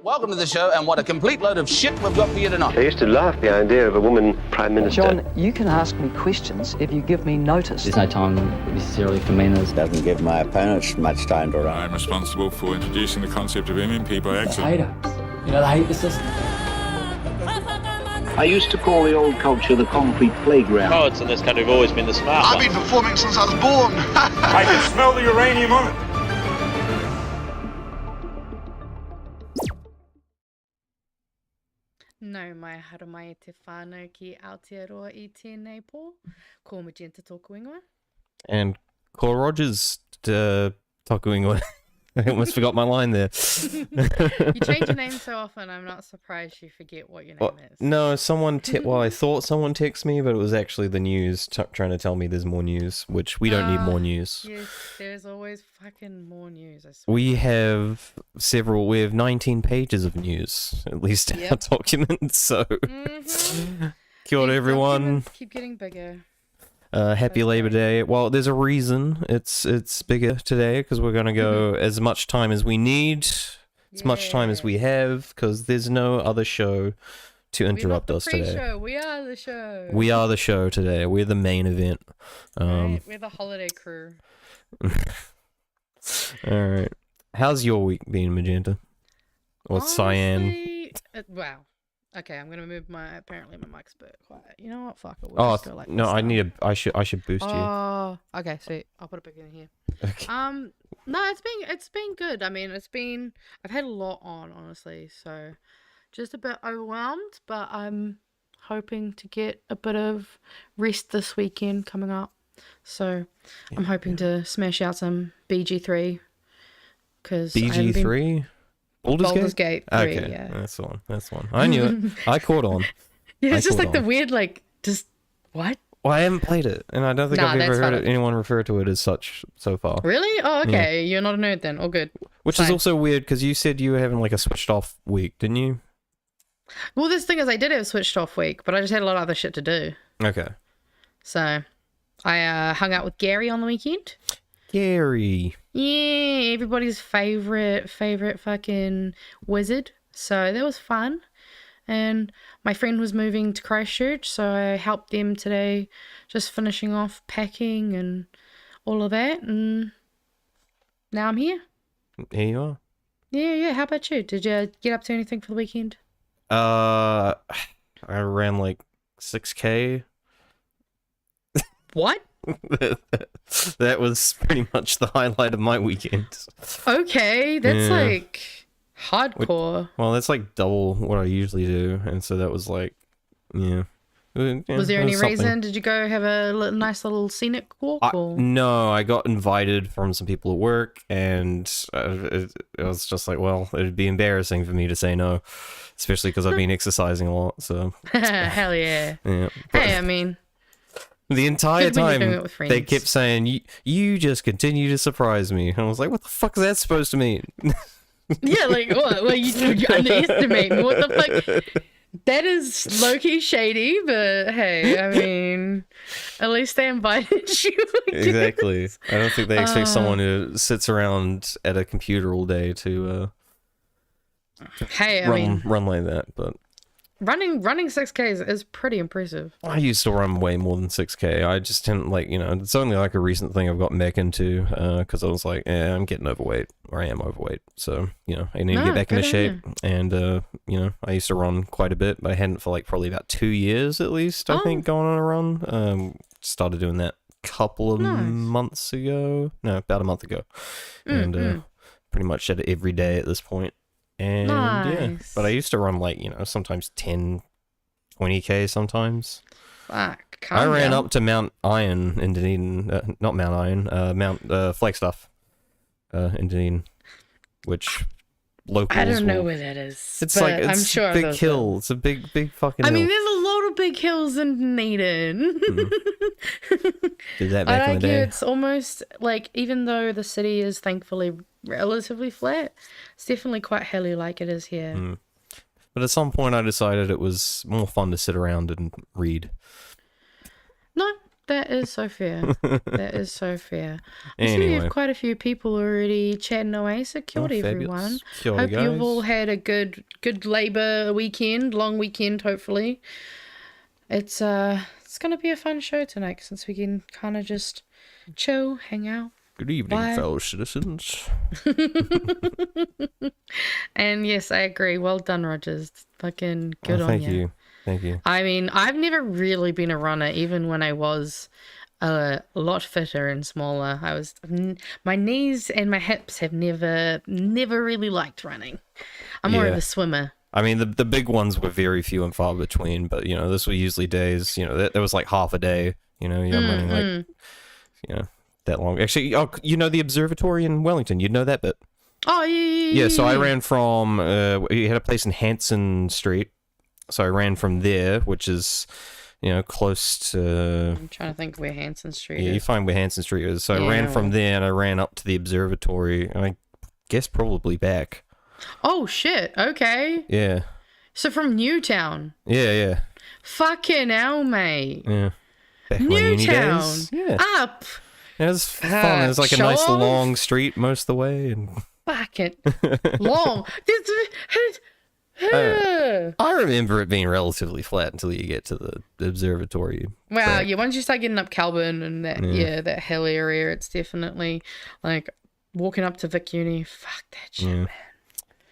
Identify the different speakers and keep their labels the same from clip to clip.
Speaker 1: Welcome to the show, and what a complete load of shit we've got for you tonight.
Speaker 2: I used to laugh at the idea of a woman prime minister.
Speaker 3: John, you can ask me questions if you give me notice.
Speaker 4: There's no time necessarily for manners.
Speaker 5: Doesn't give my opponents much time to run.
Speaker 6: I'm responsible for introducing the concept of aiming people excellent.
Speaker 4: They hate us. You know, they hate the system.
Speaker 7: I used to call the old culture the concrete playground.
Speaker 8: Poets in this country have always been the smart ones.
Speaker 9: I've been performing since I was born.
Speaker 6: I can smell the uranium on it.
Speaker 10: No mai hara mai te whānau ki Aotearoa I tēnei pō. Ko Magenta tōku ingoa.
Speaker 11: And Ko Rogers tōku ingoa. I almost forgot my line there.
Speaker 10: You change your name so often, I'm not surprised you forget what your name is.
Speaker 11: No, someone well, I thought someone texted me, but it was actually the news trying to tell me there's more news, which we don't need more news.
Speaker 10: Yes, there's always fucking more news, I swear.
Speaker 11: We have 19 pages of news, at least in our documents, so... Kia ora, everyone.
Speaker 10: Keep getting bigger.
Speaker 11: Happy Labor Day. Well, there's a reason it's bigger today, because we're going to go as much time as we need, as much time as we have, because there's no other show to interrupt us today.
Speaker 10: We are the show.
Speaker 11: We are the show today. We're the main event.
Speaker 10: Right, we're the holiday crew.
Speaker 11: Alright. How's your week been, Magenta? Or Cyan?
Speaker 10: Wow. Okay, I'm gonna move apparently my mic's a bit quiet. You know what? Fuck it.
Speaker 11: We'll just go like no, I should boost you.
Speaker 10: Oh, okay, sweet. I'll put it back in here.
Speaker 11: Okay.
Speaker 10: No, it's been good. I mean, I've had a lot on, honestly, so just a bit overwhelmed, but I'm hoping to get a bit of rest this weekend coming up. So I'm hoping to smash out some BG3 because
Speaker 11: BG3.
Speaker 10: Baldur's Gate 3,
Speaker 11: okay,
Speaker 10: yeah.
Speaker 11: That's the one. I knew it. I caught on.
Speaker 10: Yeah, it's just like the weird, like, just, what?
Speaker 11: Well, I haven't played it, and I don't think I've ever heard anyone refer to it as such so far.
Speaker 10: Really? Oh, okay. Yeah. You're not a nerd then. All good.
Speaker 11: Which is also weird, because you said you were having, like, a switched-off week, didn't you?
Speaker 10: Well, this thing is, I did have a switched-off week, but I just had a lot of other shit to do.
Speaker 11: Okay.
Speaker 10: So, I hung out with Gary on the weekend.
Speaker 11: Gary.
Speaker 10: Yeah, everybody's favorite fucking wizard. So that was fun. And my friend was moving to Christchurch, so I helped them today, just finishing off packing and all of that. And now I'm here.
Speaker 11: Here you are.
Speaker 10: Yeah. How about you? Did you get up to anything for the weekend?
Speaker 11: I ran like 6K.
Speaker 10: What?
Speaker 11: That was pretty much the highlight of my weekend.
Speaker 10: Okay, that's like hardcore.
Speaker 11: Well, that's like double what I usually do, and so that was like, yeah.
Speaker 10: Was there any reason? Did you go have a nice little scenic walk?
Speaker 11: No, I got invited from some people at work, and it was just like, well, it'd be embarrassing for me to say no, especially because I've been exercising a lot. So
Speaker 10: hell yeah.
Speaker 11: Yeah.
Speaker 10: Hey, I mean.
Speaker 11: The entire time, they kept saying, you just continue to surprise me. And I was like, what the fuck is that supposed to mean?
Speaker 10: Yeah, like, what? Well, you underestimate me. What the fuck? That is low-key shady, but hey, I mean, at least they invited you.
Speaker 11: Exactly. I don't think they expect someone who sits around at a computer all day to run like that, but...
Speaker 10: Running 6Ks is pretty impressive.
Speaker 11: I used to run way more than 6K. I just didn't like, it's only like a recent thing I've gotten back into, because I was like, I'm getting overweight, or I am overweight. So, I need to get back into shape. And, I used to run quite a bit, but I hadn't for like probably about 2 years at least, I think, going on a run. Started doing that a couple of months ago. No, about a month ago. And pretty much did it every day at this point. And yeah, but I used to run like, sometimes 10, 20K sometimes.
Speaker 10: Fuck.
Speaker 11: I ran up to Mount Iron in Dunedin, not Mount Iron, Mount Flagstaff in Dunedin, which locals
Speaker 10: I don't know where that is.
Speaker 11: It's like, it's
Speaker 10: I'm sure
Speaker 11: a big hill. It's a big fucking hill.
Speaker 10: I mean, there's a lot of big hills in Dunedin.
Speaker 11: Did that back in the day.
Speaker 10: It's almost like, even though the city is thankfully relatively flat, it's definitely quite hilly like it is here.
Speaker 11: But at some point I decided it was more fun to sit around and read.
Speaker 10: No, That is so fair. That is so fair. I see we
Speaker 11: Anyway.
Speaker 10: have quite a few people already chatting away, so kia ora, everyone.
Speaker 11: Kia ora,
Speaker 10: Hope you've
Speaker 11: guys.
Speaker 10: all had a good Labour weekend, long weekend, hopefully. It's gonna be a fun show tonight since we can kind of just chill, hang out.
Speaker 11: Good evening,
Speaker 10: Bye.
Speaker 11: fellow citizens.
Speaker 10: And yes, I agree. Well done, Rogers. Fucking good on
Speaker 11: Thank
Speaker 10: you.
Speaker 11: you. Thank you.
Speaker 10: I mean, I've never really been a runner, even when I was a lot fitter and smaller. My knees and my hips have never really liked running. I'm more of
Speaker 11: Yeah.
Speaker 10: a swimmer.
Speaker 11: I mean, the big ones were very few and far between, but, this were usually days, that was like half a day, I'm running like, that long. Actually, the observatory in Wellington, you'd know that bit.
Speaker 10: Oh, yeah.
Speaker 11: Yeah, so I ran from, we had a place in Hanson Street, so I ran from there, which is, close to...
Speaker 10: I'm trying to think where Hanson Street
Speaker 11: Yeah,
Speaker 10: is.
Speaker 11: you find where Hanson Street is. So I ran from there and I ran up to the observatory, and I guess probably back.
Speaker 10: Oh, shit. Okay.
Speaker 11: Yeah.
Speaker 10: So from Newtown.
Speaker 11: Yeah.
Speaker 10: Fucking hell, mate.
Speaker 11: Yeah. Back in my uni
Speaker 10: Newtown.
Speaker 11: days. Yeah.
Speaker 10: Up.
Speaker 11: It was fun. It was like a
Speaker 10: show
Speaker 11: nice
Speaker 10: off?
Speaker 11: long street most of the way. And
Speaker 10: Fuck it. Long.
Speaker 11: I remember it being relatively flat until you get to the observatory.
Speaker 10: Wow,
Speaker 11: But-
Speaker 10: yeah, once you start getting up Calburn and that hill area, it's definitely like walking up to Vic Uni. Fuck that shit, man.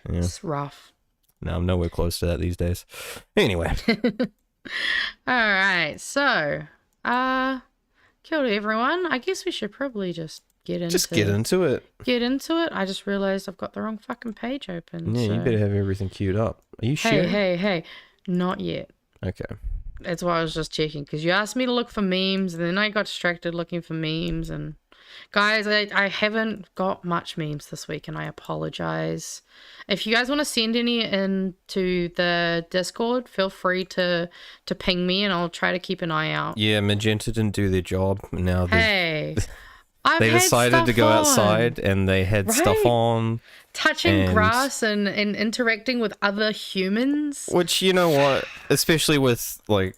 Speaker 11: Yeah.
Speaker 10: It's rough.
Speaker 11: No, I'm nowhere close to that these days. Anyway.
Speaker 10: All right, so, kia ora, everyone. I guess we should probably just get into
Speaker 11: Get into it.
Speaker 10: Get into it. I just realized I've got the wrong fucking page open.
Speaker 11: Yeah,
Speaker 10: so.
Speaker 11: you better have everything queued up. Are you sure?
Speaker 10: Hey. Not yet.
Speaker 11: Okay.
Speaker 10: That's why I was just checking, because you asked me to look for memes, and then I got distracted looking for memes. And guys, I haven't got much memes this week, and I apologize. If you guys want to send any into the Discord, feel free to ping me, and I'll try to keep an eye out.
Speaker 11: Yeah, Magenta didn't do their job. Now
Speaker 10: Hey,
Speaker 11: they
Speaker 10: had
Speaker 11: decided to
Speaker 10: stuff
Speaker 11: go
Speaker 10: on.
Speaker 11: outside, and they had stuff
Speaker 10: Right.
Speaker 11: on.
Speaker 10: Touching
Speaker 11: and-
Speaker 10: grass and interacting with other humans.
Speaker 11: Which, you know what, especially with like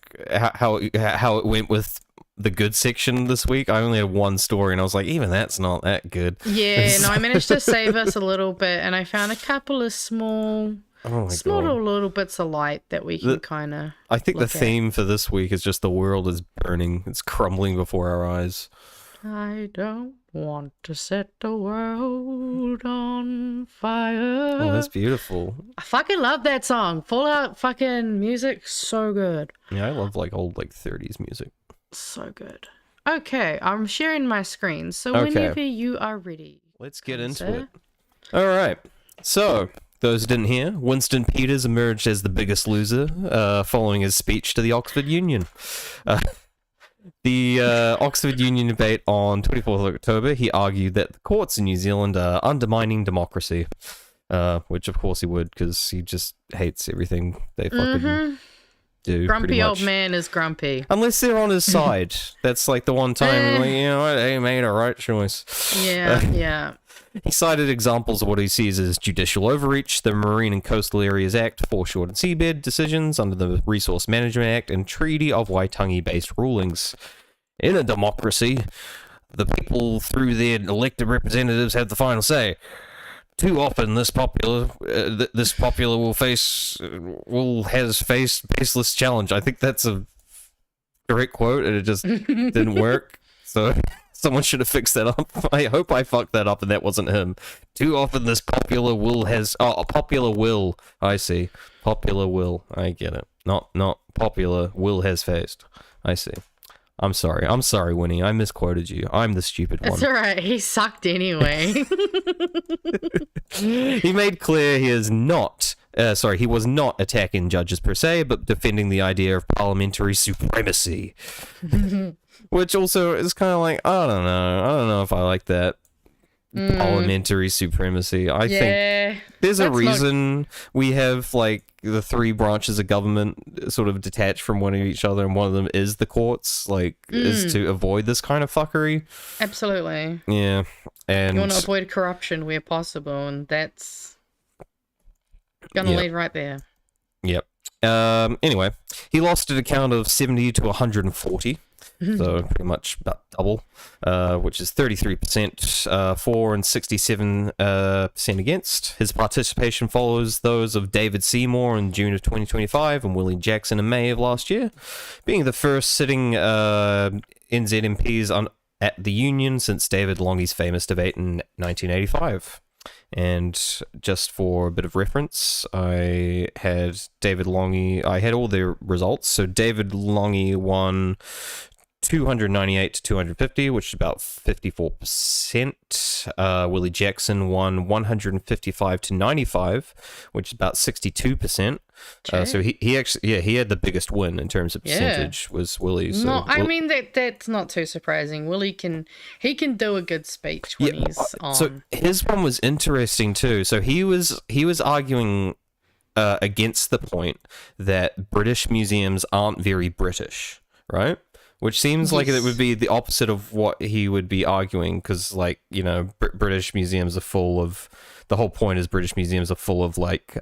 Speaker 11: how it went with the good section this week, I only had one story, and I was like, even that's not that good.
Speaker 10: Yeah, no, I managed to save us a little bit, and I found a couple of small
Speaker 11: God.
Speaker 10: little bits of light that we can kind of.
Speaker 11: I think the
Speaker 10: look at.
Speaker 11: theme for this week is just the world is burning. It's crumbling before our eyes.
Speaker 10: I don't want to set the world on fire.
Speaker 11: Oh, that's beautiful.
Speaker 10: I fucking love that song. Fallout fucking music, so good.
Speaker 11: Yeah, I love like old 30s music.
Speaker 10: So good. Okay, I'm sharing my screen, so
Speaker 11: Okay.
Speaker 10: whenever you are ready.
Speaker 11: Let's get into
Speaker 10: sir.
Speaker 11: it. All right. So, those who didn't hear, Winston Peters emerged as the biggest loser following his speech to the Oxford Union. The Oxford Union debate on 24th of October, he argued that the courts in New Zealand are undermining democracy, which of course he would, because he just hates everything they fucking do.
Speaker 10: Grumpy
Speaker 11: pretty
Speaker 10: old
Speaker 11: much.
Speaker 10: man is grumpy.
Speaker 11: Unless they're on his side. That's like the one time, like, you know what, they made a right choice.
Speaker 10: Yeah.
Speaker 11: He cited examples of what he sees as judicial overreach, the Marine and Coastal Areas Act, foreshore and seabed decisions under the Resource Management Act, and Treaty of Waitangi-based rulings. In a democracy, the people through their elected representatives have the final say. Too often, this popular has faced baseless challenge. I think that's a direct quote, and it just didn't work. So someone should have fixed that up. I hope I fucked that up and that wasn't him. Too often, this popular will has a popular will. I see. Popular will. I get it. Not popular will has faced. I see. I'm sorry, Winnie. I misquoted you. I'm the stupid one.
Speaker 10: It's alright, he sucked anyway.
Speaker 11: He made clear he was not attacking judges per se, but defending the idea of parliamentary supremacy. Which also is kind of like, I don't know if I like that. Parliamentary supremacy. I think there's a reason we have like the three branches of government sort of detached from one of each other, and one of them is the courts, is to avoid this kind of fuckery.
Speaker 10: Absolutely.
Speaker 11: Yeah. And
Speaker 10: you want to avoid corruption where possible, and that's gonna lead right there.
Speaker 11: Yep. Anyway, he lost at a count of 70 to 140. so pretty much about double, which is 33% for and 67% against. His participation follows those of David Seymour in June of 2025 and Willie Jackson in May of last year, being the first sitting NZMPs at the Union since David Lange's famous debate in 1985. And just for a bit of reference, I had David Lange, I had all their results. So David Lange won 298 to 250, which is about 54%. Willie Jackson won 155 to 95, which is about 62%. So he actually, he had the biggest win in terms of percentage, was Willie. So
Speaker 10: no, I mean that's not too surprising. Willie can do a good speech when he's on.
Speaker 11: So his one was interesting too. So he was arguing against the point that British museums aren't very British, right? Which seems like it would be the opposite of what he would be arguing, because, like, you know, British museums are full of... The whole point is British museums are full of, like...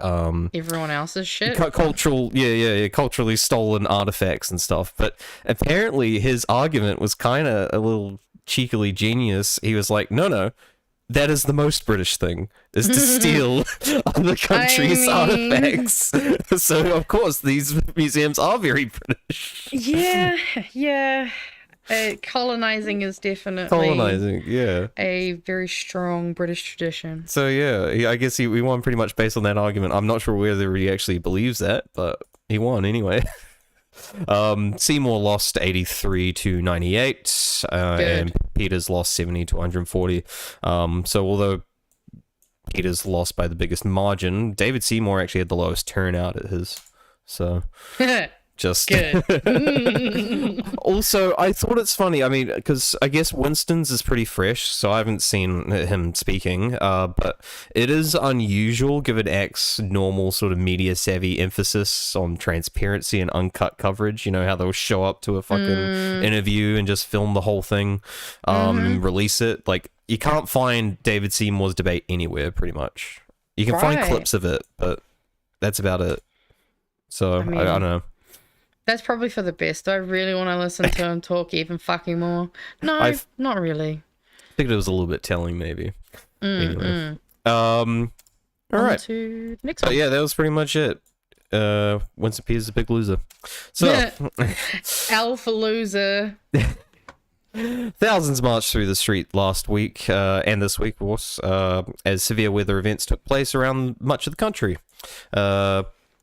Speaker 10: everyone else's shit?
Speaker 11: Culturally stolen artifacts and stuff. But apparently his argument was kind of a little cheekily genius. He was like, no, that is the most British thing, is to steal other countries' artifacts. So, of course, these museums are very British.
Speaker 10: Yeah. Colonizing is definitely a very strong British tradition.
Speaker 11: So, yeah, I guess we won pretty much based on that argument. I'm not sure whether he actually believes that, but he won anyway. Seymour lost 83 to 98, and Peters lost 70 to 140. So although Peters lost by the biggest margin, David Seymour actually had the lowest turnout at his. So just
Speaker 10: good.
Speaker 11: Also, I thought it's funny. I mean, because I guess Winston's is pretty fresh, so I haven't seen him speaking. But it is unusual, given Act's normal sort of media savvy emphasis on transparency and uncut coverage. You know how they'll show up to a fucking interview and just film the whole thing, and release it. Like, you can't find David Seymour's debate anywhere, pretty much. You can find clips of it, but that's about it. So I don't know.
Speaker 10: That's probably for the best. I really want to listen to him talk even fucking more. No, not really.
Speaker 11: I think it was a little bit telling, maybe. Anyway. All right.
Speaker 10: To the next one.
Speaker 11: Yeah, that was pretty much it. Winston Peters is a big loser. So,
Speaker 10: Alpha loser.
Speaker 11: Thousands marched through the street last week and this week, of course, as severe weather events took place around much of the country.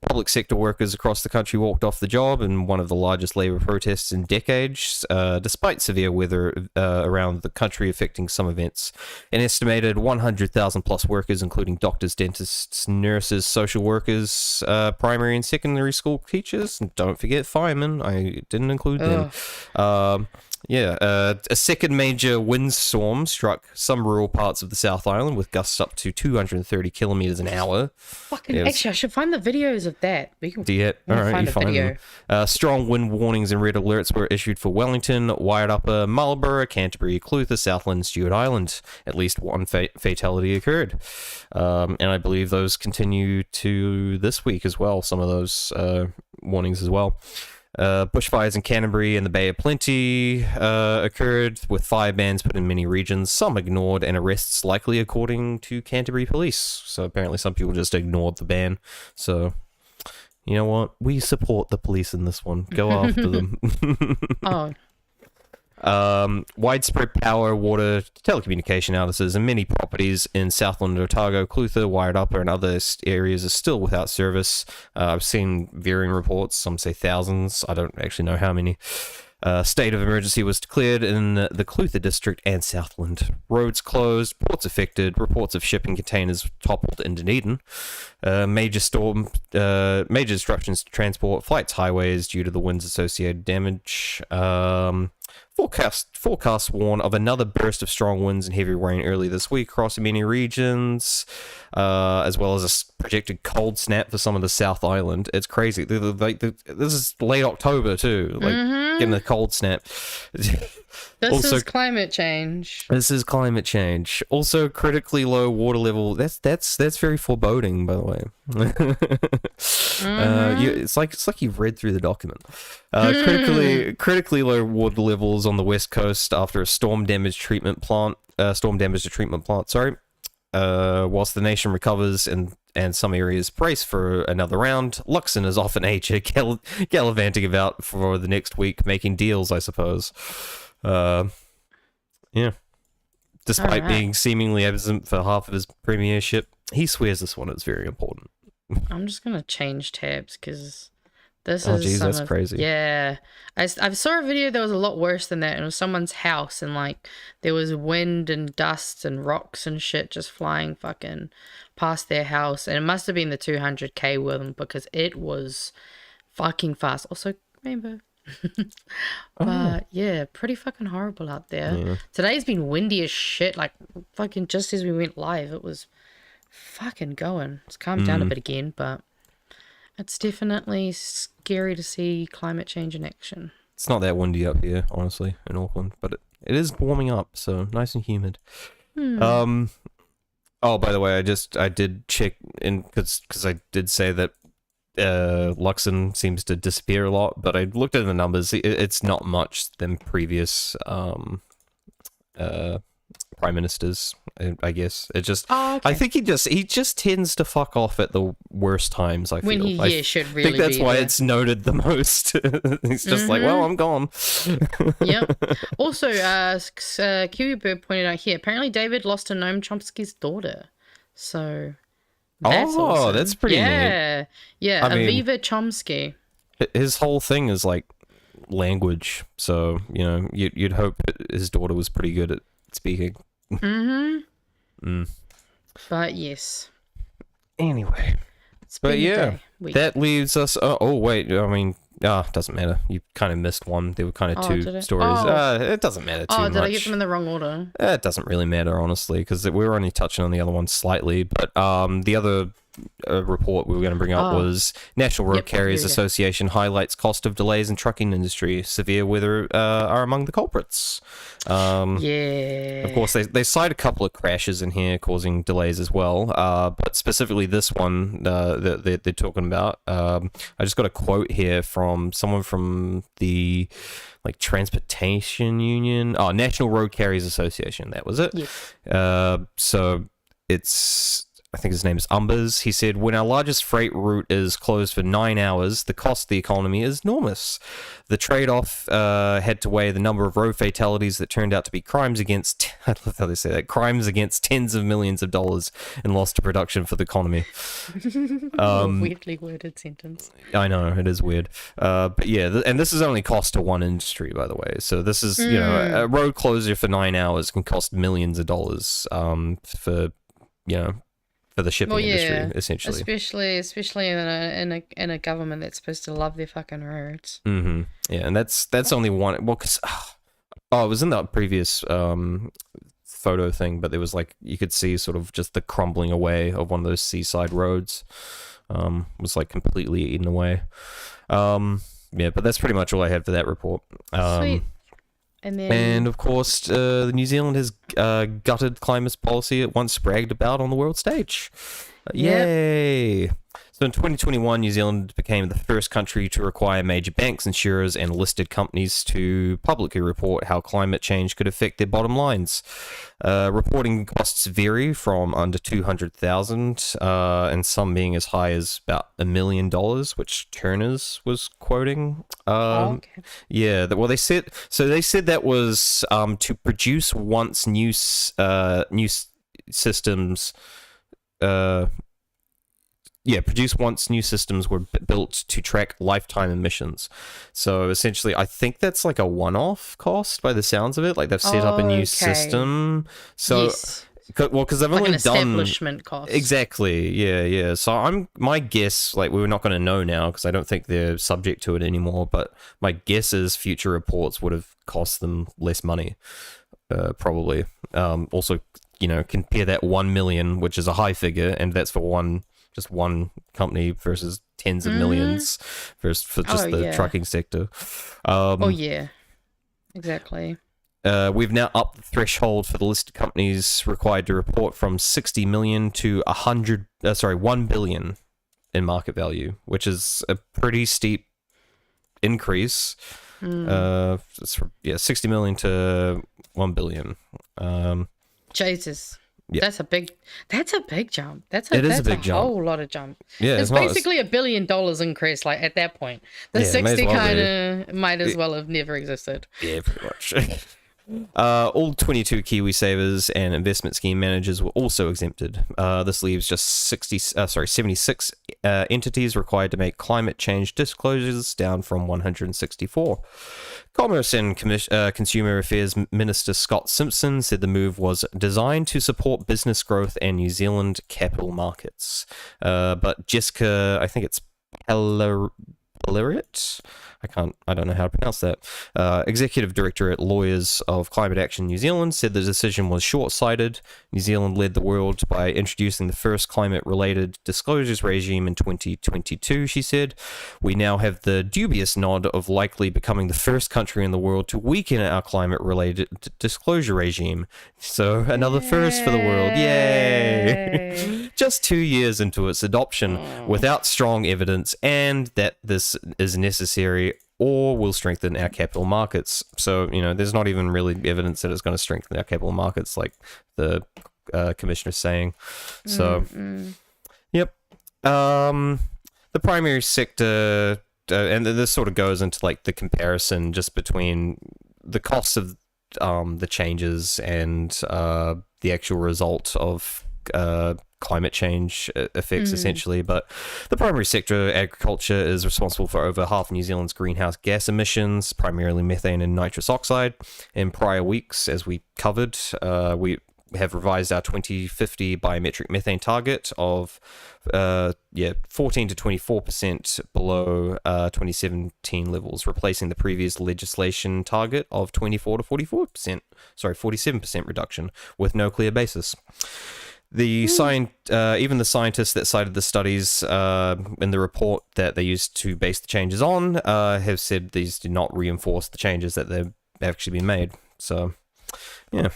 Speaker 11: Public sector workers across the country walked off the job in one of the largest labour protests in decades, despite severe weather around the country affecting some events. An estimated 100,000 plus workers, including doctors, dentists, nurses, social workers, primary and secondary school teachers, and don't forget firemen, I didn't include them. A second major windstorm struck some rural parts of the South Island with gusts up to 230 kilometers an hour.
Speaker 10: Actually, I should find the videos of that.
Speaker 11: All right, you find them. Strong wind warnings and red alerts were issued for Wellington, Wairarapa, Marlborough, Canterbury, Clutha, Southland, Stewart Island. At least one fatality occurred. And I believe those continue to this week as well, some of those warnings as well. Bushfires in Canterbury and the Bay of Plenty occurred, with fire bans put in many regions, some ignored, and arrests likely according to Canterbury police. So apparently some people just ignored the ban. So, you know what? We support the police in this one. Go after them. Widespread power, water, telecommunication outages in many properties in Southland, Otago, Clutha, Wairarapa, and other areas are still without service. I've seen varying reports. Some say thousands. I don't actually know how many. State of emergency was declared in the Clutha district and Southland. Roads closed, ports affected, reports of shipping containers toppled in Dunedin. Major disruptions to transport, flights, highways due to the wind's associated damage. Forecasts warn of another burst of strong winds and heavy rain early this week across many regions, as well as a projected cold snap for some of the South Island. It's crazy. This is late October too, getting a cold snap.
Speaker 10: This is climate change.
Speaker 11: Also, critically low water level. That's very foreboding, by the way. It's like you've read through the document. Critically low water levels on the west coast after a storm damaged a treatment plant. Sorry. Whilst the nation recovers and some areas brace for another round, Luxon is off in Asia gallivanting about for the next week, making deals, I suppose. Yeah. Despite being seemingly absent for half of his premiership, he swears this one is very important.
Speaker 10: I'm just gonna change tabs because this
Speaker 11: oh,
Speaker 10: is
Speaker 11: geez, that's crazy.
Speaker 10: Yeah, I saw a video that was a lot worse than that. It was someone's house and like there was wind and dust and rocks and shit just flying fucking past their house, and it must have been the 200k with because it was fucking fast. Also, rainbow. But yeah, pretty fucking horrible out there.
Speaker 11: Yeah.
Speaker 10: Today's been windy as shit. Like fucking just as we went live, it was fucking going. It's calmed down a bit again, but it's definitely scary to see climate change in action.
Speaker 11: It's not that windy up here, honestly, in Auckland, but it is warming up, so nice and humid. Oh, by the way, I did check in because I did say that Luxon seems to disappear a lot, but I looked at the numbers. It's not much than previous prime ministers, I guess. It just I think he just tends to fuck off at the worst times. I
Speaker 10: should really
Speaker 11: think that's
Speaker 10: be
Speaker 11: why
Speaker 10: there.
Speaker 11: it's noted the most. He's just like, well, I'm gone.
Speaker 10: Yep. Also, Kiwi Bird pointed out here, apparently David lost to Noam Chomsky's daughter. So that's awesome.
Speaker 11: That's pretty neat.
Speaker 10: Yeah,
Speaker 11: I mean,
Speaker 10: Aviva Chomsky.
Speaker 11: His whole thing is like language, so you know you'd hope his daughter was pretty good at speaking.
Speaker 10: But yes.
Speaker 11: Anyway, but yeah, that leaves us. Oh wait, I mean, doesn't matter. You kind of missed one. There were kind of two stories. It doesn't matter too much.
Speaker 10: Oh, did I get them in the wrong order?
Speaker 11: It doesn't really matter, honestly, because we were only touching on the other one slightly. But the other report we were going to bring up was National Road Carriers Association highlights cost of delays in trucking industry. Severe weather are among the culprits. Of course, they cite a couple of crashes in here causing delays as well. But specifically this one that they're talking about. I just got a quote here from someone from the Transportation Union. Oh, National Road Carriers Association. That was it. Yes. So it's, I think his name is Umbers. He said, when our largest freight route is closed for 9 hours, the cost to the economy is enormous. The trade-off had to weigh the number of road fatalities that turned out to be crimes against, I love how they say that, crimes against tens of millions of dollars in loss to production for the economy.
Speaker 10: Weirdly worded sentence.
Speaker 11: I know, it is weird. But yeah, and this is only cost to one industry, by the way. So this is, you know, a road closure for 9 hours can cost millions of dollars for, you know, for the shipping industry, essentially. Especially
Speaker 10: in a government that's supposed to love their fucking roads.
Speaker 11: Yeah, and that's only one. Well, because it was in that previous photo thing, but there was you could see sort of just the crumbling away of one of those seaside roads. Was completely eaten away. Yeah, but that's pretty much all I had for that report.
Speaker 10: Sweet.
Speaker 11: And of course, New Zealand has gutted climate policy it once bragged about on the world stage. Yay! So in 2021, New Zealand became the first country to require major banks, insurers, and listed companies to publicly report how climate change could affect their bottom lines. Reporting costs vary from under $200,000 and some being as high as about $1 million, which Turner's was quoting. Yeah, well, they said that was to produce once new systems. Produce once new systems were built to track lifetime emissions. So essentially, I think that's a one-off cost by the sounds of it. They've set up a new system. So,
Speaker 10: yes.
Speaker 11: Well, because they've only
Speaker 10: an establishment cost.
Speaker 11: Exactly. Yeah. So my guess, we're not going to know now because I don't think they're subject to it anymore. But my guess is future reports would have cost them less money, probably. Also, compare that 1 million, which is a high figure, and that's for just one company versus tens of millions for just the trucking sector.
Speaker 10: Exactly.
Speaker 11: We've now upped the threshold for the listed companies required to report from 60 million to 1 billion in market value, which is a pretty steep increase. Yeah, 60 million to 1 billion.
Speaker 10: Jesus.
Speaker 11: Yeah.
Speaker 10: That's a big jump. That's
Speaker 11: a big
Speaker 10: a
Speaker 11: jump.
Speaker 10: whole lot of jump.
Speaker 11: Yeah,
Speaker 10: it's basically $1 billion increase. Like at that point, the 60 kind of might as well have never existed.
Speaker 11: Yeah, pretty much. All 22 KiwiSavers and investment scheme managers were also exempted. This leaves just 76 entities required to make climate change disclosures, down from 164. Commerce and Consumer Affairs Minister Scott Simpson said the move was designed to support business growth and New Zealand capital markets. But Jessica, I think it's Palate, I don't know how to pronounce that. Executive Director at Lawyers of Climate Action New Zealand said the decision was short-sighted. New Zealand led the world by introducing the first climate-related disclosures regime in 2022, she said. We now have the dubious nod of likely becoming the first country in the world to weaken our climate-related disclosure regime. So another first for the world. Yay! Just 2 years into its adoption without strong evidence and that this is necessary or will strengthen our capital markets. So, there's not even really evidence that it's going to strengthen our capital markets like the commissioner's saying. So, yep. The primary sector, and this sort of goes into like the comparison just between the costs of the changes and the actual result of climate change effects, essentially. But the primary sector, agriculture, is responsible for over half of New Zealand's greenhouse gas emissions, primarily methane and nitrous oxide. In prior weeks, as we covered, we have revised our 2050 biometric methane target of 14 to 24% below 2017 levels, replacing the previous legislation target of 24 to 47% reduction with no clear basis. Even the scientists that cited the studies in the report that they used to base the changes on have said these do not reinforce the changes that they've actually been made. So, yeah.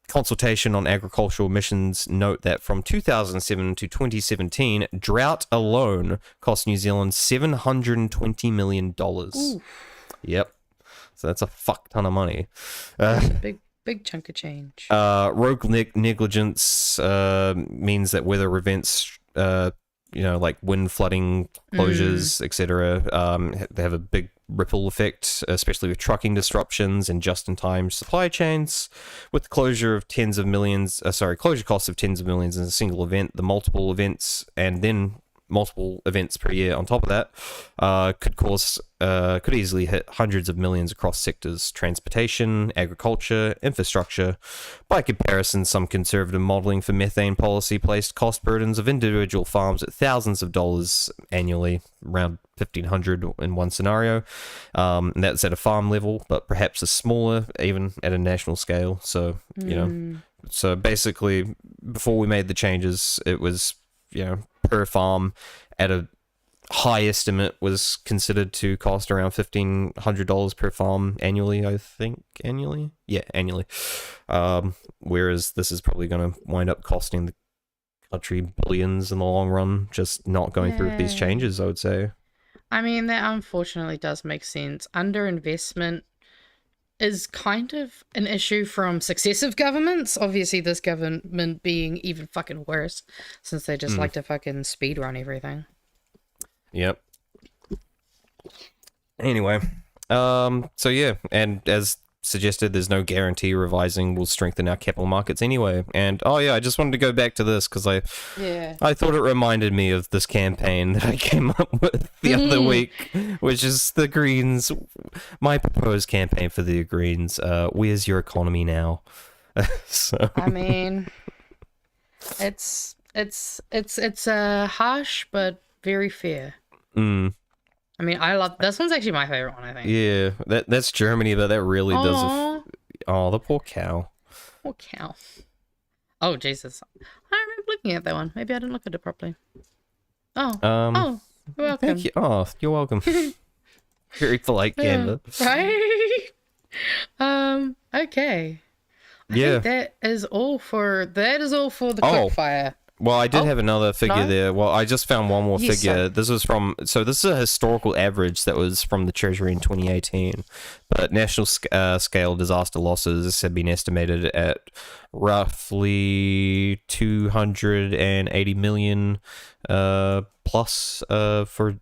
Speaker 11: Consultation on agricultural emissions note that from 2007 to 2017, drought alone cost New Zealand $720 million. Ooh. Yep. So that's a fuck ton of money.
Speaker 10: Big chunk of change.
Speaker 11: Rogue negligence means that weather events, like wind, flooding, closures, etc., they have a big ripple effect, especially with trucking disruptions and just-in-time supply chains. With the closure costs of tens of millions in a single event, the multiple events and then multiple events per year on top of that could easily hit hundreds of millions across sectors: transportation, agriculture, infrastructure. By comparison, some conservative modelling for methane policy placed cost burdens of individual farms at thousands of dollars annually, around $1,500 in one scenario, and that's at a farm level, but perhaps a smaller even at a national scale. So so basically before we made the changes, it was per farm at a high estimate was considered to cost around $1,500 per farm annually, I think. Annually? Yeah, annually. Whereas this is probably going to wind up costing the country billions in the long run, just not going through with these changes, I would say.
Speaker 10: I mean, that unfortunately does make sense. Underinvestment is kind of an issue from successive governments. Obviously, this government being even fucking worse, since they just like to fucking speed run everything.
Speaker 11: Yep. Anyway, so yeah, and as suggested, there's no guarantee revising will strengthen our capital markets anyway. And I just wanted to go back to this because I thought it reminded me of this campaign that I came up with the other week, which is the Greens. My proposed campaign for the Greens. Where's your economy now? So
Speaker 10: I mean, it's harsh but very fair. I mean, I love this one's actually my favorite one, I think.
Speaker 11: Yeah, that's Germany, but that really does. The poor cow.
Speaker 10: Poor cow. Oh Jesus! I remember looking at that one. Maybe I didn't look at it properly. You're welcome.
Speaker 11: Thank you. Oh, you're welcome. Very polite, Canva.
Speaker 10: Right. Okay. I think that is all for the quickfire.
Speaker 11: Well, I did have another figure
Speaker 10: no?
Speaker 11: there. Well, I just found one more
Speaker 10: Yes,
Speaker 11: figure.
Speaker 10: sir.
Speaker 11: This is this is a historical average that was from the Treasury in 2018. But national scale disaster losses have been estimated at roughly 280 million plus for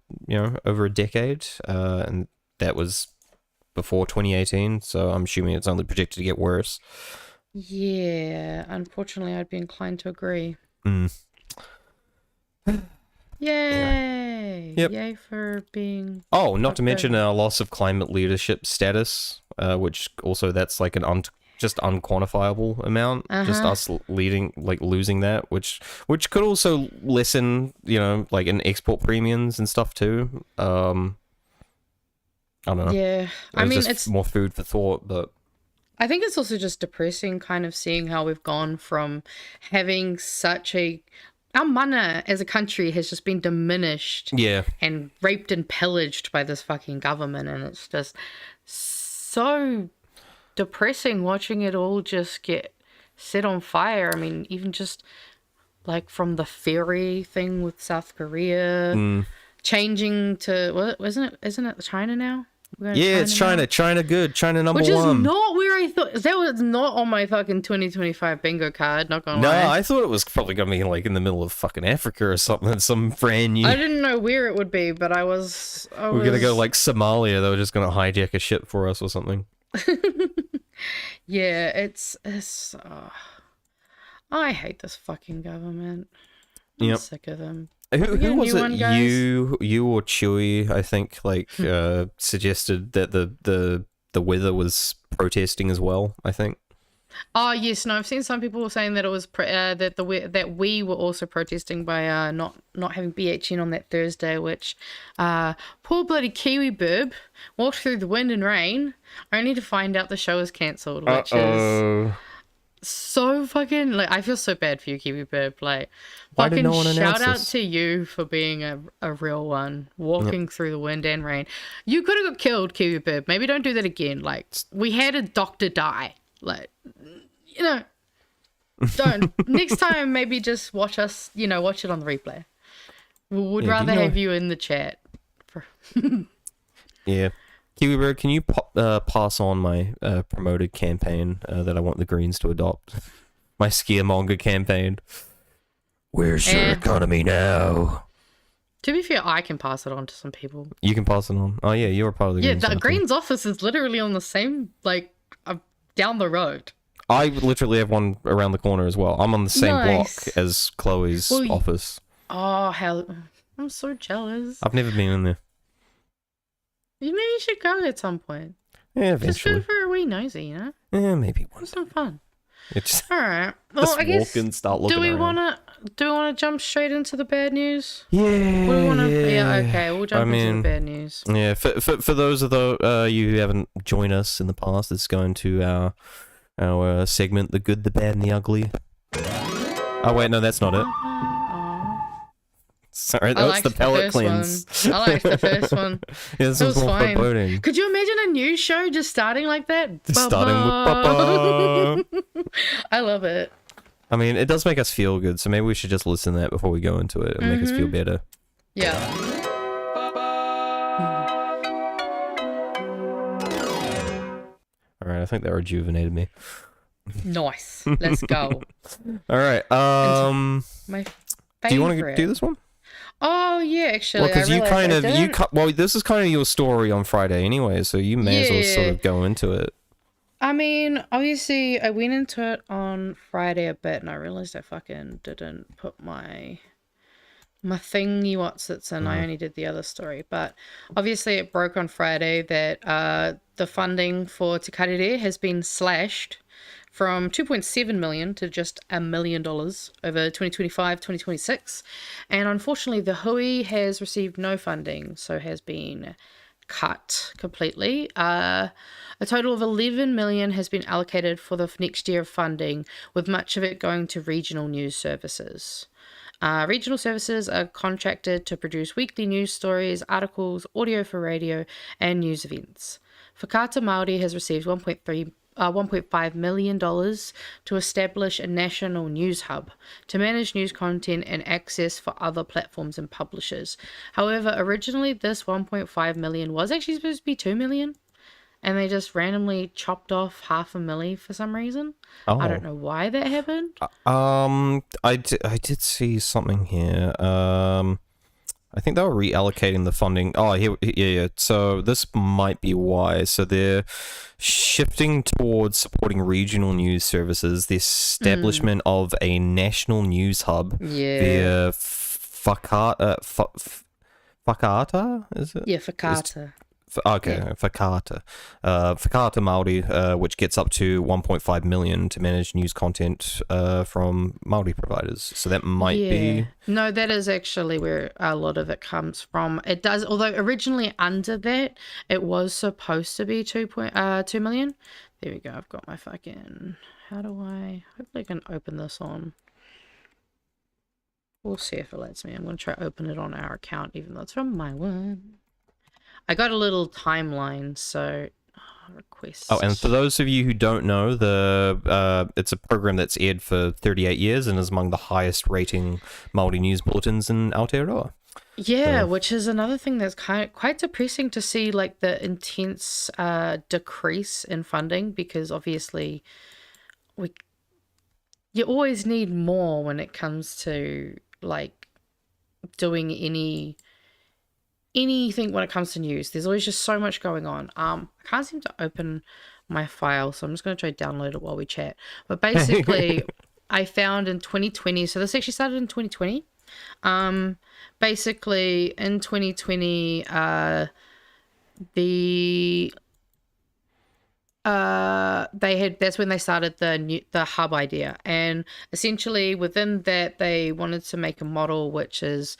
Speaker 11: over a decade, and that was before 2018. So I'm assuming it's only projected to get worse.
Speaker 10: Yeah, unfortunately, I'd be inclined to agree. Yay!
Speaker 11: Yep.
Speaker 10: Yay for being...
Speaker 11: Oh, not to mention our loss of climate leadership status, which also that's like an just unquantifiable amount. Just us losing that, which could also lessen, like in export premiums and stuff too. I don't know.
Speaker 10: Yeah, I mean, it's
Speaker 11: more food for thought, but
Speaker 10: I think it's also just depressing kind of seeing how we've gone from having our mana as a country has just been diminished and raped and pillaged by this fucking government, and it's just so depressing watching it all just get set on fire. I mean, even just like from the ferry thing with South Korea changing to isn't it China now?
Speaker 11: It's China. China good. China number one.
Speaker 10: Which is not where I thought. That was not on my fucking 2025 bingo card. Not gonna lie.
Speaker 11: No, I thought it was probably gonna be like in the middle of fucking Africa or something. Some brand new.
Speaker 10: I didn't know where it would be, but we're
Speaker 11: gonna go like Somalia. They were just gonna hijack a ship for us or something.
Speaker 10: Yeah, it's. I hate this fucking government. I'm sick of them.
Speaker 11: Who was it? You or Chewy? I think suggested that the weather was protesting as well. I think.
Speaker 10: Oh yes, no. I've seen some people saying that it was that we were also protesting by not having BHN on that Thursday, which poor bloody Kiwi burb walked through the wind and rain only to find out the show was cancelled, which is so fucking I feel so bad for you, Kiwi burb.
Speaker 11: Why did no one
Speaker 10: shout out
Speaker 11: this?
Speaker 10: to you for being a real one, walking through the wind and rain. You could have got killed, Kiwi burb. Maybe don't do that again. We had a doctor die. Don't. Next time, maybe just watch us, watch it on the replay. Would rather have you in the chat.
Speaker 11: Yeah. Kiwi Bird, can you pass on my promoted campaign that I want the Greens to adopt? My scaremonger campaign. Where's your economy now?
Speaker 10: To be fair, I can pass it on to some people.
Speaker 11: You can pass it on. Oh yeah, you're a part of the Greens.
Speaker 10: Yeah, the Greens office is literally on the same, down the road.
Speaker 11: I literally have one around the corner as well. I'm on the same block as Chloe's office.
Speaker 10: Oh, hell. I'm so jealous.
Speaker 11: I've never been in there.
Speaker 10: Maybe you should go at some point.
Speaker 11: Yeah, eventually.
Speaker 10: Just go for a wee nosy,
Speaker 11: Yeah, maybe once.
Speaker 10: Some fun.
Speaker 11: It's
Speaker 10: all right. Well,
Speaker 11: just
Speaker 10: I guess.
Speaker 11: Walk and start looking
Speaker 10: do we
Speaker 11: around.
Speaker 10: wanna jump straight into the bad news?
Speaker 11: Yeah.
Speaker 10: Okay. We'll jump into the bad news.
Speaker 11: Yeah. For those of you who haven't joined us in the past, it's going to our segment, the good, the bad, and the ugly. Oh wait, no, that's not it. Sorry, that's the palate cleanse.
Speaker 10: I liked the first one.
Speaker 11: Yeah, this was more
Speaker 10: fine.
Speaker 11: foreboding.
Speaker 10: Could you imagine a news show just starting like that?
Speaker 11: Starting with Papa.
Speaker 10: I love it.
Speaker 11: I mean, it does make us feel good, so maybe we should just listen to that before we go into it and make us feel better.
Speaker 10: Yeah.
Speaker 11: All right, I think that rejuvenated me.
Speaker 10: Nice. Let's go.
Speaker 11: All right.
Speaker 10: My favorite.
Speaker 11: Do you want to do this one?
Speaker 10: Oh yeah, actually.
Speaker 11: Well, because this is kind of your story on Friday anyway, so you may as well sort of go into it.
Speaker 10: I mean, obviously, I went into it on Friday a bit, and I realized I fucking didn't put my thingy what's it's in. I only did the other story, but obviously it broke on Friday that the funding for Te Karere has been slashed from $2.7 million to just $1 million over 2025-2026, and unfortunately the hui has received no funding, so has been cut completely. A total of $11 million has been allocated for the next year of funding, with much of it going to regional news services. Regional services are contracted to produce weekly news stories, articles, audio for radio, and news events. Whakaata Māori has received $1.3 $1.5 million to establish a national news hub to manage news content and access for other platforms and publishers. However, originally this 1.5 million was actually supposed to be 2 million, and they just randomly chopped off $500,000 for some reason. I don't know why that happened.
Speaker 11: I did see something here. I think they were reallocating the funding. Oh, here, yeah. So this might be why. So they're shifting towards supporting regional news services, the establishment of a national news hub via Whakaata, is it?
Speaker 10: Yeah, Whakaata.
Speaker 11: Whakaata. Whakaata Māori, which gets up to 1.5 million to manage news content from Māori providers. So that might be...
Speaker 10: No, that is actually where a lot of it comes from. It does, although originally under that, it was supposed to be 2 million. There we go. I've got my fucking... How do I... Hopefully I can open this on... We'll see if it lets me. I'm going to try to open it on our account, even though it's from my one. I got a little timeline, so requests.
Speaker 11: Oh, and for those of you who don't know, it's a program that's aired for 38 years and is among the highest rating Māori news bulletins in Aotearoa.
Speaker 10: Yeah, which is another thing that's quite depressing to see, like the intense decrease in funding, because obviously you always need more when it comes to like doing anything when it comes to news. There's always just so much going on. I can't seem to open my file, so I'm just going to try to download it while we chat. But basically, I found in 2020, so this actually started in 2020. Basically, in 2020, that's when they started the hub idea, and essentially within that they wanted to make a model which is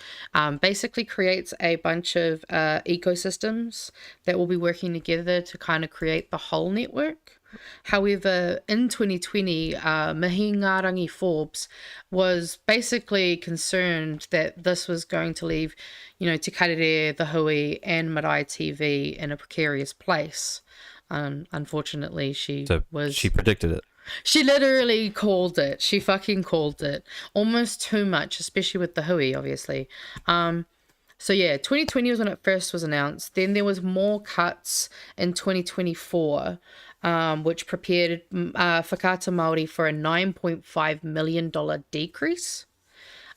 Speaker 10: basically creates a bunch of ecosystems that will be working together to kind of create the whole network. However, in 2020, Mihi Ngārangi Forbes was basically concerned that this was going to leave, Te Karere, The Hui, and Marae TV in a precarious place. Unfortunately, she
Speaker 11: predicted it.
Speaker 10: She literally called it. She fucking called it. Almost too much, especially with The Hui, obviously. So yeah, 2020 was when it first was announced. Then there was more cuts in 2024, which prepared Whakaata Māori for a $9.5 million decrease.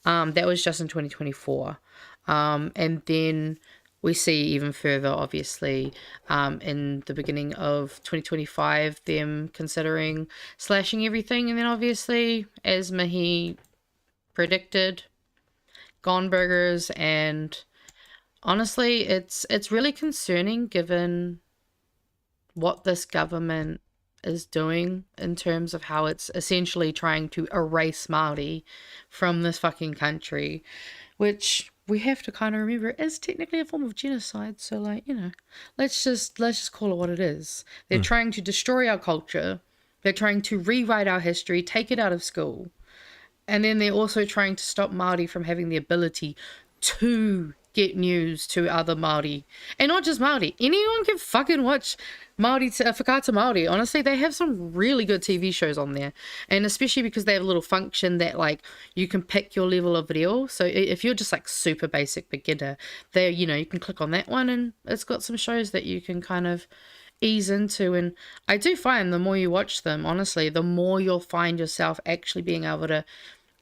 Speaker 10: That was just in 2024. And then we see even further, obviously, in the beginning of 2025, them considering slashing everything. And then obviously, as Mihi predicted, gone burgers. And honestly, it's really concerning given what this government is doing in terms of how it's essentially trying to erase Māori from this fucking country, which we have to kind of remember is technically a form of genocide. So, like, let's just call it what it is. They're trying to destroy our culture. They're trying to rewrite our history, take it out of school. And then they're also trying to stop Māori from having the ability to get news to other Māori. And not just Māori. Anyone can fucking watch Whakaata Māori. Honestly, they have some really good TV shows on there. And especially because they have a little function that, like, you can pick your level of video. So if you're just, like, super basic beginner, there, you can click on that one and it's got some shows that you can kind of ease into. And I do find the more you watch them, honestly, the more you'll find yourself actually being able to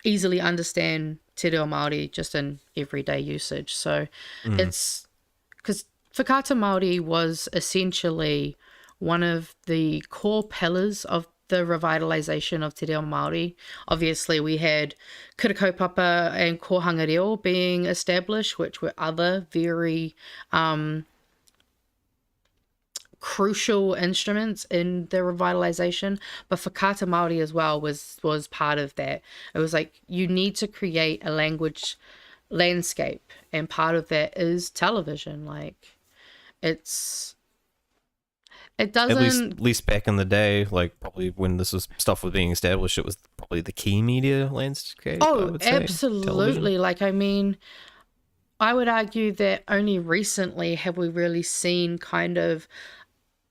Speaker 10: easily understand te reo Māori just in everyday usage. So it's because Whakaata Māori was essentially one of the core pillars of the revitalisation of te reo Māori. Obviously, we had Kura Kaupapa and Kohanga Reo being established, which were other very crucial instruments in the revitalization, but Whakaata Māori as well was part of that. It was like, you need to create a language landscape, and part of that is television. Like, it doesn't,
Speaker 11: at least back in the day, like probably when stuff was being established, it was probably the key media landscape.
Speaker 10: Oh, absolutely. Like, I mean, I would argue that only recently have we really seen kind of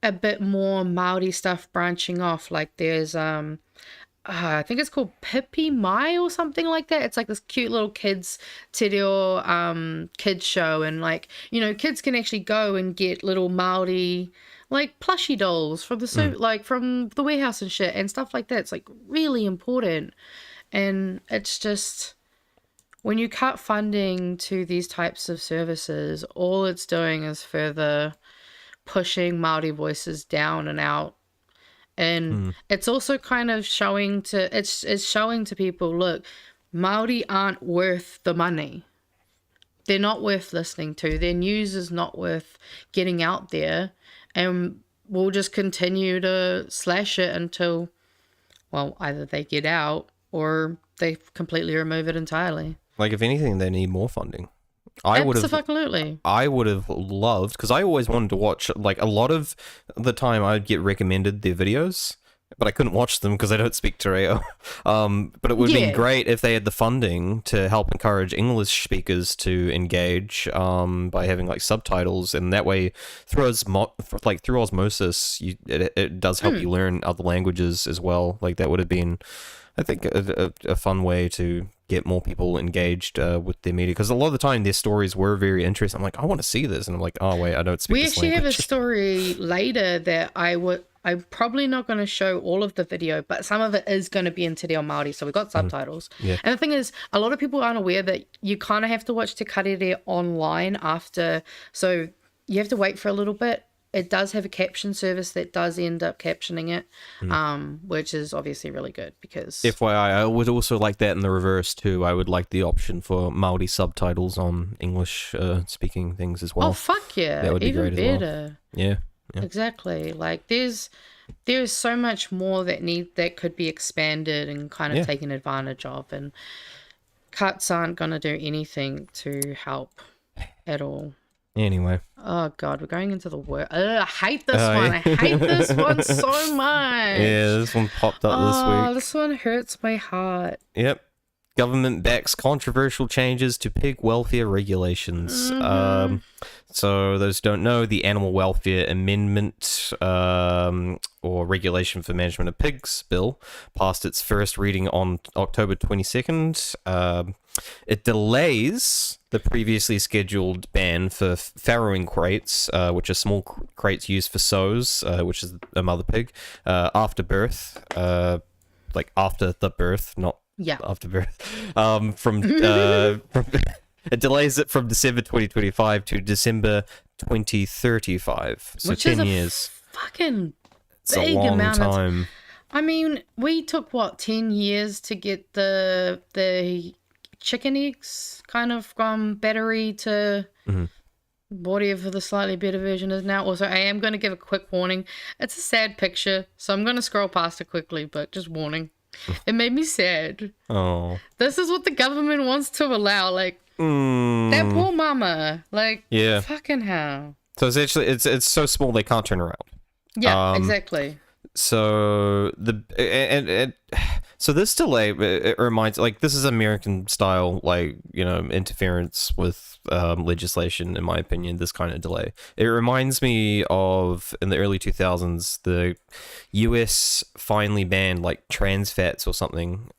Speaker 10: a bit more Māori stuff branching off. Like there's I think it's called Pipi Mai or something like that. It's like this cute little kids te reo kids show, and like, you know, kids can actually go and get little Māori like plushie dolls from the like from the warehouse and shit and stuff like that. It's like really important. And it's just, when you cut funding to these types of services, all it's doing is further pushing Māori voices down and out. And it's also kind of showing to, it's showing to people, look, Māori aren't worth the money. They're not worth listening to. Their news is not worth getting out there. And we'll just continue to slash it until, well, either they get out or they completely remove it entirely.
Speaker 11: Like, if anything, they need more funding. Absolutely. I would have loved, because I always wanted to watch, like, a lot of the time I'd get recommended their videos, but I couldn't watch them because I don't speak te reo. But it would have been great if they had the funding to help encourage English speakers to engage by having, like, subtitles, and that way, through osmosis, it does help you learn other languages as well. Like, that would have been, I think, a fun way to get more people engaged with their media, because a lot of the time their stories were very interesting. I'm like, I want to see this, and I'm like, oh wait, I don't speak this language. We actually have a story
Speaker 10: later that I'm probably not going to show all of the video, but some of it is going to be in te reo Māori, so we've got subtitles. Yeah. And the thing is, a lot of people aren't aware that you kind of have to watch te karere online after, so you have to wait for a little bit. It does have a caption service that does end up captioning it, which is obviously really good, because...
Speaker 11: FYI, I would also like that in the reverse too. I would like the option for Māori subtitles on English speaking things as well.
Speaker 10: Oh, fuck yeah.
Speaker 11: That would be
Speaker 10: even
Speaker 11: great
Speaker 10: better.
Speaker 11: As well. Yeah.
Speaker 10: Exactly. Like, there's so much more that could be expanded and kind of taken advantage of, and cuts aren't going to do anything to help at all.
Speaker 11: Anyway.
Speaker 10: Oh god, we're going into the work. I hate this one. I hate this one so much.
Speaker 11: Yeah, this one popped up this week.
Speaker 10: Oh, this one hurts my heart.
Speaker 11: Yep. Government backs controversial changes to pig welfare regulations. So those who don't know, the Animal Welfare Amendment or Regulation for Management of Pigs bill passed its first reading on October 22nd. It delays the previously scheduled ban for farrowing crates, which are small crates used for sows, which is a mother pig, after birth, like after the birth, not after birth. It delays it from December 2025 to December 2035. So which 10 is years.
Speaker 10: Fucking
Speaker 11: it's big a long amount time.
Speaker 10: I mean, we took 10 years to get the chicken eggs kind of from battery to whatever the slightly better version is now. Also, I am going to give a quick warning. It's a sad picture, so I'm going to scroll past it quickly, but just warning. It made me sad.
Speaker 11: Oh.
Speaker 10: This is what the government wants to allow, like, that poor mama, like, fucking hell.
Speaker 11: So it's actually it's so small they can't turn around.
Speaker 10: Yeah, exactly.
Speaker 11: So so this delay, it reminds, like, this is American style, like, you know, interference with legislation, in my opinion, this kind of delay. It reminds me of, in the early 2000s, the US finally banned, like, trans fats or something,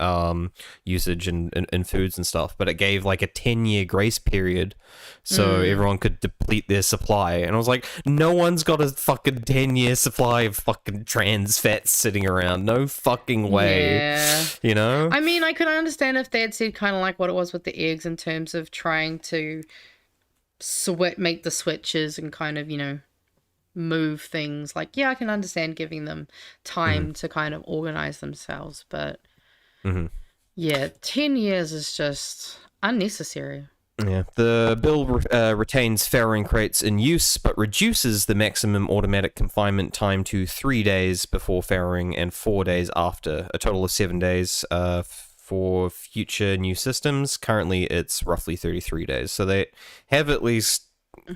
Speaker 11: usage in foods and stuff, but it gave, like, a 10-year grace period so everyone could deplete their supply. And I was like, no one's got a fucking 10-year supply of fucking trans fats sitting around. No fucking way.
Speaker 10: Yeah.
Speaker 11: You know?
Speaker 10: I mean, I could understand if they had said kind of like what it was with the eggs in terms of trying to make the switches and kind of, you know, move things. Like, yeah, I can understand giving them time to kind of organize themselves. But, yeah, 10 years is just unnecessary.
Speaker 11: Yeah, the bill retains farrowing crates in use, but reduces the maximum automatic confinement time to 3 days before farrowing and 4 days after, a total of 7 days for future new systems. Currently, it's roughly 33 days, so they have at least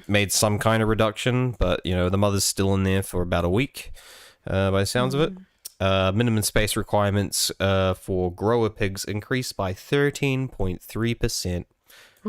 Speaker 11: made some kind of reduction, but, you know, the mother's still in there for about a week, by the sounds of it. Minimum space requirements for grower pigs increased by 13.3%.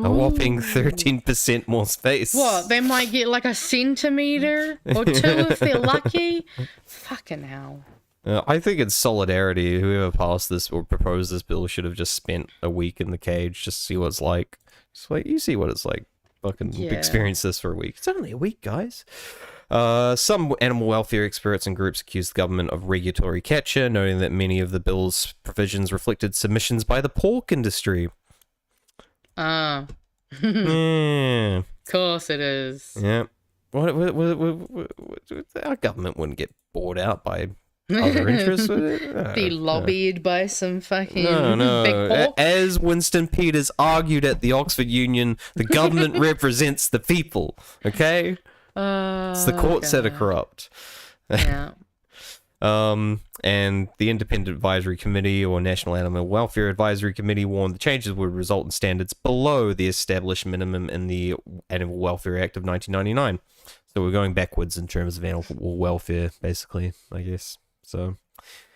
Speaker 11: A whopping 13% more space.
Speaker 10: What? They might get like a centimetre or 2 if they're lucky. Fucking hell.
Speaker 11: I think it's solidarity. Whoever passed this or proposed this bill should have just spent a week in the cage just to see what it's like. Just like, you see what it's like. Fucking experience this for a week. It's only a week, guys. Some animal welfare experts and groups accused the government of regulatory catcher, noting that many of the bill's provisions reflected submissions by the pork industry.
Speaker 10: Yeah.
Speaker 11: Of
Speaker 10: Course it is.
Speaker 11: Yeah. What, our government wouldn't get bought out by other interests, would it?
Speaker 10: Be lobbied by some fucking
Speaker 11: no.
Speaker 10: big pork.
Speaker 11: As Winston Peters argued at the Oxford Union, the government represents the people. Okay? It's the courts that are corrupt.
Speaker 10: Yeah.
Speaker 11: And the Independent Advisory Committee or National Animal Welfare Advisory Committee warned the changes would result in standards below the established minimum in the Animal Welfare Act of 1999. So we're going backwards in terms of animal welfare, basically, I guess. So,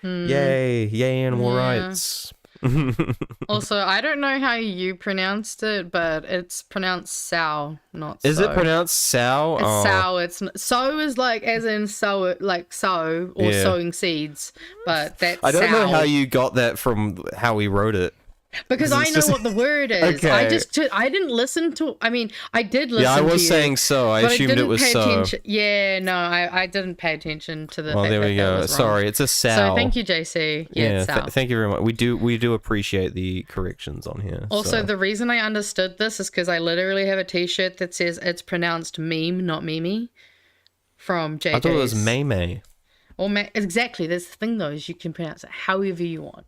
Speaker 11: yay animal rights.
Speaker 10: Also, I don't know how you pronounced it, but it's pronounced sow, not so.
Speaker 11: Is it pronounced sow?
Speaker 10: It's sow. It's sow is like as in sow, like sow or sowing seeds, but that's
Speaker 11: I don't know
Speaker 10: sow.
Speaker 11: how you got that from how he wrote it.
Speaker 10: Because I know what the word is.
Speaker 11: Okay.
Speaker 10: I didn't listen to. I mean, I did listen.
Speaker 11: Yeah, I was
Speaker 10: to
Speaker 11: saying
Speaker 10: you,
Speaker 11: so. I
Speaker 10: but
Speaker 11: assumed it
Speaker 10: didn't
Speaker 11: was
Speaker 10: pay
Speaker 11: so.
Speaker 10: attention. Yeah, no, I didn't pay attention to the.
Speaker 11: Well,
Speaker 10: fact
Speaker 11: there we
Speaker 10: that
Speaker 11: go.
Speaker 10: was wrong.
Speaker 11: Sorry, it's a sow.
Speaker 10: So thank you, JC. Yeah, it's sow.
Speaker 11: Thank you very much. We do appreciate the corrections on here.
Speaker 10: Also, the reason I understood this is because I literally have a T-shirt that says it's pronounced meme, not Mimi, from JJ's.
Speaker 11: I thought it was May.
Speaker 10: Or exactly. That's the thing, though, is you can pronounce it however you want.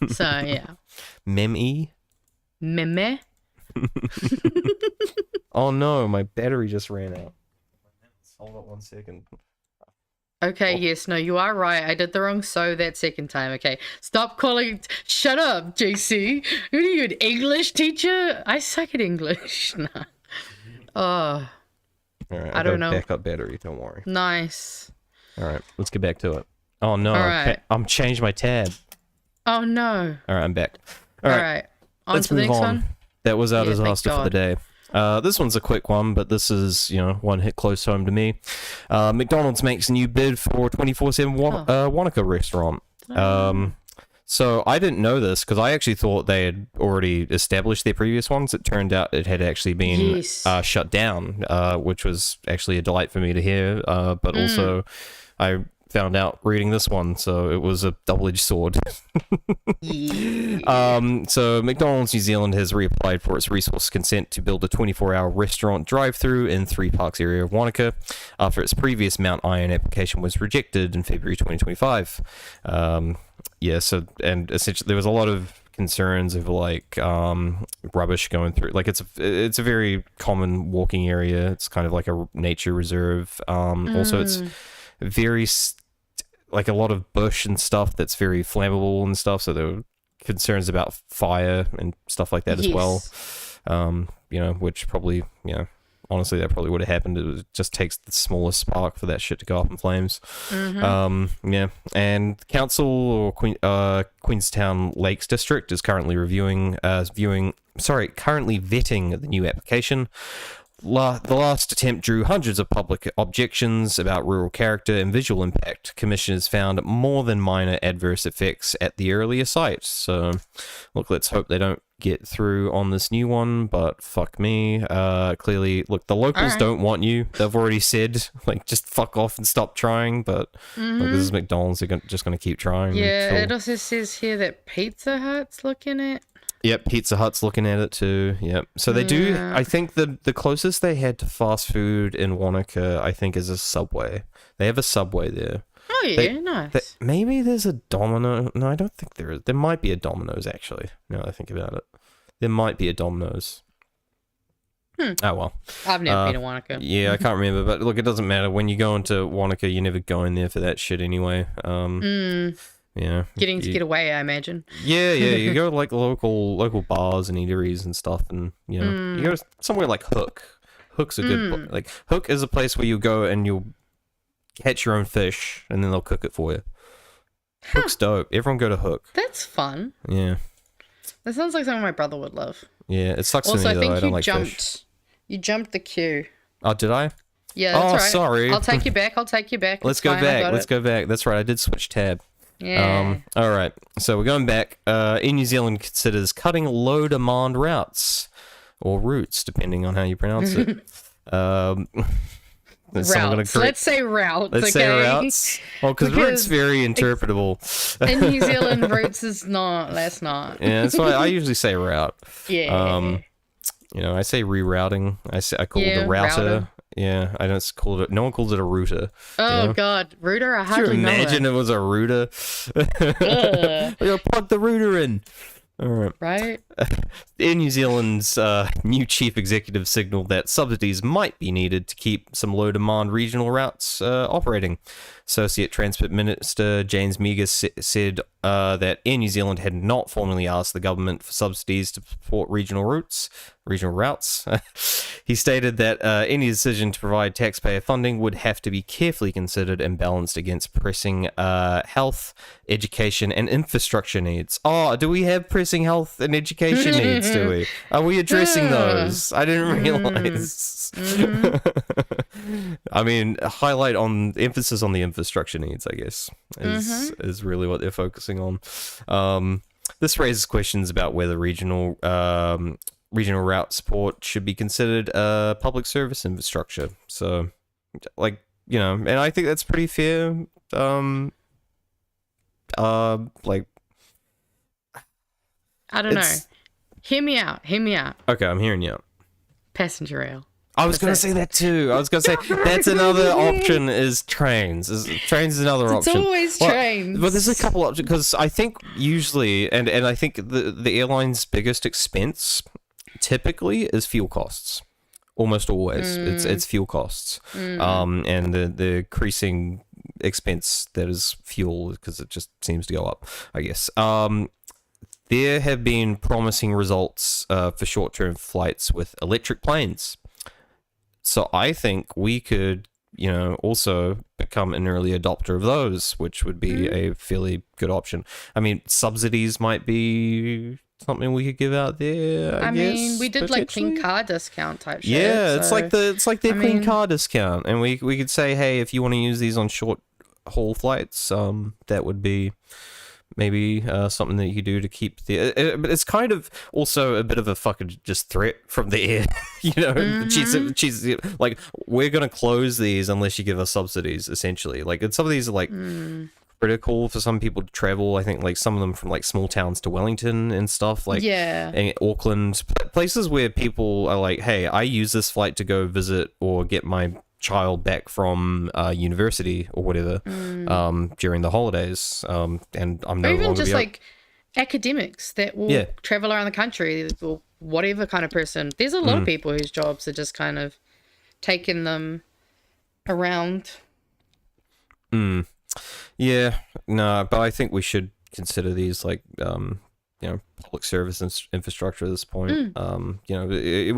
Speaker 10: So yeah.
Speaker 11: Meme.
Speaker 10: Meme.
Speaker 11: Oh no, my battery just ran out. Hold on 1 second.
Speaker 10: Okay, yes, no, you are right. I did the wrong so that second time. Okay, stop calling. Shut up, JC. Who are you, an English teacher? I suck at English. Nah. Oh.
Speaker 11: All right,
Speaker 10: I don't know.
Speaker 11: Backup battery. Don't worry.
Speaker 10: Nice.
Speaker 11: All right, let's get back to it. Oh no,
Speaker 10: All right.
Speaker 11: I'm changed my tab.
Speaker 10: Oh no.
Speaker 11: All right, I'm back.
Speaker 10: All right. On
Speaker 11: Let's
Speaker 10: to the
Speaker 11: move
Speaker 10: next
Speaker 11: on.
Speaker 10: one.
Speaker 11: That was our
Speaker 10: Yeah, thank
Speaker 11: disaster for the
Speaker 10: God.
Speaker 11: day. This one's a quick one, but this is, one hit close home to me. McDonald's makes a new bid for 24/7 Wanaka restaurant. So I didn't know this because I actually thought they had already established their previous ones. It turned out it had actually been shut down, which was actually a delight for me to hear. But also, I found out reading this one, so it was a double-edged sword. So McDonald's New Zealand has reapplied for its resource consent to build a 24-hour restaurant drive-through in Three Parks area of Wanaka after its previous Mount Iron application was rejected in February 2025. So and essentially there was a lot of concerns of like rubbish going through. Like it's a very common walking area. It's kind of like a nature reserve. Also it's very like a lot of bush and stuff that's very flammable and stuff, so there were concerns about fire and stuff like that as well. Which probably, honestly that probably would have happened. It just takes the smallest spark for that shit to go up in flames. And council or Queenstown Lakes District is currently currently vetting the new application. The last attempt drew hundreds of public objections about rural character and visual impact. Commissioners found more than minor adverse effects at the earlier site. So, look, let's hope they don't get through on this new one, but fuck me. Clearly, look, the locals don't want you. They've already said, like, just fuck off and stop trying, but look, this is McDonald's. They're just going to keep trying.
Speaker 10: Yeah, it also says here that Pizza Hut's looking at.
Speaker 11: Yep, Pizza Hut's looking at it too. Yep. So they do. I think the closest they had to fast food in Wanaka, I think, is a Subway. They have a Subway there.
Speaker 10: Oh yeah, nice.
Speaker 11: Maybe there's a Domino. No, I don't think there is. There might be a Domino's actually. Now that I think about it, there might be a Domino's. Oh well.
Speaker 10: I've never been to Wanaka.
Speaker 11: Yeah, I can't remember. But look, it doesn't matter. When you go into Wanaka, you're never going there for that shit anyway. Yeah.
Speaker 10: Getting to get away, I imagine.
Speaker 11: Yeah, you go to like local bars and eateries and stuff, and you go to somewhere like Hook. Hook's a good like Hook is a place where you go and you'll catch your own fish and then they'll cook it for you. Hook's dope. Everyone go to Hook.
Speaker 10: That's fun.
Speaker 11: Yeah.
Speaker 10: That sounds like something my brother would love.
Speaker 11: Yeah, it sucks
Speaker 10: Also,
Speaker 11: for
Speaker 10: I
Speaker 11: me
Speaker 10: think
Speaker 11: though. I don't
Speaker 10: you
Speaker 11: like
Speaker 10: jumped.
Speaker 11: fish.
Speaker 10: You jumped the queue.
Speaker 11: Oh, did I?
Speaker 10: Yeah, that's
Speaker 11: oh,
Speaker 10: right.
Speaker 11: sorry.
Speaker 10: I'll take you back. I'll take you back.
Speaker 11: Let's
Speaker 10: It's
Speaker 11: go
Speaker 10: fine, I
Speaker 11: back.
Speaker 10: got
Speaker 11: Let's
Speaker 10: it.
Speaker 11: go back. That's right. I did switch tab.
Speaker 10: Yeah.
Speaker 11: All right. So we're going back. In New Zealand considers cutting low demand routes or routes, depending on how you pronounce it.
Speaker 10: Routes. Let's say routes.
Speaker 11: Let's say
Speaker 10: okay?
Speaker 11: routes. Well, because routes very interpretable.
Speaker 10: In New Zealand, routes is not. That's not.
Speaker 11: Yeah, that's why I usually say route.
Speaker 10: Yeah.
Speaker 11: You know, I say rerouting. I call it a router. Yeah, I don't call it. No one calls it a router.
Speaker 10: Oh
Speaker 11: you know?
Speaker 10: God, router! I
Speaker 11: Could you
Speaker 10: hardly know
Speaker 11: imagine
Speaker 10: it.
Speaker 11: it was a router? We gotta plug the router in. All right.
Speaker 10: Right.
Speaker 11: Air New Zealand's new chief executive signaled that subsidies might be needed to keep some low-demand regional routes operating. Associate Transport Minister James Meagher said that Air New Zealand had not formally asked the government for subsidies to support regional routes. He stated that any decision to provide taxpayer funding would have to be carefully considered and balanced against pressing health, education, and infrastructure needs. Oh, do we have pressing health and education needs, do we? Are we addressing those? I didn't realize. I mean, emphasis on the infrastructure needs, I guess, is really what they're focusing on. This raises questions about whether regional route support should be considered public service infrastructure. So, like, you know, and I think that's pretty fair. Like,
Speaker 10: I don't know. Hear me out.
Speaker 11: Okay, I'm hearing you out.
Speaker 10: Passenger rail.
Speaker 11: I was going to say that too. I was going to say that's another option is trains. Trains is another option.
Speaker 10: It's always trains.
Speaker 11: But there's a couple options because I think usually, and I think the airline's biggest expense typically is fuel costs. Almost always, it's fuel costs, and the increasing expense that is fuel because it just seems to go up, I guess. There have been promising results for short-term flights with electric planes. So I think we could, you know, also become an early adopter of those, which would be a fairly good option. I mean, subsidies might be something we could give out there. I guess,
Speaker 10: mean, we did like clean car discount type shit.
Speaker 11: Yeah,
Speaker 10: so,
Speaker 11: it's like their clean car discount, and we could say, hey, if you want to use these on short haul flights, that would be maybe something that you could do to keep but it's kind of also a bit of a fucking just threat from the air, you know. She's like, we're gonna close these unless you give us subsidies, essentially. Like, and some of these are like critical for some people to travel. I think like some of them from like small towns to Wellington and stuff, like and Auckland, places where people are like, hey, I use this flight to go visit or get my child back from university or whatever during the holidays, and I'm no
Speaker 10: or even
Speaker 11: longer
Speaker 10: just like academics that will travel around the country or whatever kind of person. There's a lot of people whose jobs are just kind of taking them around.
Speaker 11: Yeah, no, but I think we should consider these like you know, public service infrastructure at this point. You know,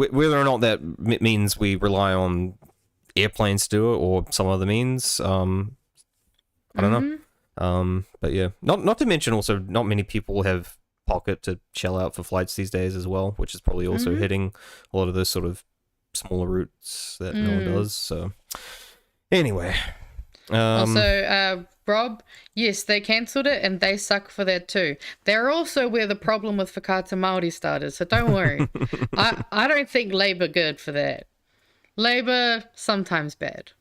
Speaker 11: whether or not that means we rely on airplanes to do it or some other means, I don't know. But yeah, not to mention also not many people have pocket to shell out for flights these days as well, which is probably also hitting a lot of those sort of smaller routes that no one does. So anyway,
Speaker 10: also Rob, yes, they cancelled it and they suck for that too. They're also where the problem with whakata Māori started, so don't worry. I don't think Labour good for that. Labour sometimes bad.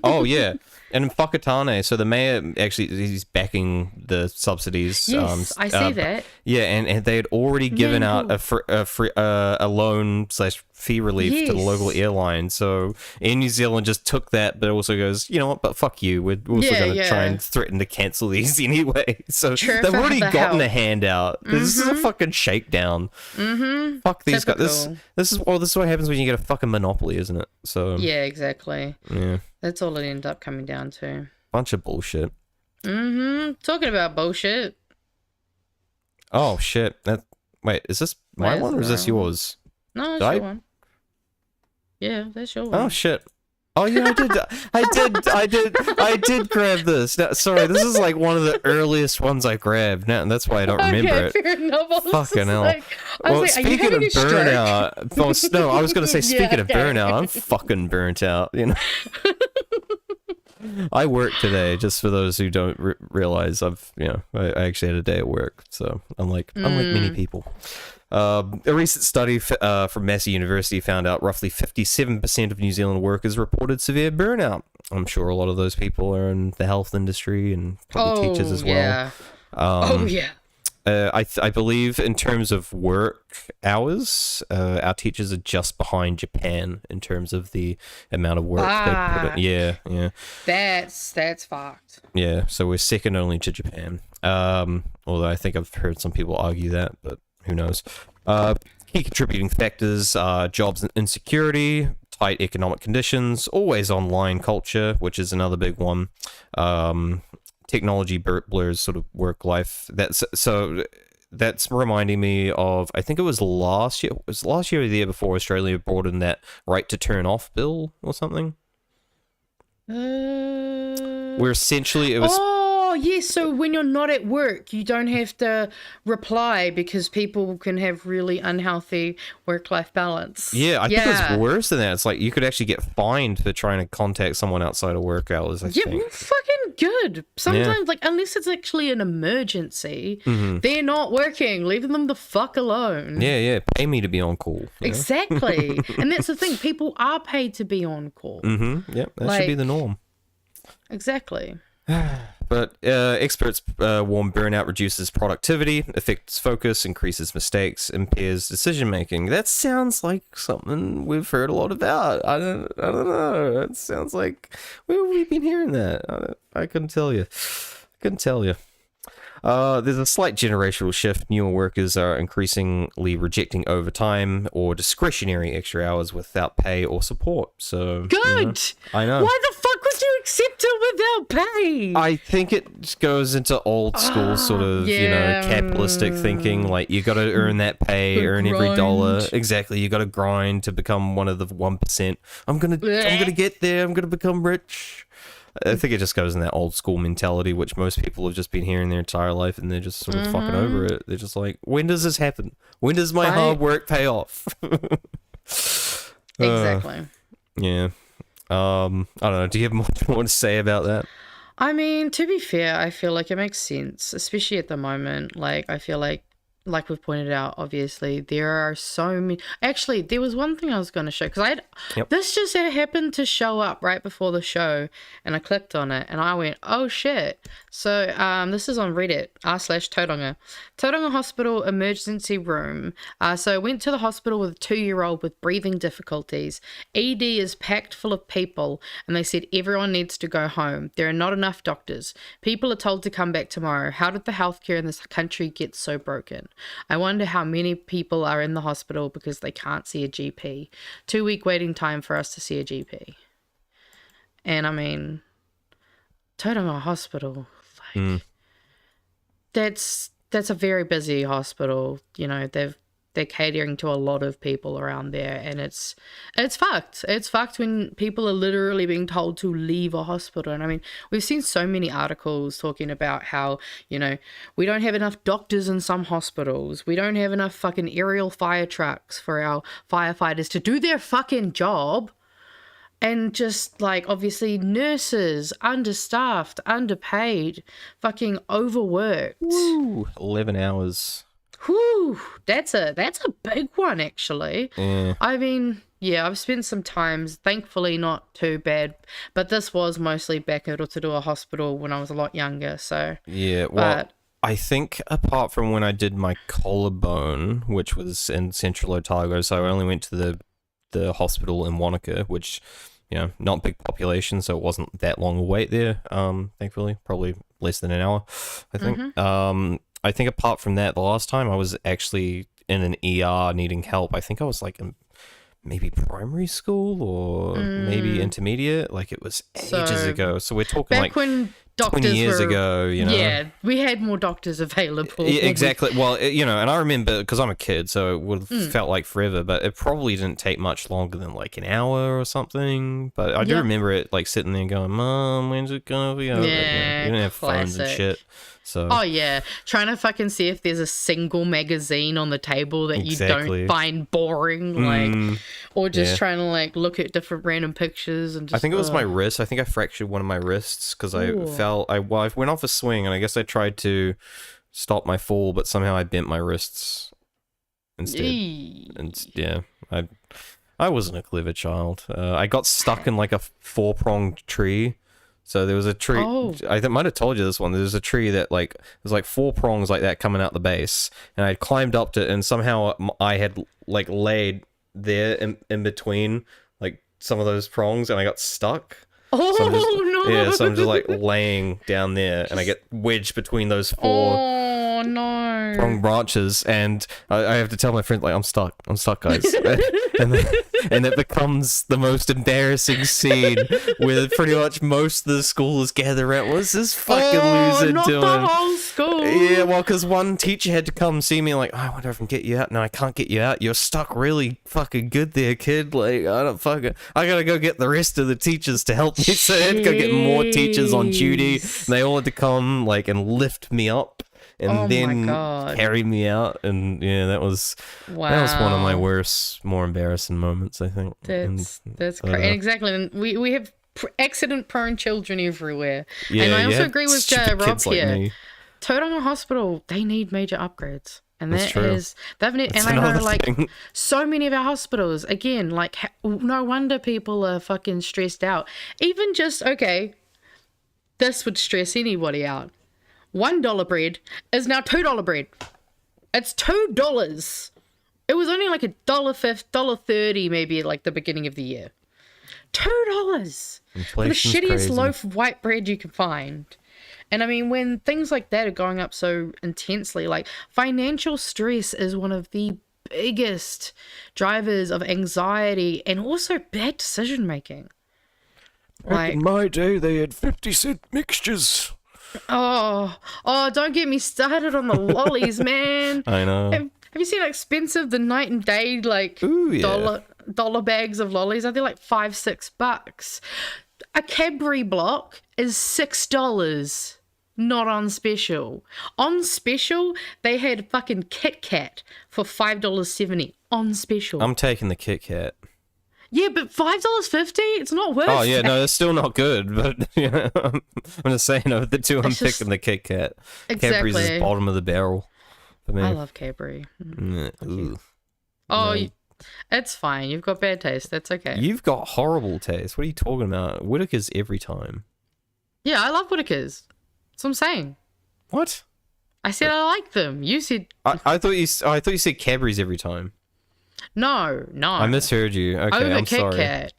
Speaker 11: Oh yeah, and in Whakatane, so the mayor actually he's backing the subsidies.
Speaker 10: Yes, I see that.
Speaker 11: Yeah, and they had already given out a loan / fee relief to the local airline. So Air New Zealand just took that, but also goes, you know what? But fuck you. We're also going to try and threaten to cancel these anyway. So they've already gotten a handout. This is a fucking shakedown. Fuck these guys. This is what happens when you get a fucking monopoly, isn't it? So
Speaker 10: yeah, exactly.
Speaker 11: Yeah,
Speaker 10: that's all it ended up coming down to.
Speaker 11: Bunch of bullshit.
Speaker 10: Talking about bullshit.
Speaker 11: Oh shit! Wait, is this my one or is this yours?
Speaker 10: No, it's your one. Yeah, that's your one.
Speaker 11: Oh shit! Oh yeah, I did grab this. No, sorry, this is like one of the earliest ones I grabbed. Now, that's why I don't remember it.
Speaker 10: Fair enough.
Speaker 11: Fucking hell. Well, speaking of burnout, no, I was going to say, speaking of burnout, I'm fucking burnt out, you know. I worked today, just for those who don't realize I actually had a day at work, so unlike many people. A recent study from Massey University found out roughly 57% of New Zealand workers reported severe burnout. I'm sure a lot of those people are in the health industry and probably teachers as well. I believe in terms of work hours, our teachers are just behind Japan in terms of the amount of work they put in. Yeah.
Speaker 10: That's fucked.
Speaker 11: Yeah, so we're second only to Japan. Although I think I've heard some people argue that, but who knows? Key contributing factors are jobs and insecurity, tight economic conditions, always online culture, which is another big one. Technology blurs sort of work life. That's reminding me of, I think it was last year. It was last year or the year before Australia brought in that right to turn off bill or something. Where essentially it was.
Speaker 10: Oh, yes. So when you're not at work, you don't have to reply because people can have really unhealthy work-life balance.
Speaker 11: Yeah, I think it's worse than that. It's like you could actually get fined for trying to contact someone outside of work hours, I think.
Speaker 10: Yeah, fucking good. Sometimes, like, unless it's actually an emergency, they're not working. Leave them the fuck alone.
Speaker 11: Yeah. Pay me to be on call.
Speaker 10: Exactly. And that's the thing. People are paid to be on call.
Speaker 11: Yep, that should be the norm.
Speaker 10: Exactly.
Speaker 11: But experts warn burnout reduces productivity, affects focus, increases mistakes, impairs decision making. That sounds like something we've heard a lot about. I don't know. It sounds like we've been hearing that. I couldn't tell you. There's a slight generational shift. Newer workers are increasingly rejecting overtime or discretionary extra hours without pay or support. So
Speaker 10: good.
Speaker 11: I know.
Speaker 10: Why the fuck would you accept it without pay?
Speaker 11: I think it goes into old school sort of capitalistic thinking. Like you got to earn that pay, earn every dollar. Exactly. You got to grind to become one of the 1%. I'm gonna get there. I'm gonna become rich. I think it just goes in that old school mentality, which most people have just been hearing their entire life, and they're just sort of fucking over it. They're just like, when does this happen? When does my hard work pay off?
Speaker 10: Exactly.
Speaker 11: Yeah. I don't know. Do you have more to say about that?
Speaker 10: I mean, to be fair, I feel like it makes sense, especially at the moment. Like, I feel like we've pointed out, obviously, there are so many. Actually, there was one thing I was going to show, because this just happened to show up right before the show, and I clicked on it, and I went, oh shit. So this is on Reddit, r/Tauranga. Tauranga Hospital emergency room. So I went to the hospital with a 2-year-old with breathing difficulties. ED is packed full of people, and they said everyone needs to go home. There are not enough doctors. People are told to come back tomorrow. How did the healthcare in this country get so broken? I wonder how many people are in the hospital because they can't see a GP. 2-week waiting time for us to see a GP. And I mean, Tauranga Hospital, like, that's a very busy hospital. You know, they're catering to a lot of people around there, and it's fucked. It's fucked when people are literally being told to leave a hospital. And I mean, we've seen so many articles talking about how, you know, we don't have enough doctors in some hospitals. We don't have enough fucking aerial fire trucks for our firefighters to do their fucking job. And just, like, obviously nurses, understaffed, underpaid, fucking overworked.
Speaker 11: Woo, 11 hours.
Speaker 10: Whew, that's a big one, actually.
Speaker 11: Yeah.
Speaker 10: I mean, yeah, I've spent some times, thankfully not too bad, but this was mostly back at Aotearoa Hospital when I was a lot younger, so.
Speaker 11: Yeah, well, I think apart from when I did my collarbone, which was in Central Otago, so I only went to the hospital in Wanaka, which, you know, not big population, so it wasn't that long a wait there, thankfully, probably less than an hour, I think. I think apart from that, the last time I was actually in an ER needing help, I think I was like in maybe primary school or maybe intermediate. Like, it was ages ago. So we're talking like
Speaker 10: doctors
Speaker 11: 20 years
Speaker 10: were,
Speaker 11: ago, you know.
Speaker 10: Yeah, we had more doctors available.
Speaker 11: Yeah, exactly. Well, you know, and I remember, because I'm a kid, so it would have felt like forever, but it probably didn't take much longer than like an hour or something. But I do remember it like sitting there and going, Mom, when's it gonna be over?
Speaker 10: Yeah,
Speaker 11: you didn't have phones and shit. So.
Speaker 10: Oh yeah, trying to fucking see if there's a single magazine on the table that you don't find boring, like, or just trying to like look at different random pictures and just.
Speaker 11: I think it was my wrist. I think I fractured one of my wrists because I fell. I went off a swing and I guess I tried to stop my fall, but somehow I bent my wrists instead. And yeah, I wasn't a clever child. I got stuck in like a 4-pronged tree. So there was a tree. I might have told you this one. There's a tree that like there's like 4 prongs like that coming out the base, and I climbed up it, and somehow I had like laid there in between like some of those prongs, and I got stuck.
Speaker 10: Oh
Speaker 11: so
Speaker 10: no!
Speaker 11: Yeah, so I'm just like laying down there, and I get wedged between those 4 prong branches, and I have to tell my friend like I'm stuck, guys. and it becomes the most embarrassing scene where pretty much most of the school is gathered around. What's this fucking loser
Speaker 10: not
Speaker 11: doing?
Speaker 10: The whole school.
Speaker 11: Yeah, well, because one teacher had to come see me, like, I wonder if I can get you out. No, I can't get you out. You're stuck really fucking good there, kid. Like, I gotta go get the rest of the teachers to help me. So I had to go get more teachers on duty. And they all had to come, like, and lift me up. And then carry me out, and yeah, that was one of my worst, more embarrassing moments, I think.
Speaker 10: That's crazy. And exactly, and we have accident-prone children everywhere. Yeah, and I also agree with Rob here. Like Tauranga Hospital, they need major upgrades, and and I know like so many of our hospitals again, like no wonder people are fucking stressed out. Even just this would stress anybody out. $1 bread is now $2 bread. It's $2. It was only like $1.50, $1.30 maybe at like the beginning of the year. $2 for the shittiest loaf of white bread you can find. And I mean, when things like that are going up so intensely, like financial stress is one of the biggest drivers of anxiety and also bad decision making.
Speaker 11: Back in my day, they had 50-cent mixtures.
Speaker 10: Oh, don't get me started on the lollies, man.
Speaker 11: I know.
Speaker 10: Have you seen how expensive the night and day, like, dollar bags of lollies are? They're like $5-6. A Cadbury block is $6, not on special. On special, they had fucking Kit Kat for $5.70 on special.
Speaker 11: I'm taking the Kit Kat.
Speaker 10: Yeah, but $5.50? It's not worth it.
Speaker 11: Oh, yeah, no, it's still not good, but you know, I'm just saying, of the two, I'm picking the Kit Kat.
Speaker 10: Exactly.
Speaker 11: Cadbury's is bottom of the barrel for me.
Speaker 10: I love Cadbury.
Speaker 11: Ooh.
Speaker 10: Oh, no. It's fine. You've got bad taste. That's okay.
Speaker 11: You've got horrible taste. What are you talking about? Whittaker's every time.
Speaker 10: Yeah, I love Whittaker's. That's what I'm saying.
Speaker 11: What?
Speaker 10: I said I like them. You said...
Speaker 11: I thought you said Cadbury's every time.
Speaker 10: No.
Speaker 11: I misheard you. Okay,
Speaker 10: over
Speaker 11: I'm
Speaker 10: Kit
Speaker 11: sorry.
Speaker 10: Kat.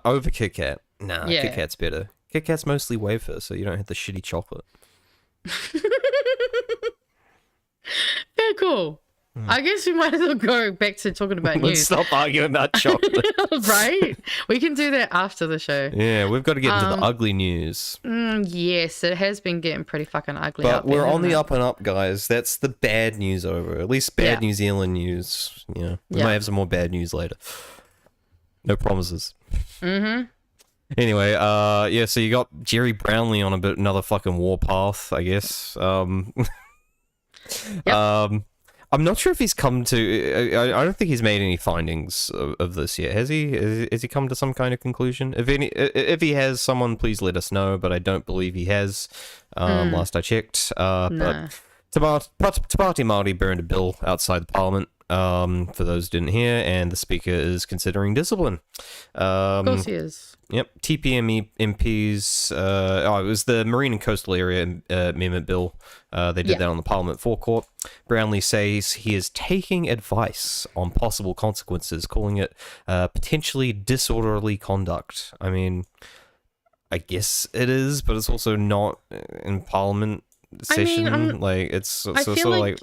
Speaker 11: Over Kit Kat. Nah,
Speaker 10: yeah.
Speaker 11: Kit Kat's better. Kit Kat's mostly wafer, so you don't have the shitty chocolate.
Speaker 10: Very cool. I guess we might as well go back to talking about news.
Speaker 11: Let's stop arguing about chocolate.
Speaker 10: Right? We can do that after the show.
Speaker 11: Yeah, we've got to get into the ugly news.
Speaker 10: Yes, it has been getting pretty fucking ugly.
Speaker 11: But we're on the up and up, guys. That's the bad news over. At least bad New Zealand news. Yeah, we might have some more bad news later. No promises. Anyway, so you got Jerry Brownlee on another fucking warpath, I guess. I'm not sure if he's come to... I don't think he's made any findings of this yet. Has he? Has he come to some kind of conclusion? If he has, someone please let us know, but I don't believe he has, last I checked. But Te Pāti Māori burned a bill outside the Parliament, for those who didn't hear, and the Speaker is considering discipline.
Speaker 10: Of course he is.
Speaker 11: Yep, TPM MPs, it was the Marine and Coastal Area Amendment Bill. They did that on the Parliament forecourt. Brownlee says he is taking advice on possible consequences, calling it potentially disorderly conduct. I mean, I guess it is, but it's also not in Parliament session.
Speaker 10: I mean,
Speaker 11: like, it's
Speaker 10: I
Speaker 11: sort
Speaker 10: feel
Speaker 11: of
Speaker 10: like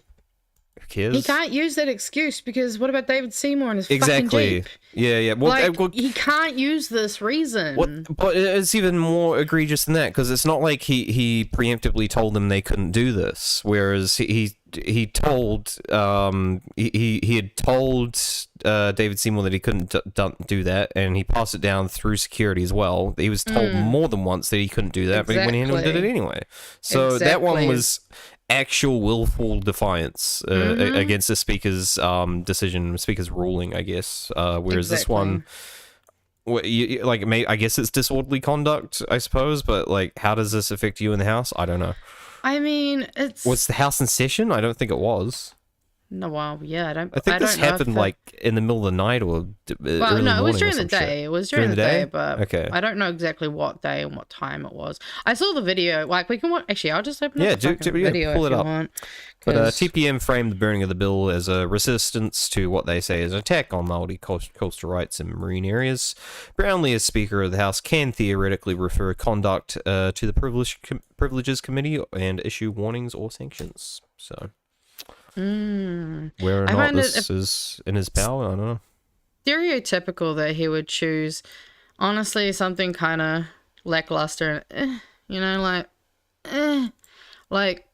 Speaker 11: cares?
Speaker 10: He can't use that excuse because what about David Seymour and his
Speaker 11: Exactly.
Speaker 10: fucking Jeep?
Speaker 11: Yeah. Well,
Speaker 10: he can't use this reason.
Speaker 11: But it's even more egregious than that because it's not like he preemptively told them they couldn't do this. Whereas he told he had told David Seymour that he couldn't do that, and he passed it down through security as well. He was told more than once that he couldn't do that, but he went in and did it anyway. So that one was actual willful defiance against the speaker's decision, speaker's ruling, I guess. Whereas this one, I guess it's disorderly conduct, I suppose. But like, how does this affect you in the house? I don't know.
Speaker 10: I mean,
Speaker 11: was the house in session? I don't think it was.
Speaker 10: No, well, yeah, I
Speaker 11: think this happened like in the middle of the night or early morning.
Speaker 10: No, it was during
Speaker 11: or
Speaker 10: the day.
Speaker 11: shit.
Speaker 10: It was during the day, but
Speaker 11: okay.
Speaker 10: I don't know exactly what day and what time it was. I saw the video. Like, we can watch. Actually, I'll just open up the video
Speaker 11: pull
Speaker 10: if
Speaker 11: it
Speaker 10: you
Speaker 11: up.
Speaker 10: want.
Speaker 11: But TPM framed the burning of the bill as a resistance to what they say is an attack on Māori coastal rights in marine areas. Brownlee, as Speaker of the House, can theoretically refer conduct to the Privileges Committee and issue warnings or sanctions. So, where or not this is in his power, I don't know.
Speaker 10: Stereotypical that he would choose, honestly, something kind of lackluster. Like,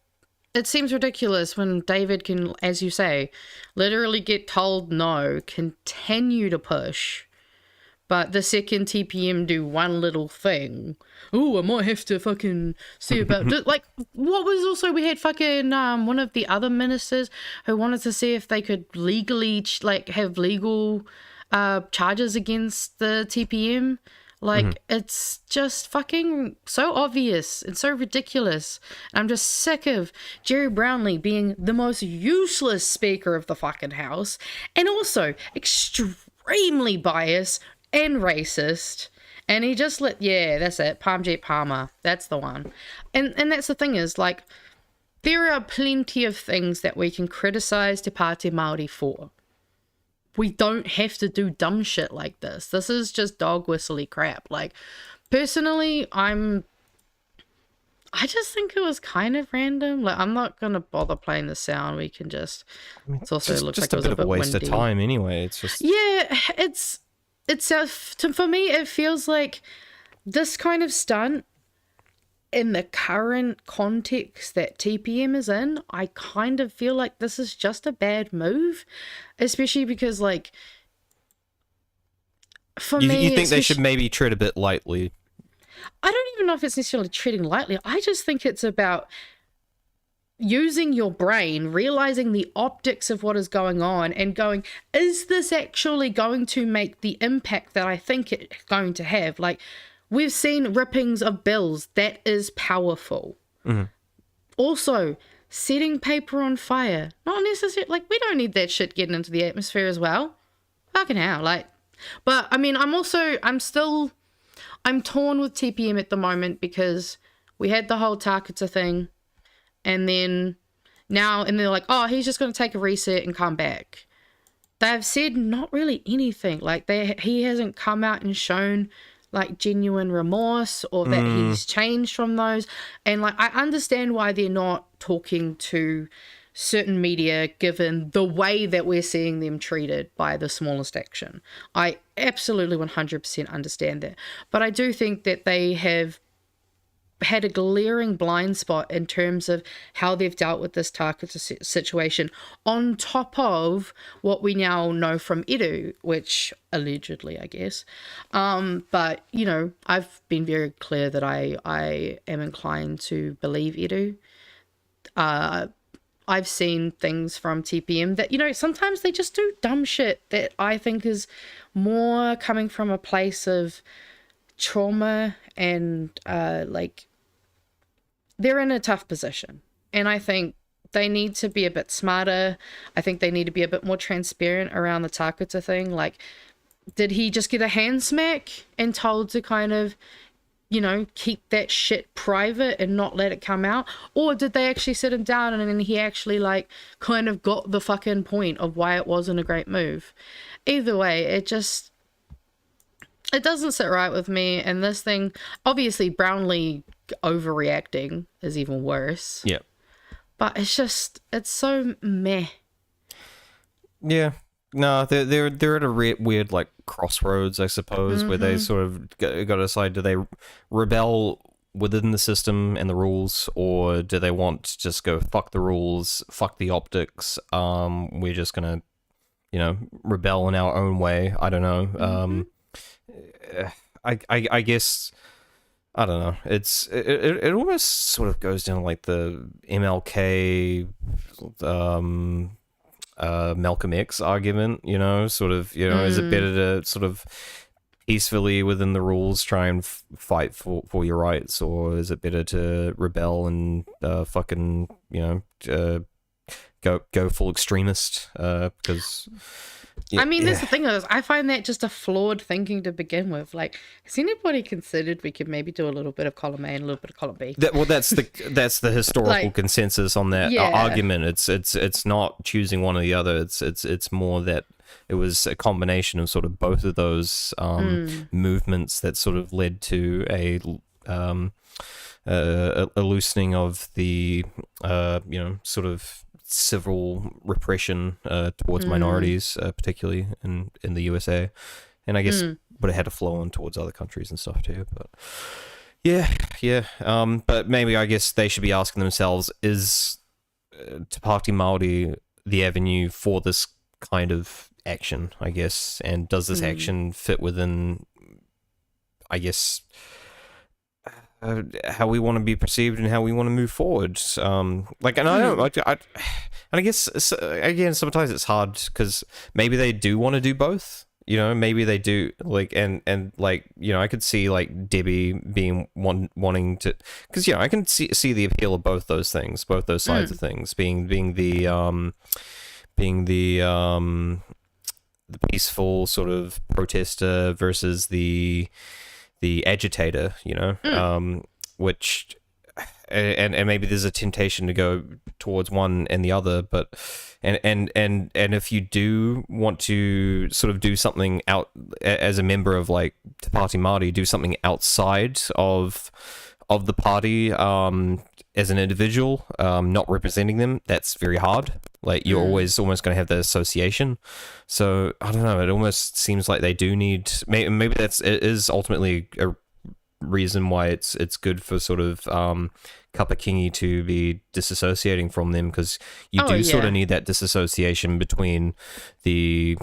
Speaker 10: it seems ridiculous when David can, as you say, literally get told no, continue to push, but the second TPM do one little thing, I might have to fucking see about it. Like, what was also, we had fucking one of the other ministers who wanted to see if they could legally have legal charges against the TPM. Like, it's just fucking so obvious and so ridiculous. And I'm just sick of Jerry Brownlee being the most useless Speaker of the fucking House, and also extremely biased and racist. And he just that's it, Palmjeet Palmer, that's the one. And that's the thing is, like, there are plenty of things that we can criticize Te Pāti Māori for. We don't have to do dumb shit like this. This is just dog whistly crap. Like, personally, I just think it was kind of random. Like, I'm not gonna bother playing the sound. We can just. It also looks like it was a bit of a waste of
Speaker 11: time anyway. It's just.
Speaker 10: Yeah, for me, it feels like this kind of stunt in the current context that TPM is in, I kind of feel like this is just a bad move, especially because, like, for me,
Speaker 11: you think they should maybe tread a bit lightly?
Speaker 10: I don't even know if it's necessarily treading lightly. I just think it's about using your brain, realizing the optics of what is going on and going, is this actually going to make the impact that I think it's going to have? Like, we've seen rippings of bills. That is powerful. Also, setting paper on fire. Not necessarily, like, we don't need that shit getting into the atmosphere as well. Fucking hell, like. But, I mean, I'm torn with TPM at the moment because we had the whole Tākata thing. And then they're like, oh, he's just going to take a reset and come back. They've said not really anything. Like, he hasn't come out and shown, like, genuine remorse or that he's changed from those. And, like, I understand why they're not talking to certain media given the way that we're seeing them treated by the smallest action. I absolutely 100% understand that. But I do think that they have had a glaring blind spot in terms of how they've dealt with this Tākata situation, on top of what we now know from Edu, which allegedly, I guess. But, you know, I've been very clear that I am inclined to believe Edu. I've seen things from TPM that, you know, sometimes they just do dumb shit that I think is more coming from a place of trauma and, like, they're in a tough position. And I think they need to be a bit smarter. I think they need to be a bit more transparent around the Tākata thing. Like, did he just get a hand smack and told to kind of, you know, keep that shit private and not let it come out? Or did they actually sit him down and then he actually, like, kind of got the fucking point of why it wasn't a great move? Either way, it doesn't sit right with me. And this thing, obviously Brownlee overreacting is even worse.
Speaker 11: Yeah.
Speaker 10: But it's so meh.
Speaker 11: Yeah. No, they're at a weird like crossroads, I suppose, where they sort of got to decide: do they rebel within the system and the rules, or do they want to just go fuck the rules, fuck the optics? We're just gonna, rebel in our own way. I don't know. I guess. I don't know. It almost sort of goes down like the MLK, Malcolm X argument. Is it better to sort of peacefully within the rules try and fight for your rights, or is it better to rebel and fucking go full extremist? Because.
Speaker 10: I mean, that's the thing is, I find that just a flawed thinking to begin with. Like, has anybody considered we could maybe do a little bit of column A and a little bit of column B?
Speaker 11: That's the historical consensus on that argument. It's not choosing one or the other. It's more that it was a combination of sort of both of those movements that sort of led to a loosening of the sort of civil repression towards minorities, particularly in the USA, and I guess would have had to flow on towards other countries and stuff too. But but maybe I guess they should be asking themselves: is Te Pāti Māori the avenue for this kind of action? I guess, and does this action fit within, I guess, how we want to be perceived and how we want to move forward. And I guess again, sometimes it's hard because maybe they do want to do both. Maybe they do I could see like Debbie being wanting to, because I can see the appeal of both those things, both those sides of things, being the peaceful sort of protester versus the agitator, which and maybe there's a temptation to go towards one and the other, but and if you do want to sort of do something out as a member of like Te Pāti Māori, do something outside of the party as an individual, not representing them, that's very hard. Like you're always almost going to have that association. So I don't know. It almost seems like they do need. Maybe it is ultimately a reason why it's good for sort of Kapakingi to be disassociating from them, because you do sort of need that disassociation between the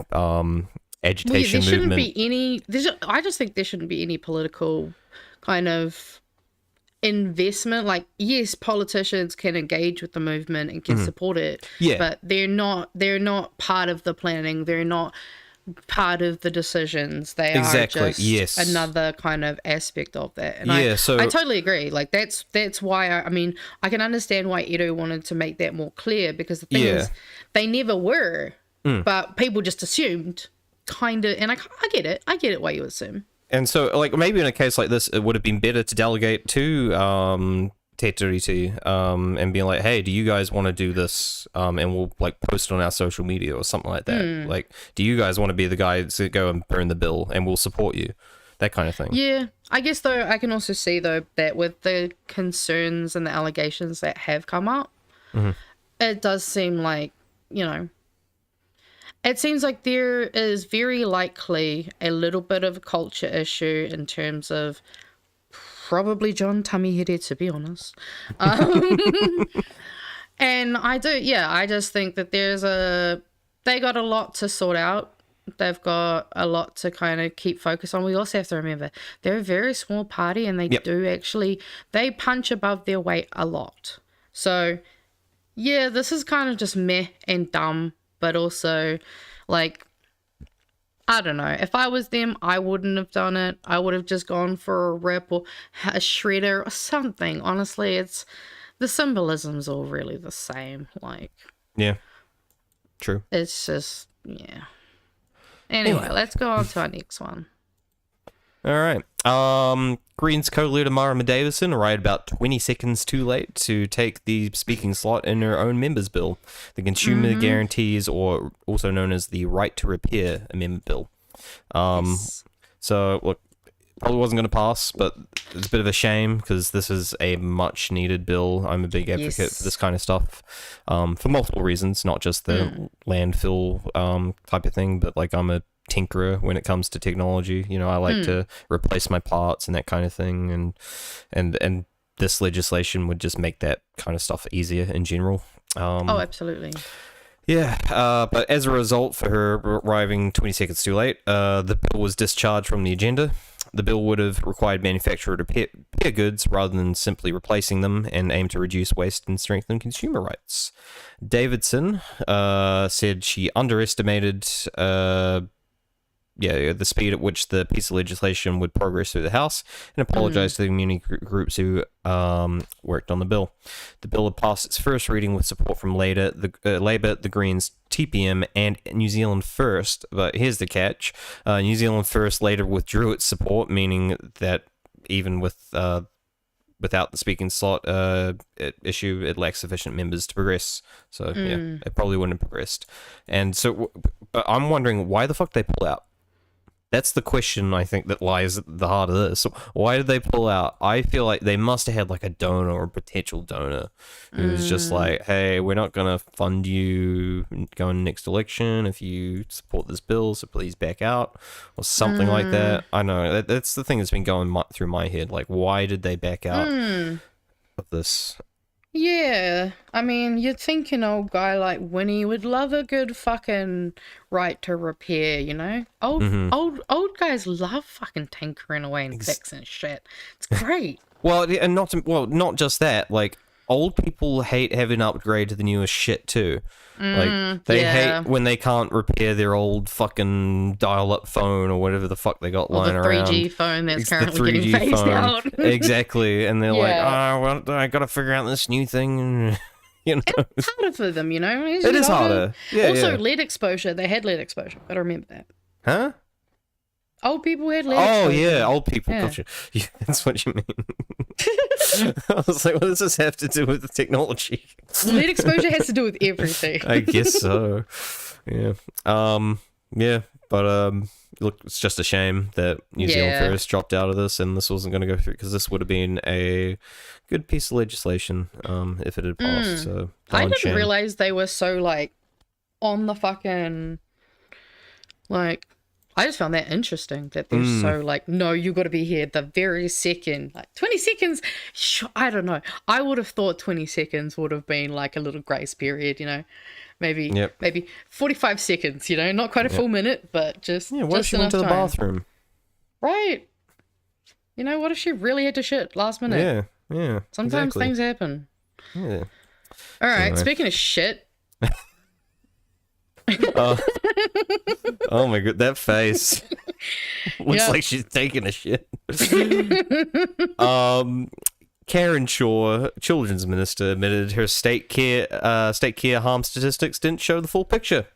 Speaker 11: agitation movement.
Speaker 10: I just think there shouldn't be any political kind of investment. Like, yes, politicians can engage with the movement and can support it, but they're not part of the planning. They're not part of the decisions. They are just another kind of aspect of that. And I totally agree. Like that's why I can understand why Edo wanted to make that more clear, because the thing is they never were, but people just assumed kind of, and I get it why you assume.
Speaker 11: And so, like, maybe in a case like this, it would have been better to delegate to Te Tiriti and be like, hey, do you guys want to do this? And we'll, like, post it on our social media or something like that. Like, do you guys want to be the guys that go and burn the bill and we'll support you? That kind of thing. Yeah.
Speaker 10: I guess, though, I can also see, though, that with the concerns and the allegations that have come up, it does seem like, it seems like there is very likely a little bit of a culture issue in terms of probably John Tamihere, to be honest. And I just think that they got a lot to sort out. They've got a lot to kind of keep focus on. We also have to remember they're a very small party, and they they punch above their weight a lot. So this is kind of just meh and dumb. But also, like, I don't know. If I was them, I wouldn't have done it. I would have just gone for a rip or a shredder or something. Honestly, the symbolism's all really the same. Like,
Speaker 11: yeah, true.
Speaker 10: It's just, Anyway, let's go on to our next one.
Speaker 11: All right. Greens co-leader Marama Davison arrived about 20 seconds too late to take the speaking slot in her own members' bill, the Consumer Guarantees, or also known as the Right to Repair Amendment Bill. So, look, probably wasn't going to pass, but it's a bit of a shame because this is a much needed bill. I'm a big advocate for this kind of stuff for multiple reasons, not just the landfill type of thing, but like I'm a tinkerer when it comes to technology. You know, I like to replace my parts and that kind of thing, and this legislation would just make that kind of stuff easier in general.
Speaker 10: Oh, absolutely.
Speaker 11: Yeah, but as a result, for her arriving 20 seconds too late, the bill was discharged from the agenda. The bill would have required manufacturer to repair goods rather than simply replacing them, and aimed to reduce waste and strengthen consumer rights. Davidson said she underestimated the speed at which the piece of legislation would progress through the House, and apologized to the community groups who worked on the bill. The bill had passed its first reading with support from Labour, the Greens, TPM, and New Zealand First. But here's the catch. New Zealand First later withdrew its support, meaning that even without the speaking slot issue, it lacks sufficient members to progress. So, yeah, it probably wouldn't have progressed. And so, but I'm wondering why the fuck they pull out. That's the question, I think, that lies at the heart of this. Why did they pull out? I feel like they must have had like a donor or a potential donor who's just like, hey, we're not going to fund you going next election if you support this bill, so please back out, or something like that. I know, that's the thing that's been going through my head. Like, why did they back out of this?
Speaker 10: Yeah, I mean, you'd think an old guy like Winnie would love a good fucking right to repair, you know? Old guys love fucking tinkering away and fixing shit. It's great.
Speaker 11: Well, and not just that. Like, old people hate having to upgrade to the newest shit too. Like, they hate when they can't repair their old fucking dial-up phone or whatever the fuck they got lying around.
Speaker 10: The 3G phone that's currently getting phased out.
Speaker 11: Exactly, and they're like, oh, well, I gotta figure out this new thing. You know,
Speaker 10: it's harder for them, you know.
Speaker 11: It is harder. Yeah.
Speaker 10: Also, lead exposure. They had lead exposure. Gotta remember that.
Speaker 11: Huh?
Speaker 10: Old people had lead exposure.
Speaker 11: Oh, yeah, old people. Yeah. Gotcha. Yeah, that's what you mean. I was like, what does this have to do with the technology?
Speaker 10: Lead exposure has to do with everything.
Speaker 11: I guess so. Yeah. Yeah, but look, it's just a shame that New Zealand First dropped out of this, and this wasn't going to go through, because this would have been a good piece of legislation if it had passed. So
Speaker 10: I didn't realize they were so like on the fucking like. I just found that interesting that they're so like, no, you got to be here the very second. Like 20 seconds, I don't know. I would have thought 20 seconds would have been like a little grace period, you know, maybe 45 seconds, you know, not quite a full minute, but just
Speaker 11: what if she went to the bathroom?
Speaker 10: Right. You know, what if she really had to shit last minute?
Speaker 11: Yeah.
Speaker 10: Sometimes things happen.
Speaker 11: Yeah.
Speaker 10: All right. Speaking of shit.
Speaker 11: Oh my god, that face looks like she's taking a shit. Karen Chhours, children's minister, admitted her state care harm statistics didn't show the full picture.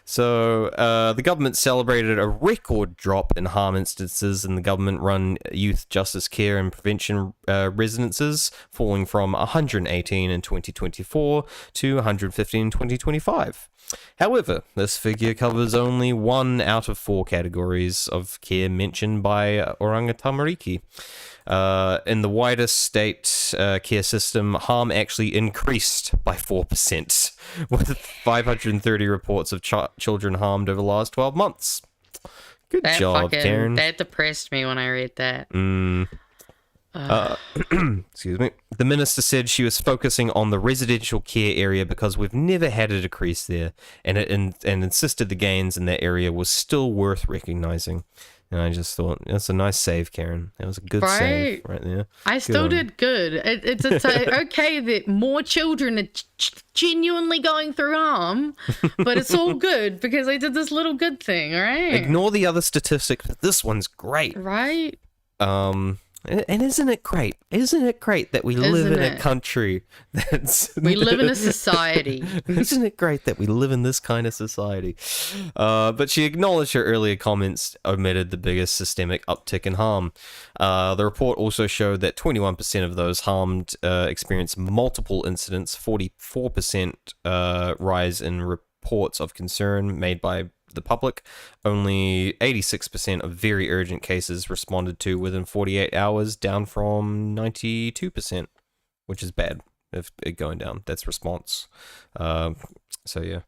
Speaker 11: So the government celebrated a record drop in harm instances in the government-run youth justice care and prevention residences, falling from 118 in 2024 to 115 in 2025. However, this figure covers only 1 out of 4 categories of care mentioned by Oranga Tamariki. In the wider state care system, harm actually increased by 4%, with 530 reports of children harmed over the last 12 months. Good job, Karen.
Speaker 10: That depressed me when I read that.
Speaker 11: Excuse me. The minister said she was focusing on the residential care area because we've never had a decrease there, and insisted the gains in that area was still worth recognizing. And I just thought, that's a nice save, Karen. That was a good save right there.
Speaker 10: I still did good. It's okay that more children are genuinely going through harm, but it's all good because I did this little good thing, all right?
Speaker 11: Ignore the other statistics, but this one's great.
Speaker 10: Right?
Speaker 11: And isn't it great? Isn't it great that we live in a country that's...
Speaker 10: We live in a society.
Speaker 11: Isn't it great that we live in this kind of society? But she acknowledged her earlier comments omitted the biggest systemic uptick in harm. The report also showed that 21% of those harmed experienced multiple incidents, 44% rise in reports of concern made by the public. Only 86% of very urgent cases responded to within 48 hours, down from 92%, which is bad if it going down. That's response. So yeah,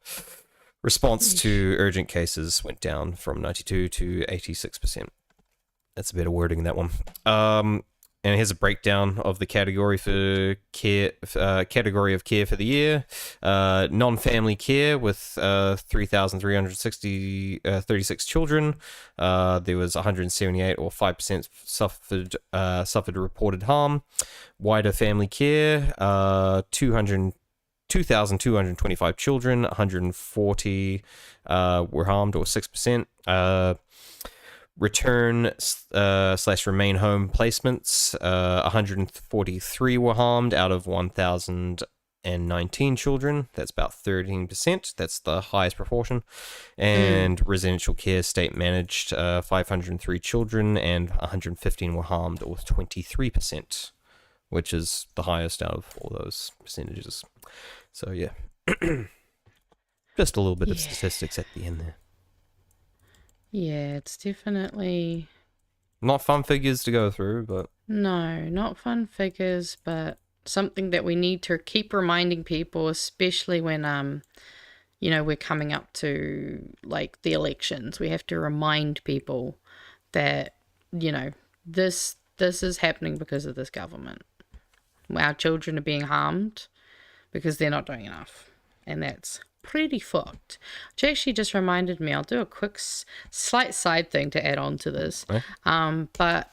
Speaker 11: response to urgent cases went down from 92 to 86%. That's a bit of wording in that one. And here's a breakdown of the category for care, category of care for the year. Non-family care with 3,336 children. There was 178 or 5% suffered reported harm. Wider family care, 2,225 children, 140 were harmed or 6%. Return / remain home placements, 143 were harmed out of 1,019 children. That's about 13%. That's the highest proportion. And residential care state managed, 503 children and 115 were harmed, or 23%, which is the highest out of all those percentages. So yeah, just a little bit of statistics at the end there.
Speaker 10: Yeah, it's definitely
Speaker 11: not fun figures to go through, but
Speaker 10: no, not fun figures, but something that we need to keep reminding people, especially when you know, we're coming up to like the elections. We have to remind people that, you know, this is happening because of this government. Our children are being harmed because they're not doing enough, and that's pretty fucked. Which actually just reminded me, I'll do a quick slight side thing to add on to this. But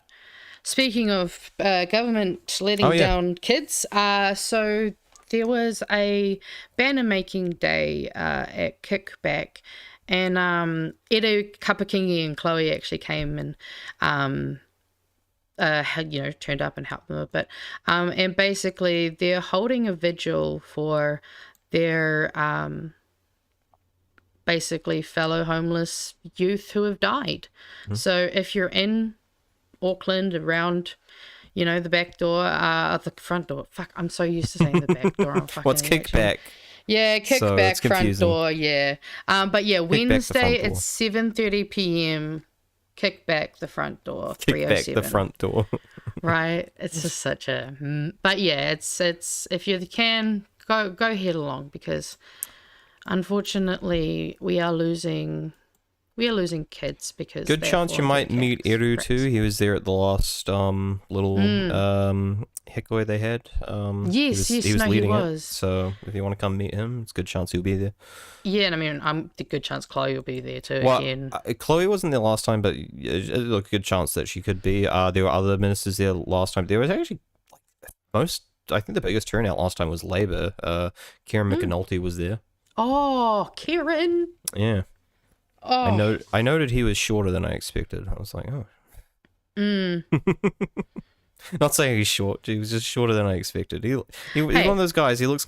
Speaker 10: speaking of government letting down kids, so there was a banner making day at Kickback, and Edo Kapakingi and Chloe actually came and you know, turned up and helped them a bit, and basically they're holding a vigil for their basically fellow homeless youth who have died. So if you're in Auckland, around, you know, the back door, the front door. Fuck, I'm so used to saying the back door.
Speaker 11: What's Kickback?
Speaker 10: Yeah, Kickback,
Speaker 11: so
Speaker 10: front door, yeah. But yeah, Wednesday
Speaker 11: at
Speaker 10: it's 7:30 p.m. Kickback the front door.
Speaker 11: Kickback the front door.
Speaker 10: Right, it's just such a. But yeah, it's if you can go head along, because unfortunately we are losing kids because
Speaker 11: good chance you might meet Eru too. He was there at the last little hikoi they had. He was leading it. So if you want to come meet him, it's a good chance he'll be there. Yeah,
Speaker 10: and I mean, the good chance Chloe will be there too.
Speaker 11: Well, Chloe wasn't there last time, but look, a good chance that she could be. There were other ministers there last time. There was actually I think the biggest turnout last time was Labour. Karen McAnulty was there. Oh,
Speaker 10: Karen.
Speaker 11: Yeah. Oh. I noted he was shorter than I expected. I was like, oh. Not saying he's short. He was just shorter than I expected. He's one of those guys. He looks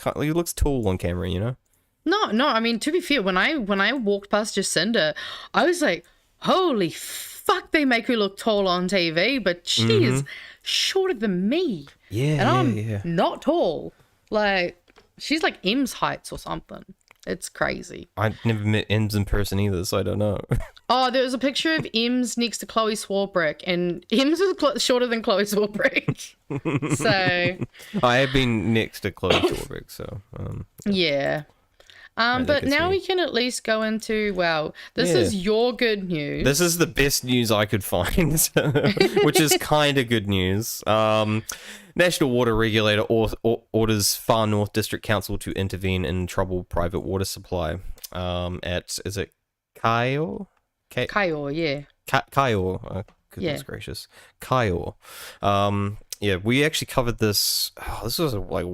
Speaker 11: tall on camera, you know.
Speaker 10: No. I mean, to be fair, when I walked past Jacinda, I was like, holy fuck, they make her look tall on TV, but she is shorter than me.
Speaker 11: Yeah,
Speaker 10: and I'm not tall. Like, she's like M's heights or something. It's crazy.
Speaker 11: I've never met Ems in person either, so I don't know.
Speaker 10: Oh, there was a picture of Ems next to Chloe Swarbrick, and Ems was shorter than Chloe Swarbrick. So
Speaker 11: I have been next to Chloe Swarbrick, so
Speaker 10: yeah. But now we can at least go into, well, this is your good news.
Speaker 11: This is the best news I could find, which is kind of good news. National Water Regulator orders Far North District Council to intervene in troubled private water supply is it Kaos?
Speaker 10: Kaos, yeah.
Speaker 11: Kaos. Goodness gracious. Kaos. Yeah, we actually covered this. This was like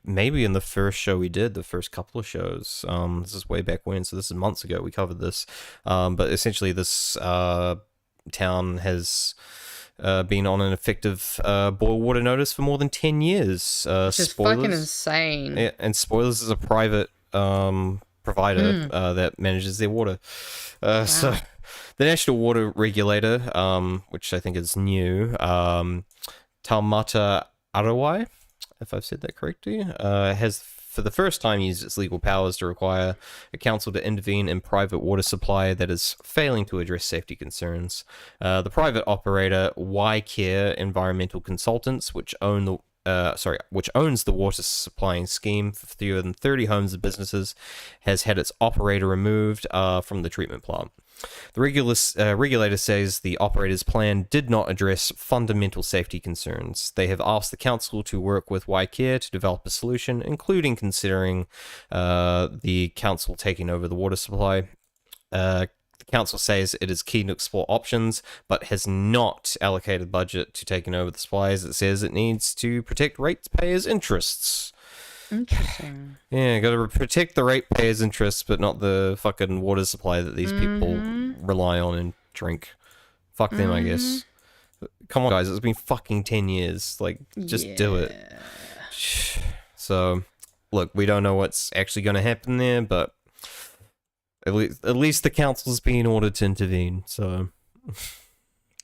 Speaker 11: maybe in the first show we did, the first couple of shows. This is way back when, so this is months ago we covered this. But essentially this town has been on an effective boil water notice for more than 10 years.
Speaker 10: Which is fucking insane.
Speaker 11: Yeah, and Spoilers is a private provider that manages their water. Wow. So the National Water Regulator, which I think is new, Taumata Arawai, if I've said that correctly, has for the first time used its legal powers to require a council to intervene in private water supply that is failing to address safety concerns. The private operator Care Environmental Consultants, which owns the water supplying scheme for fewer than 30 homes and businesses, has had its operator removed from the treatment plant. The regulator says the operator's plan did not address fundamental safety concerns. They have asked the council to work with Care to develop a solution, including considering the council taking over the water supply. The council says it is keen to explore options, but has not allocated budget to taking over the supplies. It says it needs to protect ratepayers' interests.
Speaker 10: Interesting.
Speaker 11: Yeah, got to protect the ratepayers' interests, but not the fucking water supply that these people rely on and drink. Fuck them, I guess. Come on, guys, it's been fucking 10 years. Like, just do it. So, look, we don't know what's actually going to happen there, but at least the council's being ordered to intervene, so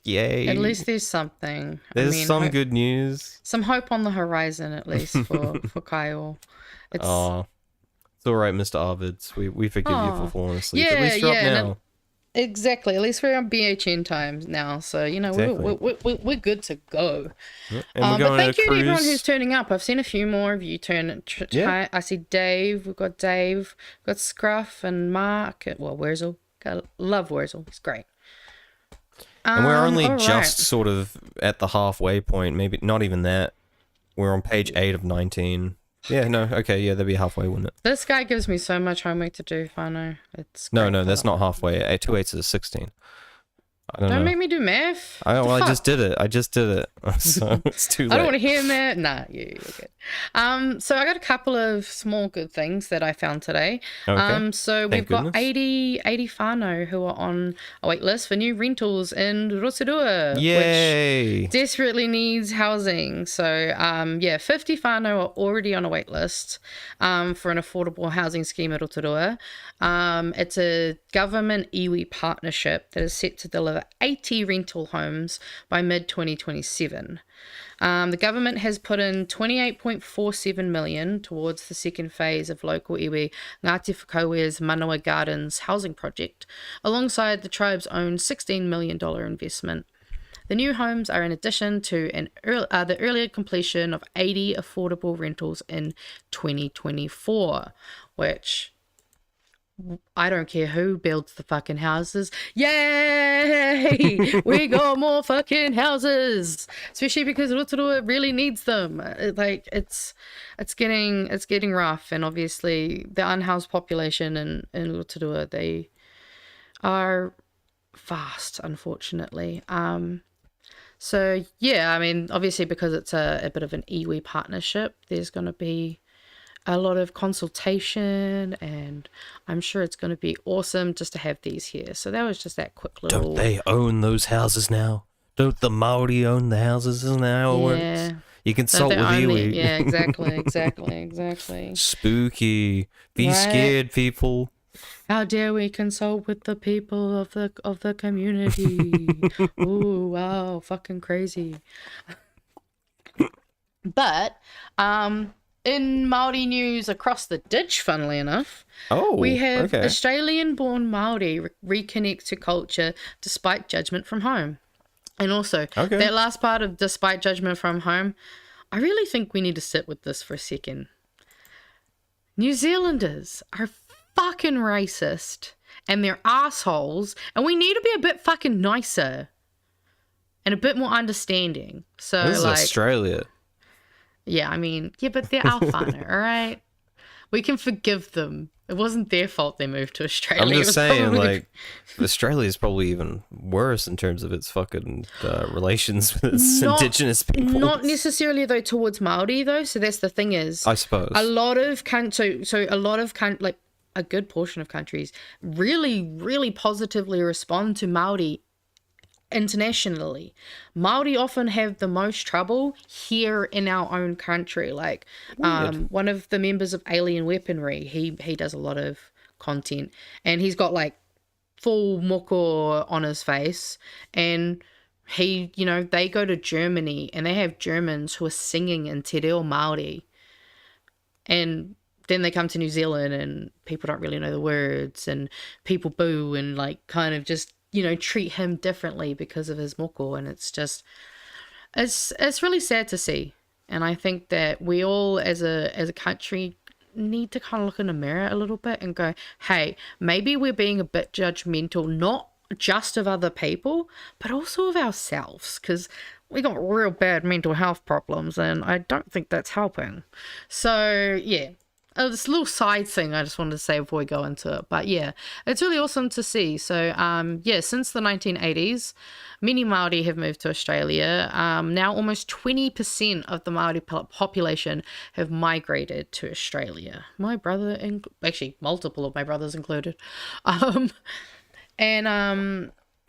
Speaker 11: yay.
Speaker 10: At least there's something.
Speaker 11: There's some good news.
Speaker 10: Some hope on the horizon, at least, for Kyle.
Speaker 11: It's all right, Mr. Arvids. We forgive you for falling asleep. At least you're up now.
Speaker 10: Exactly. At least we're on BHN times now, so we're good to go.
Speaker 11: Yep. And
Speaker 10: but thank you to everyone who's turning up. I've seen a few more of you turn. I see Dave. We've got Dave. We've got Scruff and Mark. Well, Wurzel. Love Wurzel. He's great.
Speaker 11: And we're only just sort of at the halfway point. Maybe not even that. We're on page 8 of 19. Yeah, no, okay, yeah, that'd be halfway, wouldn't it?
Speaker 10: This guy gives me so much homework to do, whānau. It's
Speaker 11: no, that's not halfway. 2 8s is 16.
Speaker 10: Don't make me do math.
Speaker 11: I just did it. So it's too late.
Speaker 10: I don't want to hear math. Nah, you're good. So I got a couple of small good things that I found today.
Speaker 11: Okay.
Speaker 10: So we've got 80 whānau who are on a wait list for new rentals in Rotorua.
Speaker 11: Yay!
Speaker 10: Which desperately needs housing. So 50 whānau are already on a wait list for an affordable housing scheme at Rotorua. It's a government iwi partnership that is set to deliver 80 rental homes by mid-2027. The government has put in $28.47 million towards the second phase of local iwi Ngāti Whakaue's Manawa Gardens housing project, alongside the tribe's own $16 million investment. The new homes are in addition to the earlier completion of 80 affordable rentals in 2024, which... I don't care who builds the fucking houses. Yay! We got more fucking houses, especially because Rotorua really needs them. It's getting rough, and obviously the unhoused population in Rotorua, they are vast, unfortunately. So yeah, I mean, obviously because it's a bit of an iwi partnership, there's going to be a lot of consultation, and I'm sure it's going to be awesome just to have these here. So that was just that quick little...
Speaker 11: Don't they own those houses now? Don't the Māori own the houses? Isn't that how it works? You consult with iwi.
Speaker 10: Yeah, exactly.
Speaker 11: Spooky. Be scared, people.
Speaker 10: How dare we consult with the people of the community? Ooh, wow, fucking crazy. But, in Māori news across the ditch, funnily enough, we have Australian-born Māori reconnect to culture despite judgment from home. And also, that last part of despite judgment from home, I really think we need to sit with this for a second. New Zealanders are fucking racist, and they're assholes, and we need to be a bit fucking nicer and a bit more understanding. So,
Speaker 11: this is Australia.
Speaker 10: Yeah, I mean, but they're our whānau, all right? We can forgive them. It wasn't their fault they moved to Australia.
Speaker 11: I'm just saying, Australia is probably even worse in terms of its fucking relations with its indigenous people.
Speaker 10: Not necessarily, though, towards Māori, though. So that's the thing is...
Speaker 11: I suppose.
Speaker 10: A lot of... a good portion of countries really, really positively respond to Māori internationally. Māori often have the most trouble here in our own country. One of the members of Alien Weaponry, he does a lot of content, and he's got full moko on his face, and they go to Germany and they have Germans who are singing in te reo Māori, and then they come to New Zealand and people don't really know the words and people boo and like kind of just, you know, treat him differently because of his moko. And it's just, it's really sad to see. And I think that we all as a country need to kind of look in the mirror a little bit and go, hey, maybe we're being a bit judgmental, not just of other people, but also of ourselves, because we got real bad mental health problems and I don't think that's helping. So yeah, this little side thing I just wanted to say before we go into it. But yeah, it's really awesome to see. So yeah, since the 1980s, many Māori have moved to Australia. Now almost 20% of the Māori population have migrated to Australia. My brother, actually multiple of my brothers included.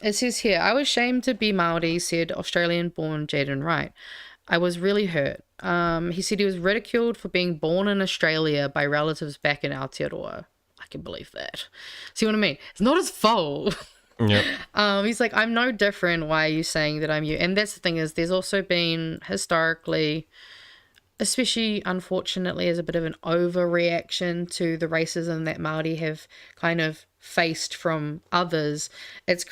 Speaker 10: It says here, I was ashamed to be Māori, said Australian-born Jaden Wright. I was really hurt. He said he was ridiculed for being born in Australia by relatives back in Aotearoa. I can believe that. See what I mean? It's not his fault.
Speaker 11: Yep.
Speaker 10: He's like, I'm no different. Why are you saying that I'm you? And that's the thing is, there's also been historically, especially unfortunately, as a bit of an overreaction to the racism that Māori have kind of faced from others. It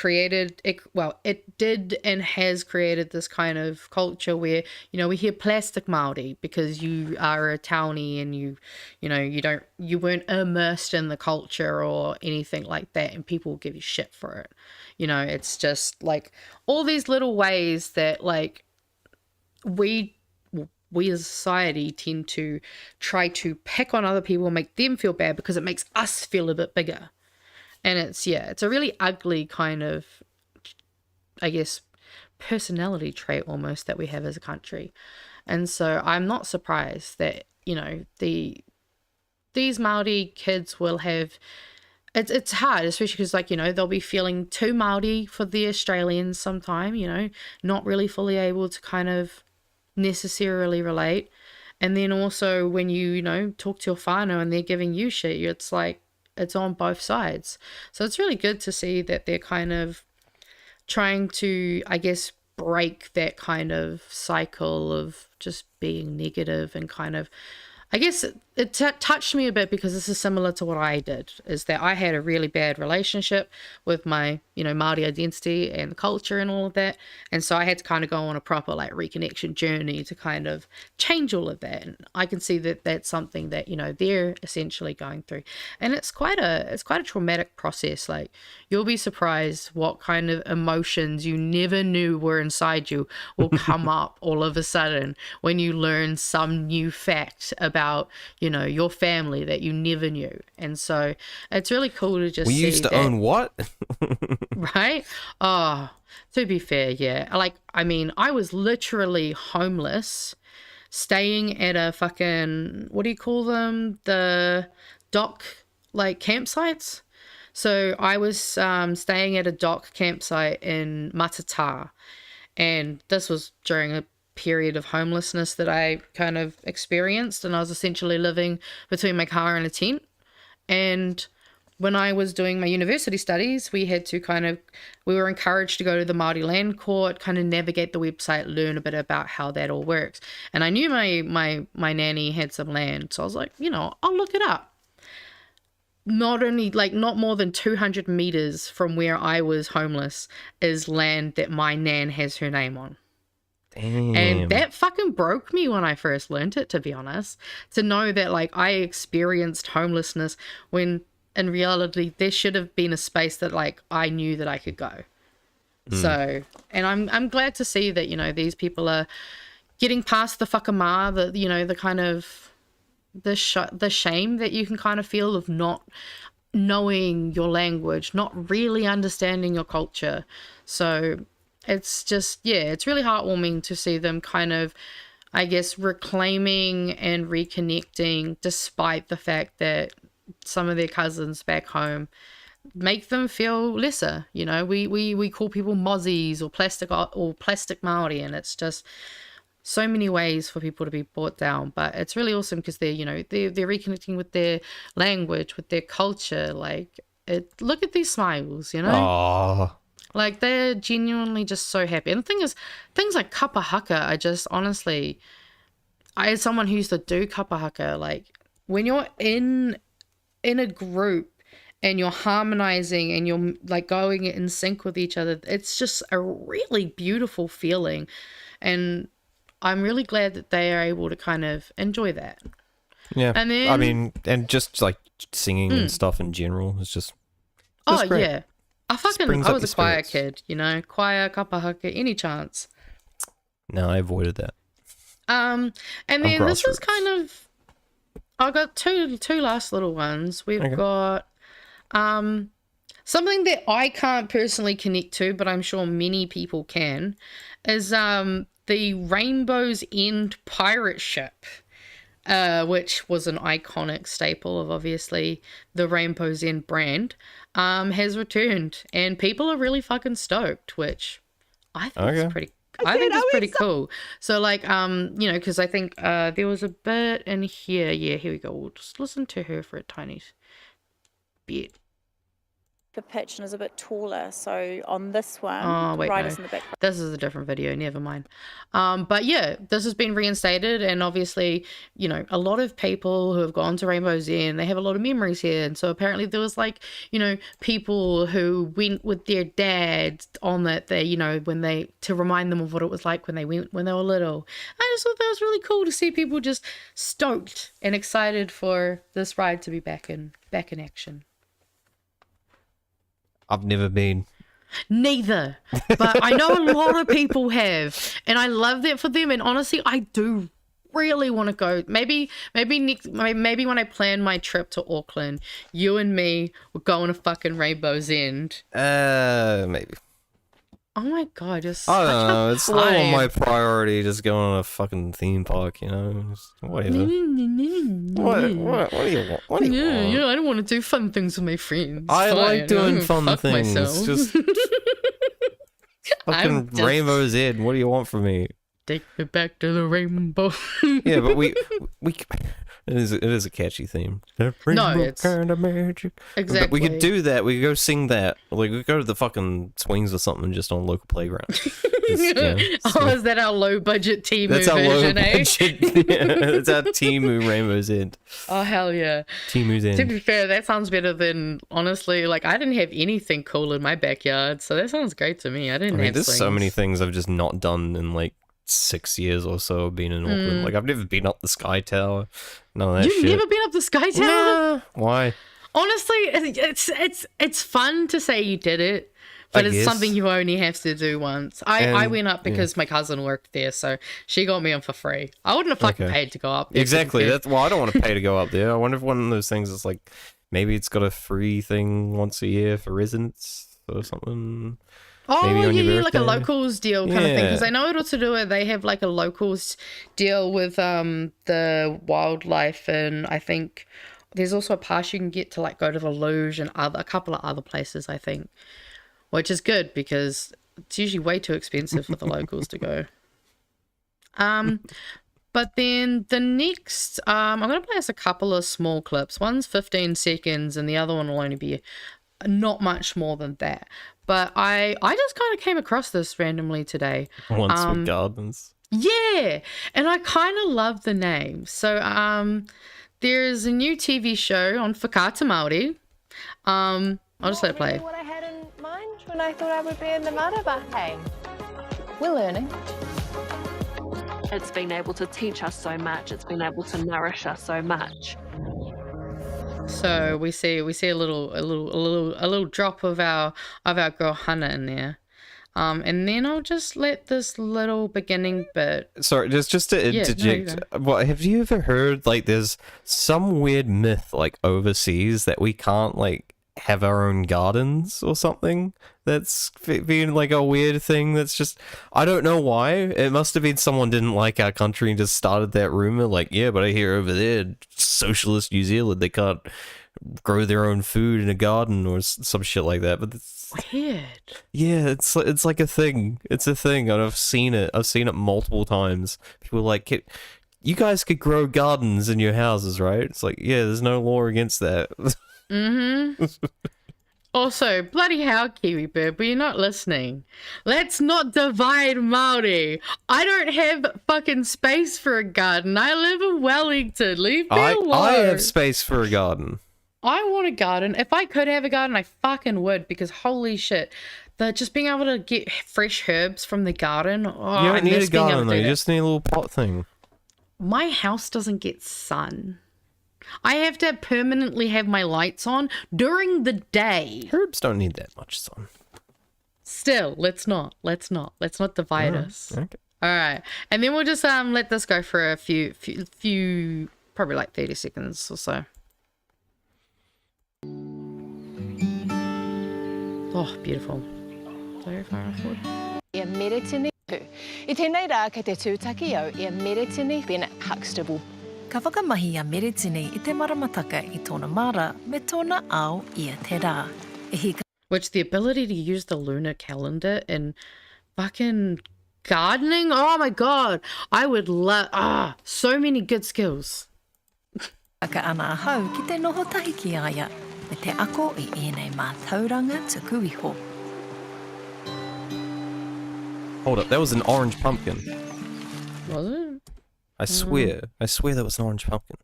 Speaker 10: did and has created this kind of culture where, you know, we hear plastic Māori because you are a townie and you weren't immersed in the culture or anything like that, and people will give you shit for it. You know, it's just like all these little ways that like we as a society tend to try to pick on other people and make them feel bad because it makes us feel a bit bigger. And it's a really ugly kind of, I guess, personality trait almost that we have as a country. And so I'm not surprised that, you know, these Māori kids will have, it's hard, especially because, like, you know, they'll be feeling too Māori for the Australians sometime, you know, not really fully able to kind of necessarily relate. And then also when you know, talk to your whānau and they're giving you shit, it's like, it's on both sides. So it's really good to see that they're kind of trying to, I guess, break that kind of cycle of just being negative and kind of, I guess it touched me a bit because this is similar to what I did, is that I had a really bad relationship with my, you know, Māori identity and culture and all of that. And so I had to kind of go on a proper like reconnection journey to kind of change all of that. And I can see that that's something that, you know, they're essentially going through. And it's quite a traumatic process. Like, you'll be surprised what kind of emotions you never knew were inside you will come up all of a sudden when you learn some new fact about, you know, your family that you never knew. And so it's really cool to just see
Speaker 11: used to own what?
Speaker 10: Right? Oh, to be fair, yeah. Like, I mean, I was literally homeless, staying at a fucking, what do you call them? The dock, like, campsites. So I was staying at a dock campsite in Matata, and this was during a period of homelessness that I kind of experienced, and I was essentially living between my car and a tent. And when I was doing my university studies, we were encouraged to go to the Māori Land Court, kind of navigate the website, learn a bit about how that all works. And I knew my nanny had some land, so I was like, you know, I'll look it up. Not more than 200 meters from where I was homeless is land that my nan has her name on.
Speaker 11: Damn.
Speaker 10: And that fucking broke me when I first learned it, to be honest, to know that like I experienced homelessness when in reality there should have been a space that like I knew that I could go. So, and I'm glad to see that, you know, these people are getting past the whakama, the, you know, the kind of the shame that you can kind of feel of not knowing your language, not really understanding your culture. So it's just, yeah, it's really heartwarming to see them kind of, I guess, reclaiming and reconnecting despite the fact that some of their cousins back home make them feel lesser. You know, we call people mozzies or plastic Māori, and it's just so many ways for people to be brought down. But it's really awesome because they're, you know, they're reconnecting with their language, with their culture. Like, look at these smiles, you know.
Speaker 11: Aww.
Speaker 10: Like, they're genuinely just so happy. And the thing is, things like kapa haka are just, honestly, as someone who used to do kapa haka, like, when you're in a group and you're harmonizing and you're like going in sync with each other, it's just a really beautiful feeling. And I'm really glad that they are able to kind of enjoy that.
Speaker 11: Yeah.
Speaker 10: And then,
Speaker 11: I mean, and just like singing and stuff in general is just great.
Speaker 10: Yeah. I was a choir kid, you know, choir, kapahaka, any chance.
Speaker 11: No, I avoided that.
Speaker 10: And then this is kind of, I've got two last little ones. We've got something that I can't personally connect to, but I'm sure many people can, is the Rainbow's End pirate ship, which was an iconic staple of obviously the Rainbow's End brand, has returned, and people are really fucking stoked, which I think is pretty. I think it's pretty cool. So like, you know, because I think there was a bit in here. Yeah, here we go. We'll just listen to her for a tiny bit.
Speaker 9: The pitch and is a bit taller, so on this one,
Speaker 10: in the back. This is a different video, never mind. But yeah, this has been reinstated, and obviously, you know, a lot of people who have gone to Rainbow's End, they have a lot of memories here, and so apparently there was like, you know, people who went with their dads on that, they, you know, when they, to remind them of what it was like when they went when they were little. I just thought that was really cool to see people just stoked and excited for this ride to be back in action.
Speaker 11: I've never been.
Speaker 10: Neither, but I know a lot of people have, and I love that for them. And honestly, I do really want to go. Maybe when I plan my trip to Auckland, you and me will go on a fucking Rainbow's End.
Speaker 11: Maybe.
Speaker 10: Oh my god, you're
Speaker 11: I
Speaker 10: such
Speaker 11: don't know.
Speaker 10: a
Speaker 11: It's not on my priority. Just going on a fucking theme park, you know. Just whatever. What do you want? What do you want?
Speaker 10: Yeah, I don't want to do fun things with my friends.
Speaker 11: I like doing fun
Speaker 10: fuck
Speaker 11: things.
Speaker 10: Myself.
Speaker 11: Just fucking Rainbow's End. What do you want from me?
Speaker 10: Take me back to the rainbow.
Speaker 11: Yeah, but we it is a catchy theme. That rainbow
Speaker 10: it's
Speaker 11: kind of magic.
Speaker 10: Exactly.
Speaker 11: But we could do that. We could go sing that. Like we could go to the fucking swings or something just on a local playground. Is
Speaker 10: that our low budget Timu
Speaker 11: that's our
Speaker 10: version,
Speaker 11: low budget. That's our Timu Rainbow's End.
Speaker 10: Oh hell yeah.
Speaker 11: Timu's End.
Speaker 10: To be fair, that sounds better than, honestly, like I didn't have anything cool in my backyard, so that sounds great to me. I didn't have
Speaker 11: there's
Speaker 10: swings.
Speaker 11: so many things I've just not done in like 6 years or so of being in Auckland. Like I've never been up the Sky Tower. None of that shit.
Speaker 10: You've never been up the Sky Tower?
Speaker 11: Nah. Why?
Speaker 10: Honestly, it's fun to say you did it, but it's something you only have to do once. I went up because my cousin worked there, so she got me on for free. I wouldn't have fucking paid to go up there.
Speaker 11: Exactly. That's I don't want to pay to go up there. I wonder if one of those things is like maybe it's got a free thing once a year for residents or something.
Speaker 10: Oh, yeah, like a locals deal kind of thing. Because I know at Aotearoa they have like a locals deal with the wildlife, and I think there's also a pass you can get to like go to the luge and a couple of other places, I think, which is good because it's usually way too expensive for the locals to go. But then the next, I'm going to play us a couple of small clips. One's 15 seconds and the other one will only be not much more than that. But I just kind of came across this randomly today.
Speaker 11: Once with Gardens.
Speaker 10: Yeah, and I kind of love the name. So there's a new TV show on Whakata Māori. I'll just let it play.
Speaker 9: What I had in mind when I thought I would be in the Marabahang. We're learning.
Speaker 12: It's been able to teach us so much. It's been able to nourish us so much.
Speaker 10: So we see a little drop of our girl Hannah in there, and then I'll just let this little beginning bit.
Speaker 11: Sorry, just to interject. What have you ever heard? Like, there's some weird myth like overseas that we can't like have our own gardens or something. That's being like a weird thing. That's just I don't know why. It must have been someone didn't like our country and just started that rumor. Like, yeah, but I hear over there, socialist New Zealand, they can't grow their own food in a garden or some shit like that. But it's
Speaker 10: weird.
Speaker 11: Yeah, it's like a thing. It's a thing, and I've seen it. I've seen it multiple times. People are like, you guys could grow gardens in your houses, right? It's like, yeah, there's no law against that.
Speaker 10: Mm-hmm. Also, bloody hell, Kiwi Bird, but you're not listening. Let's not divide Māori. I don't have fucking space for a garden. I live in Wellington. Leave me alone.
Speaker 11: I have space for a garden.
Speaker 10: I want a garden. If I could have a garden, I fucking would, because holy shit. Just being able to get fresh herbs from the garden. Oh,
Speaker 11: You don't need a
Speaker 10: being able
Speaker 11: garden
Speaker 10: to
Speaker 11: though,
Speaker 10: do
Speaker 11: you
Speaker 10: that.
Speaker 11: just need a little pot thing.
Speaker 10: My house doesn't get sun. I have to permanently have my lights on during the day.
Speaker 11: Herbs don't need that much sun.
Speaker 10: Still, let's not divide us.
Speaker 11: Okay.
Speaker 10: All right, and then we'll just let this go for a few, probably like 30 seconds or so. Oh, beautiful. Very far forward.
Speaker 9: E mere tini ku. I tēnei rā kei te tūtaki au e mere tini Bennett Huxtable.
Speaker 12: Ka whakamahi a mere tini I te maramataka I tōna mara me tōna ao ia te rā. E hika
Speaker 10: Which the ability to use the lunar calendar in fucking gardening. Oh my god, I would love so many good skills.
Speaker 12: ka ana ahau ki te noho tahi ki aia me te ako I ēnei mā tauranga tuku iho.
Speaker 11: Hold up, that was an orange pumpkin.
Speaker 10: Was it?
Speaker 11: I swear that was an orange pumpkin.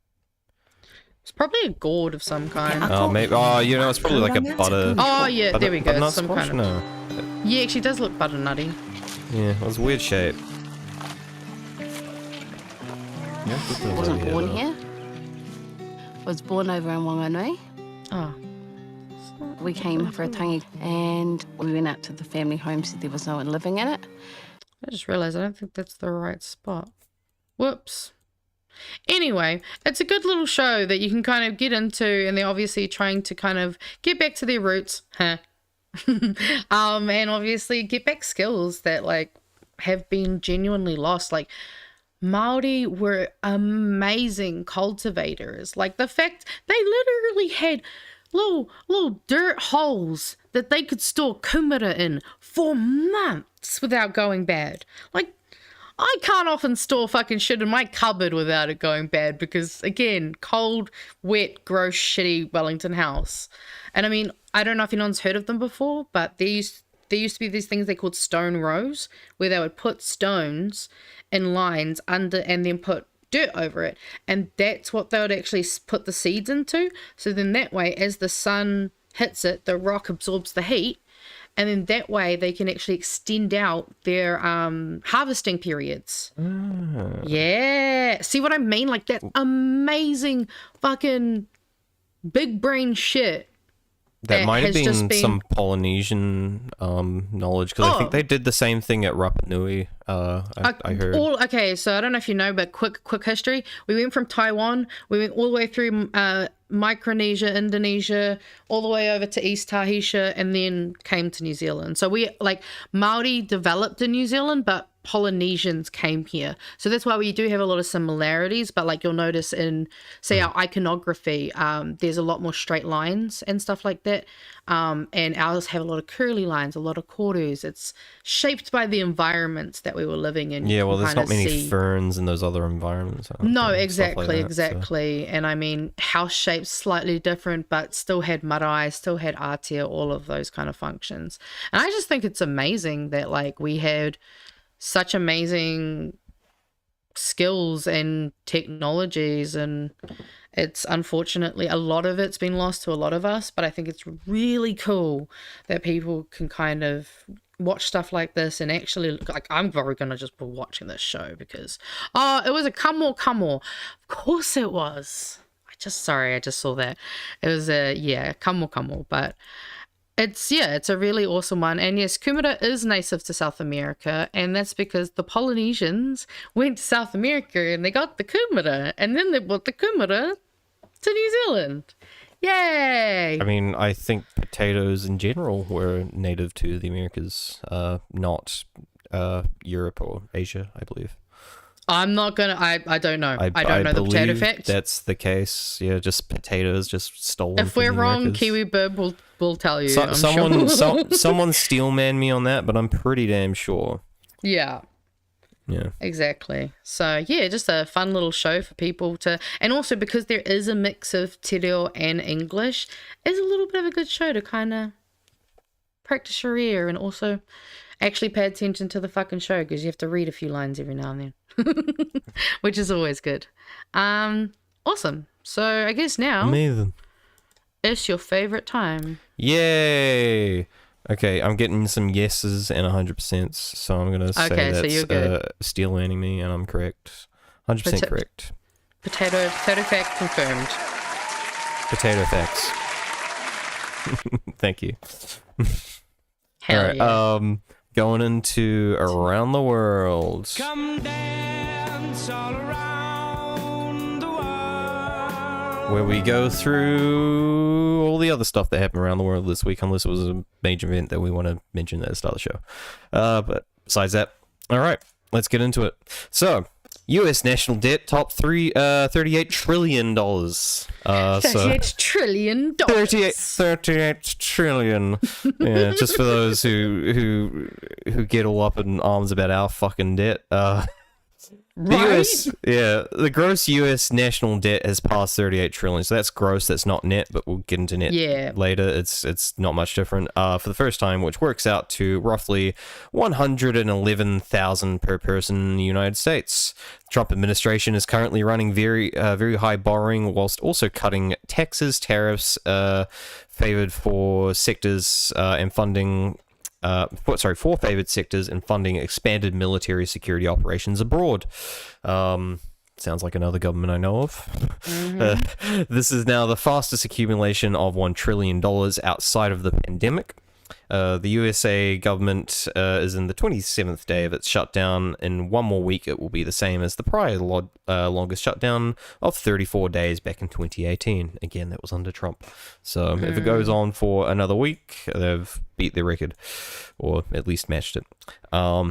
Speaker 10: It's probably a gourd of some kind.
Speaker 11: Oh, maybe. Oh, you know, it's probably like a butter.
Speaker 10: Oh yeah, there we go.
Speaker 11: Butternut
Speaker 10: Some
Speaker 11: squash?
Speaker 10: kind of.
Speaker 11: No.
Speaker 10: Yeah, actually does look butternutty.
Speaker 11: Yeah, it was a weird shape.
Speaker 13: I wasn't born here. Was born over in Whānau.
Speaker 10: Oh.
Speaker 13: We came for a tangi and we went out to the family home, said there was no one living in it.
Speaker 10: I just realized I don't think that's the right spot. Whoops. Anyway, it's a good little show that you can kind of get into, and they're obviously trying to kind of get back to their roots, and obviously get back skills that like have been genuinely lost. Like Māori were amazing cultivators. Like the fact they literally had little dirt holes that they could store kumara in for months without going bad. Like, I can't often store fucking shit in my cupboard without it going bad because, again, cold, wet, gross, shitty Wellington house. And I mean, I don't know if anyone's heard of them before, but there used to be these things they called stone rows where they would put stones in lines under and then put dirt over it, and that's what they would actually put the seeds into. So then that way, as the sun hits it, the rock absorbs the heat, and then that way they can actually extend out their harvesting periods. Yeah, see what I mean? Like that amazing fucking big brain shit.
Speaker 11: That might have been some Polynesian knowledge, because I think they did the same thing at Rapa Nui. I heard.
Speaker 10: Okay, so I don't know if you know, but quick history. We went from Taiwan, we went all the way through Micronesia, Indonesia, all the way over to East Tahiti, and then came to New Zealand. So we, like, Māori developed in New Zealand, but Polynesians came here. So that's why we do have a lot of similarities, but like you'll notice in, say, our iconography, there's a lot more straight lines and stuff like that. And ours have a lot of curly lines, a lot of corus. It's shaped by the environments that we were living in.
Speaker 11: Yeah, well, there's not many ferns in those other environments.
Speaker 10: No, exactly. And I mean, house shapes slightly different, but still had marae, still had aotea, all of those kind of functions. And I just think it's amazing that like we had such amazing skills and technologies, and it's unfortunately a lot of it's been lost to a lot of us, but I think it's really cool that people can kind of watch stuff like this and actually, like, I'm very gonna just be watching this show because it was a come on, of course it was. I just saw that it was a come on, but it's a really awesome one. And yes, kumara is native to South America, and that's because the Polynesians went to South America and they got the kumara, and then they brought the kumara to New Zealand. Yay!
Speaker 11: I mean, I think potatoes in general were native to the Americas, not Europe or Asia, I believe.
Speaker 10: I'm not gonna. I don't know. I don't know the potato fact.
Speaker 11: That's the case. Yeah, just potatoes, just stolen.
Speaker 10: If we're wrong, Kiwi Bird will tell you.
Speaker 11: Someone steelman me on that, but I'm pretty damn sure.
Speaker 10: Yeah.
Speaker 11: Yeah.
Speaker 10: Exactly. So, yeah, just a fun little show for people to... And also because there is a mix of te reo and English, it's a little bit of a good show to kind of practice your ear and also actually pay attention to the fucking show because you have to read a few lines every now and then, which is always good. Awesome. So, I guess now...
Speaker 11: Amazing.
Speaker 10: It's your favorite time.
Speaker 11: Yay! Okay, I'm getting some yeses and 100%, so I'm going to say that's
Speaker 10: you're good.
Speaker 11: Steel landing me, and I'm correct. 100% correct.
Speaker 10: Potato fact confirmed.
Speaker 11: Potato facts. Thank you.
Speaker 10: Hell
Speaker 11: All right,
Speaker 10: yeah.
Speaker 11: going into Around the World.
Speaker 14: Come dance all around the world.
Speaker 11: Where we go through all the other stuff that happened around the world this week, unless it was a major event that we want to mention at the start of the show. But besides that, all right, let's get into it. So, U.S. national debt top $38 trillion.
Speaker 10: $38 trillion.
Speaker 11: 38 trillion. Yeah, just for those who get all up in arms about our fucking debt. The gross U.S. national debt has passed 38 trillion. So that's gross, that's not net, but we'll get into net later. It's not much different. For the first time, which works out to roughly 111,000 per person in the United States. The Trump administration is currently running very high borrowing whilst also cutting taxes, tariffs, favored for sectors and funding. For favored sectors and funding expanded military security operations abroad. Sounds like another government I know of. This is now the fastest accumulation of $1 trillion outside of the pandemic. The USA government is in the 27th day of its shutdown. In one more week, it will be the same as the prior longest shutdown of 34 days back in 2018. Again, that was under Trump. So if it goes on for another week, they've beat their record, or at least matched it.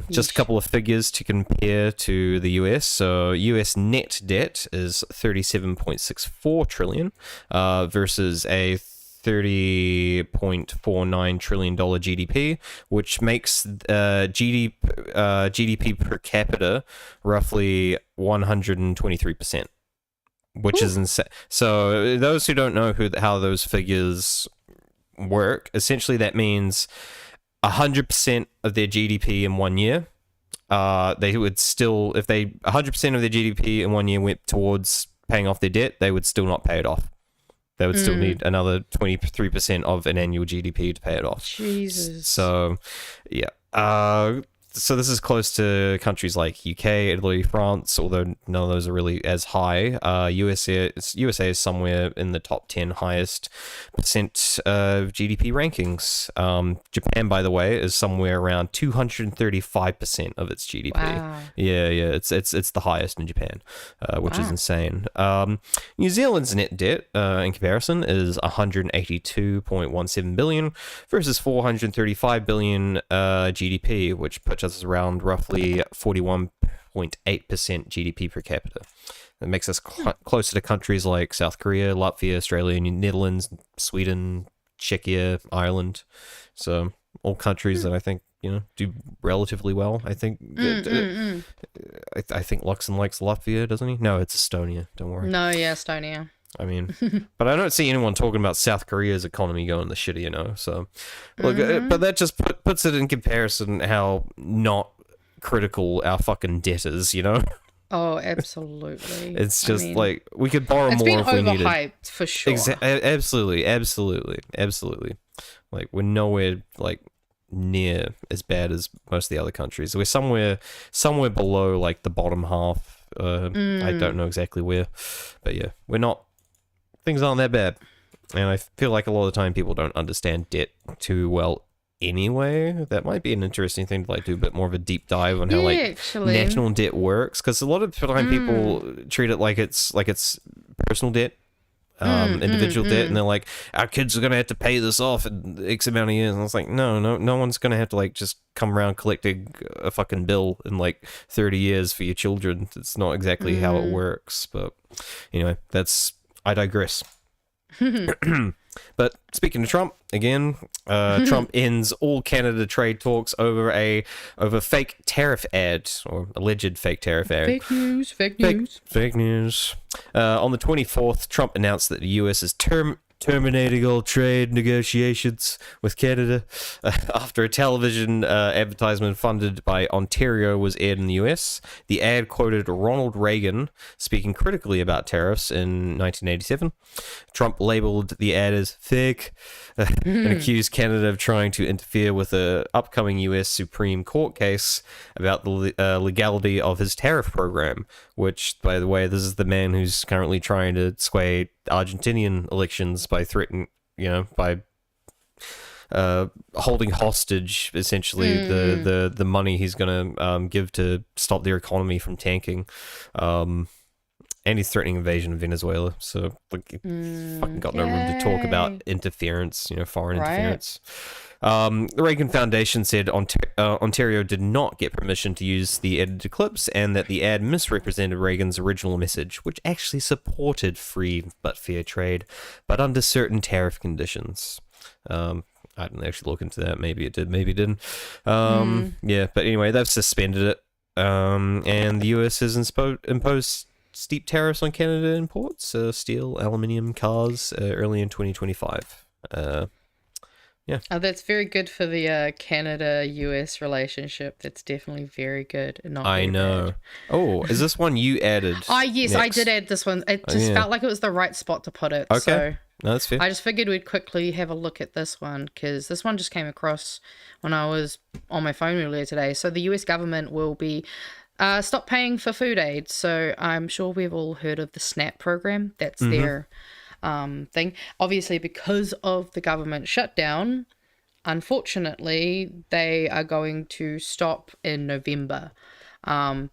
Speaker 11: Just a couple of figures to compare to the US. So US net debt is $37.64 trillion versus a $30.49 trillion GDP, which makes GDP per capita roughly 123%, which is insane. So those who don't know how those figures work, essentially that means 100% of their GDP in 1 year, they would still, if 100% of their GDP in 1 year went towards paying off their debt, they would still not pay it off. They would still need another 23% of an annual GDP to pay it off.
Speaker 10: Jesus.
Speaker 11: So, yeah. So this is close to countries like UK, Italy, France, although none of those are really as high. USA is somewhere in the top 10 highest percent of GDP rankings. Japan, by the way, is somewhere around 235% of its GDP.
Speaker 10: Wow.
Speaker 11: Yeah, it's the highest in Japan, which is insane. New Zealand's net debt, in comparison, is 182.17 billion versus 435 billion GDP, which puts us around roughly 41.8% GDP per capita. That makes us closer to countries like South Korea, Latvia, Australia, Netherlands, Sweden, Czechia, Ireland. So all countries that I think do relatively well. I think I think Luxon likes Latvia, doesn't he? No, it's Estonia. Don't worry.
Speaker 10: No, yeah, Estonia.
Speaker 11: I mean, but I don't see anyone talking about South Korea's economy going the shitter, So, look, but that just puts it in comparison how not critical our fucking debt is,
Speaker 10: Oh, absolutely.
Speaker 11: It's just like we could borrow more if we needed.
Speaker 10: It's been overhyped for sure.
Speaker 11: Absolutely. Like we're nowhere like near as bad as most of the other countries. We're somewhere below like the bottom half. I don't know exactly where, but yeah, we're not. Things aren't that bad. And I feel like a lot of the time people don't understand debt too well anyway. That might be an interesting thing to like do a bit more of a deep dive on how national debt works, because a lot of the time people treat it like it's personal debt, individual debt, and they're like, our kids are gonna have to pay this off in X amount of years. And it's like, no one's gonna have to like just come around collecting a fucking bill in like 30 years for your children. It's not exactly how it works. But anyway, I digress. But speaking of Trump, again, Trump ends all Canada trade talks over fake tariff ad, or alleged fake tariff ad.
Speaker 10: Fake news.
Speaker 11: Fake news. On the 24th, Trump announced that the U.S. is terminating all trade negotiations with Canada after a television advertisement funded by Ontario was aired in the US. The ad quoted Ronald Reagan speaking critically about tariffs in 1987. Trump labeled the ad as fake and accused Canada of trying to interfere with an upcoming US Supreme Court case about the legality of his tariff program, which, by the way, this is the man who's currently trying to sway Argentinian elections by threatening, by holding hostage essentially the money he's going to give to stop their economy from tanking, and he's threatening invasion of Venezuela. So fucking got no room to talk about interference, foreign interference. The Reagan Foundation said Ontario did not get permission to use the edited clips and that the ad misrepresented Reagan's original message, which actually supported free but fair trade, but under certain tariff conditions. I didn't actually look into that. Maybe it did, maybe it didn't. Yeah, but anyway, they've suspended it. And the US has imposed steep tariffs on Canada imports, steel, aluminium, cars, early in 2025. Yeah.
Speaker 10: Oh, that's very good for the Canada-US relationship. That's definitely very good. And not
Speaker 11: I know.
Speaker 10: Bad.
Speaker 11: Oh, is this one you added?
Speaker 10: Yes, I did add this one. It just felt like it was the right spot to put it.
Speaker 11: Okay.
Speaker 10: So
Speaker 11: no, that's fair.
Speaker 10: I just figured we'd quickly have a look at this one because this one just came across when I was on my phone earlier today. So the US government will be stop paying for food aid. So I'm sure we've all heard of the SNAP program. That's their thing. Obviously, because of the government shutdown, unfortunately, they are going to stop in November. And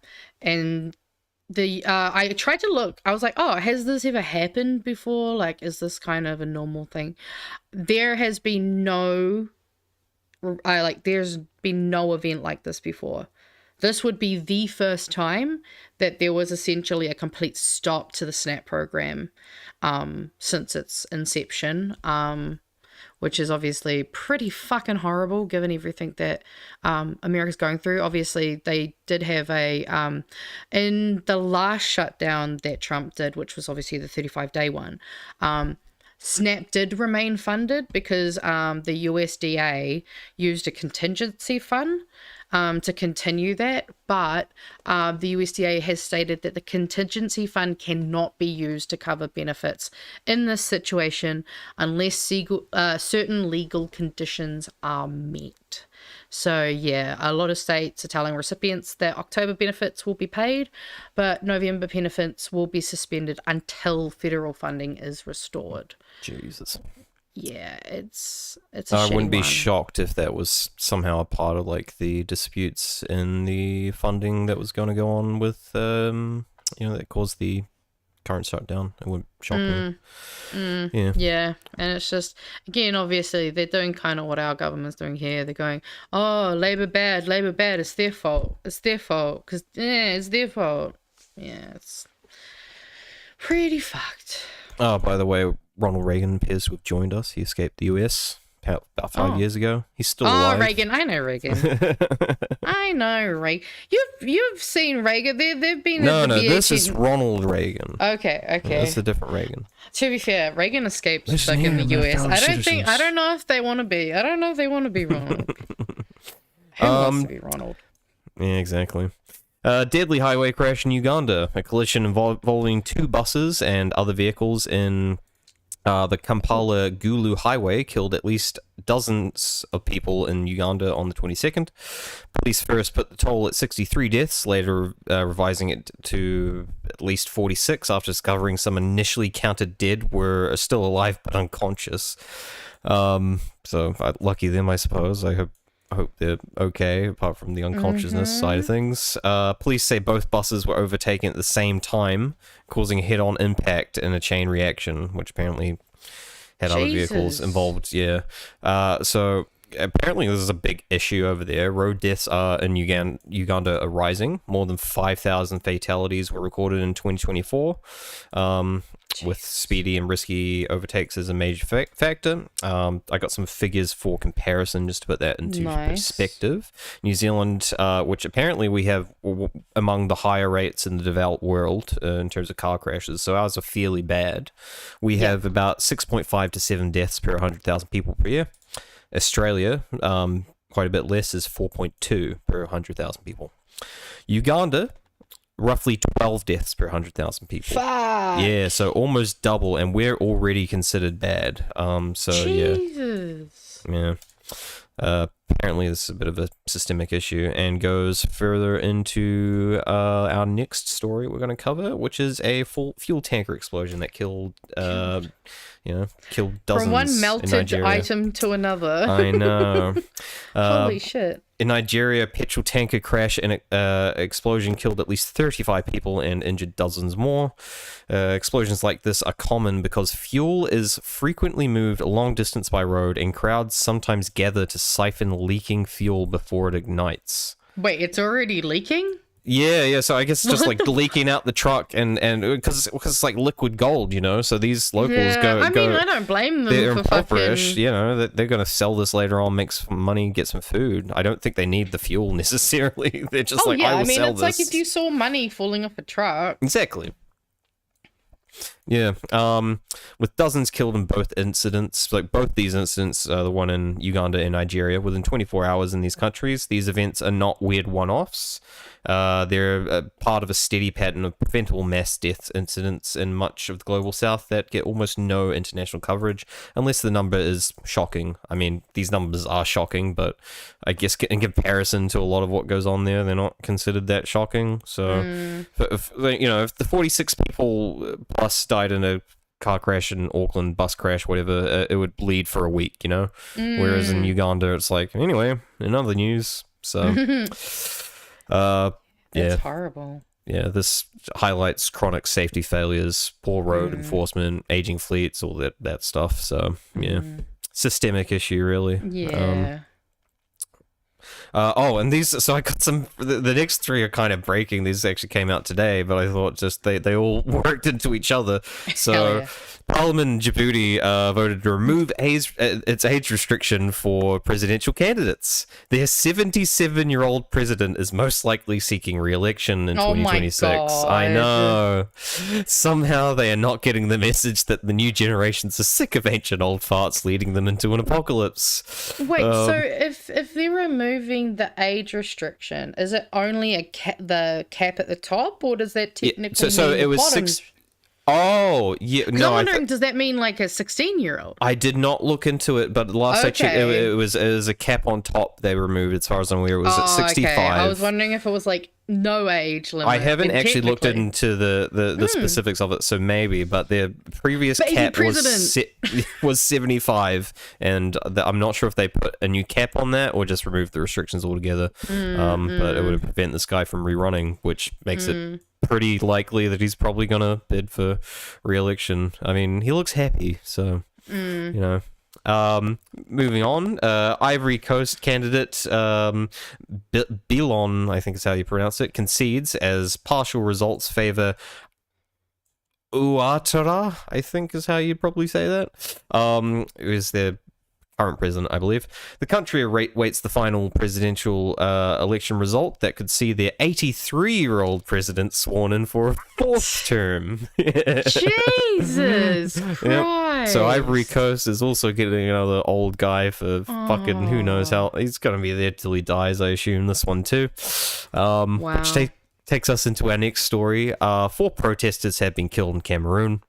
Speaker 10: I tried to look. I was like, oh, has this ever happened before? Like, is this kind of a normal thing? There has been there's been no event like this before. This would be the first time that there was essentially a complete stop to the SNAP program since its inception, which is obviously pretty fucking horrible given everything that America's going through. Obviously, they did have in the last shutdown that Trump did, which was obviously the 35-day one, SNAP did remain funded because the USDA used a contingency fund to continue that, but the USDA has stated that the contingency fund cannot be used to cover benefits in this situation unless certain legal conditions are met. So yeah, a lot of states are telling recipients that October benefits will be paid, but November benefits will be suspended until federal funding is restored.
Speaker 11: Jesus.
Speaker 10: Yeah, it's a
Speaker 11: I wouldn't be
Speaker 10: one.
Speaker 11: shocked if that was somehow a part of like the disputes in the funding that was going to go on with that caused the current shutdown. It wouldn't shock me.
Speaker 10: Yeah, and it's just, again, obviously they're doing kind of what our government's doing here. They're going, oh, Labour bad, it's their fault, because it's their fault. Yeah, it's pretty fucked.
Speaker 11: Oh, by the way, Ronald Reagan appears to have joined us. He escaped the US about 5 years ago. He's still alive.
Speaker 10: Oh, Reagan. I know Reagan. I know Reagan. You've seen Reagan. They've been
Speaker 11: No,
Speaker 10: at the
Speaker 11: this is Ronald Reagan.
Speaker 10: Okay.
Speaker 11: That's a different Reagan.
Speaker 10: To be fair, Reagan escaped stuck in the US. I don't know if they want to be. I don't know if they want to be Ronald. Who wants to be Ronald?
Speaker 11: Yeah, exactly. Deadly highway crash in Uganda. A collision involving two buses and other vehicles in the Kampala-Gulu highway killed at least dozens of people in Uganda on the 22nd. Police first put the toll at 63 deaths, later revising it to at least 46 after discovering some initially counted dead were still alive but unconscious. So lucky them, I suppose. I hope they're okay, apart from the unconsciousness side of things. Police say both buses were overtaken at the same time, causing a head-on impact and a chain reaction, which apparently had other vehicles involved. Yeah. So apparently this is a big issue over there. Road deaths in Uganda are rising. More than 5,000 fatalities were recorded in 2024. With speedy and risky overtakes as a major factor. I got some figures for comparison just to put that into perspective. New Zealand, which apparently we have among the higher rates in the developed world in terms of car crashes, so ours are fairly bad. We have about 6.5 to 7 deaths per 100,000 people per year. Australia, quite a bit less, is 4.2 per 100,000 people. Uganda, roughly 12 deaths per 100,000 people.
Speaker 10: Fuck.
Speaker 11: Yeah, so almost double, and we're already considered bad. So
Speaker 10: Jesus.
Speaker 11: yeah. Apparently this is a bit of a systemic issue and goes further into our next story we're going to cover, which is a full fuel tanker explosion that killed killed dozens.
Speaker 10: From one melted
Speaker 11: in Nigeria.
Speaker 10: item to another.
Speaker 11: I know.
Speaker 10: Holy shit.
Speaker 11: In Nigeria, petrol tanker crash and explosion killed at least 35 people and injured dozens more. Explosions like this are common because fuel is frequently moved a long distance by road, and crowds sometimes gather to siphon leaking fuel before it ignites.
Speaker 10: Wait, it's already leaking?
Speaker 11: Yeah, so I guess it's just like leaking out the truck, and because it's like liquid gold, so these locals go.
Speaker 10: I mean, I don't blame them.
Speaker 11: They're
Speaker 10: for
Speaker 11: impoverished,
Speaker 10: fucking...
Speaker 11: they're going to sell this later on, make some money, get some food. I don't think they need the fuel necessarily. They're just I will sell
Speaker 10: it's
Speaker 11: this.
Speaker 10: like if you saw money falling off a truck.
Speaker 11: Exactly. Yeah, with dozens killed in both incidents, like both these incidents, the one in Uganda and Nigeria, within 24 hours in these countries. These events are not weird one-offs. They're part of a steady pattern of preventable mass death incidents in much of the global south that get almost no international coverage, unless the number is shocking. I mean, these numbers are shocking, but I guess in comparison to a lot of what goes on there, they're not considered that shocking. So, if the 46 people plus died in a car crash in Auckland, bus crash, whatever, it would bleed for a week, Whereas in Uganda, it's like, anyway, in other news, so...
Speaker 10: It's horrible.
Speaker 11: Yeah, this highlights chronic safety failures, poor road enforcement, aging fleets, all that stuff. So yeah, systemic issue really.
Speaker 10: Yeah.
Speaker 11: And these. So I got some. The next three are kind of breaking. These actually came out today, but I thought just they all worked into each other. So. Yeah. Parliament in Djibouti voted to remove its age restriction for presidential candidates. Their 77-year-old president is most likely seeking re-election in 2026. I know. Somehow they are not getting the message that the new generations are sick of ancient old farts leading them into an apocalypse.
Speaker 10: Wait, so if they're removing the age restriction, is it only the cap at the top, or does that technically
Speaker 11: so
Speaker 10: mean
Speaker 11: it was
Speaker 10: bottom?
Speaker 11: Oh, yeah. No,
Speaker 10: I'm wondering, does that mean like a 16-year-old?
Speaker 11: I did not look into it, but last I checked, it was a cap on top they removed, as far as I'm aware. It was at 65.
Speaker 10: Okay. I was wondering if it was like no age limit.
Speaker 11: I haven't actually looked into the specifics of it, so maybe, but their previous cap was 75, and I'm not sure if they put a new cap on that or just removed the restrictions altogether. But it would prevent this guy from rerunning, which makes it pretty likely that he's probably gonna bid for re-election. I mean, he looks happy, so moving on, Ivory Coast candidate Bilon, I think is how you pronounce it, concedes as partial results favor Aotearoa, I think is how you'd probably say that. Who is their current president, I believe. The country awaits the final presidential election result that could see their 83-year-old president sworn in for a fourth term.
Speaker 10: Jesus Christ!
Speaker 11: Yep. So Ivory Coast is also getting another old guy for fucking who knows how. He's going to be there till he dies, I assume, this one too.
Speaker 10: Wow.
Speaker 11: Which takes us into our next story. 4 protesters have been killed in Cameroon.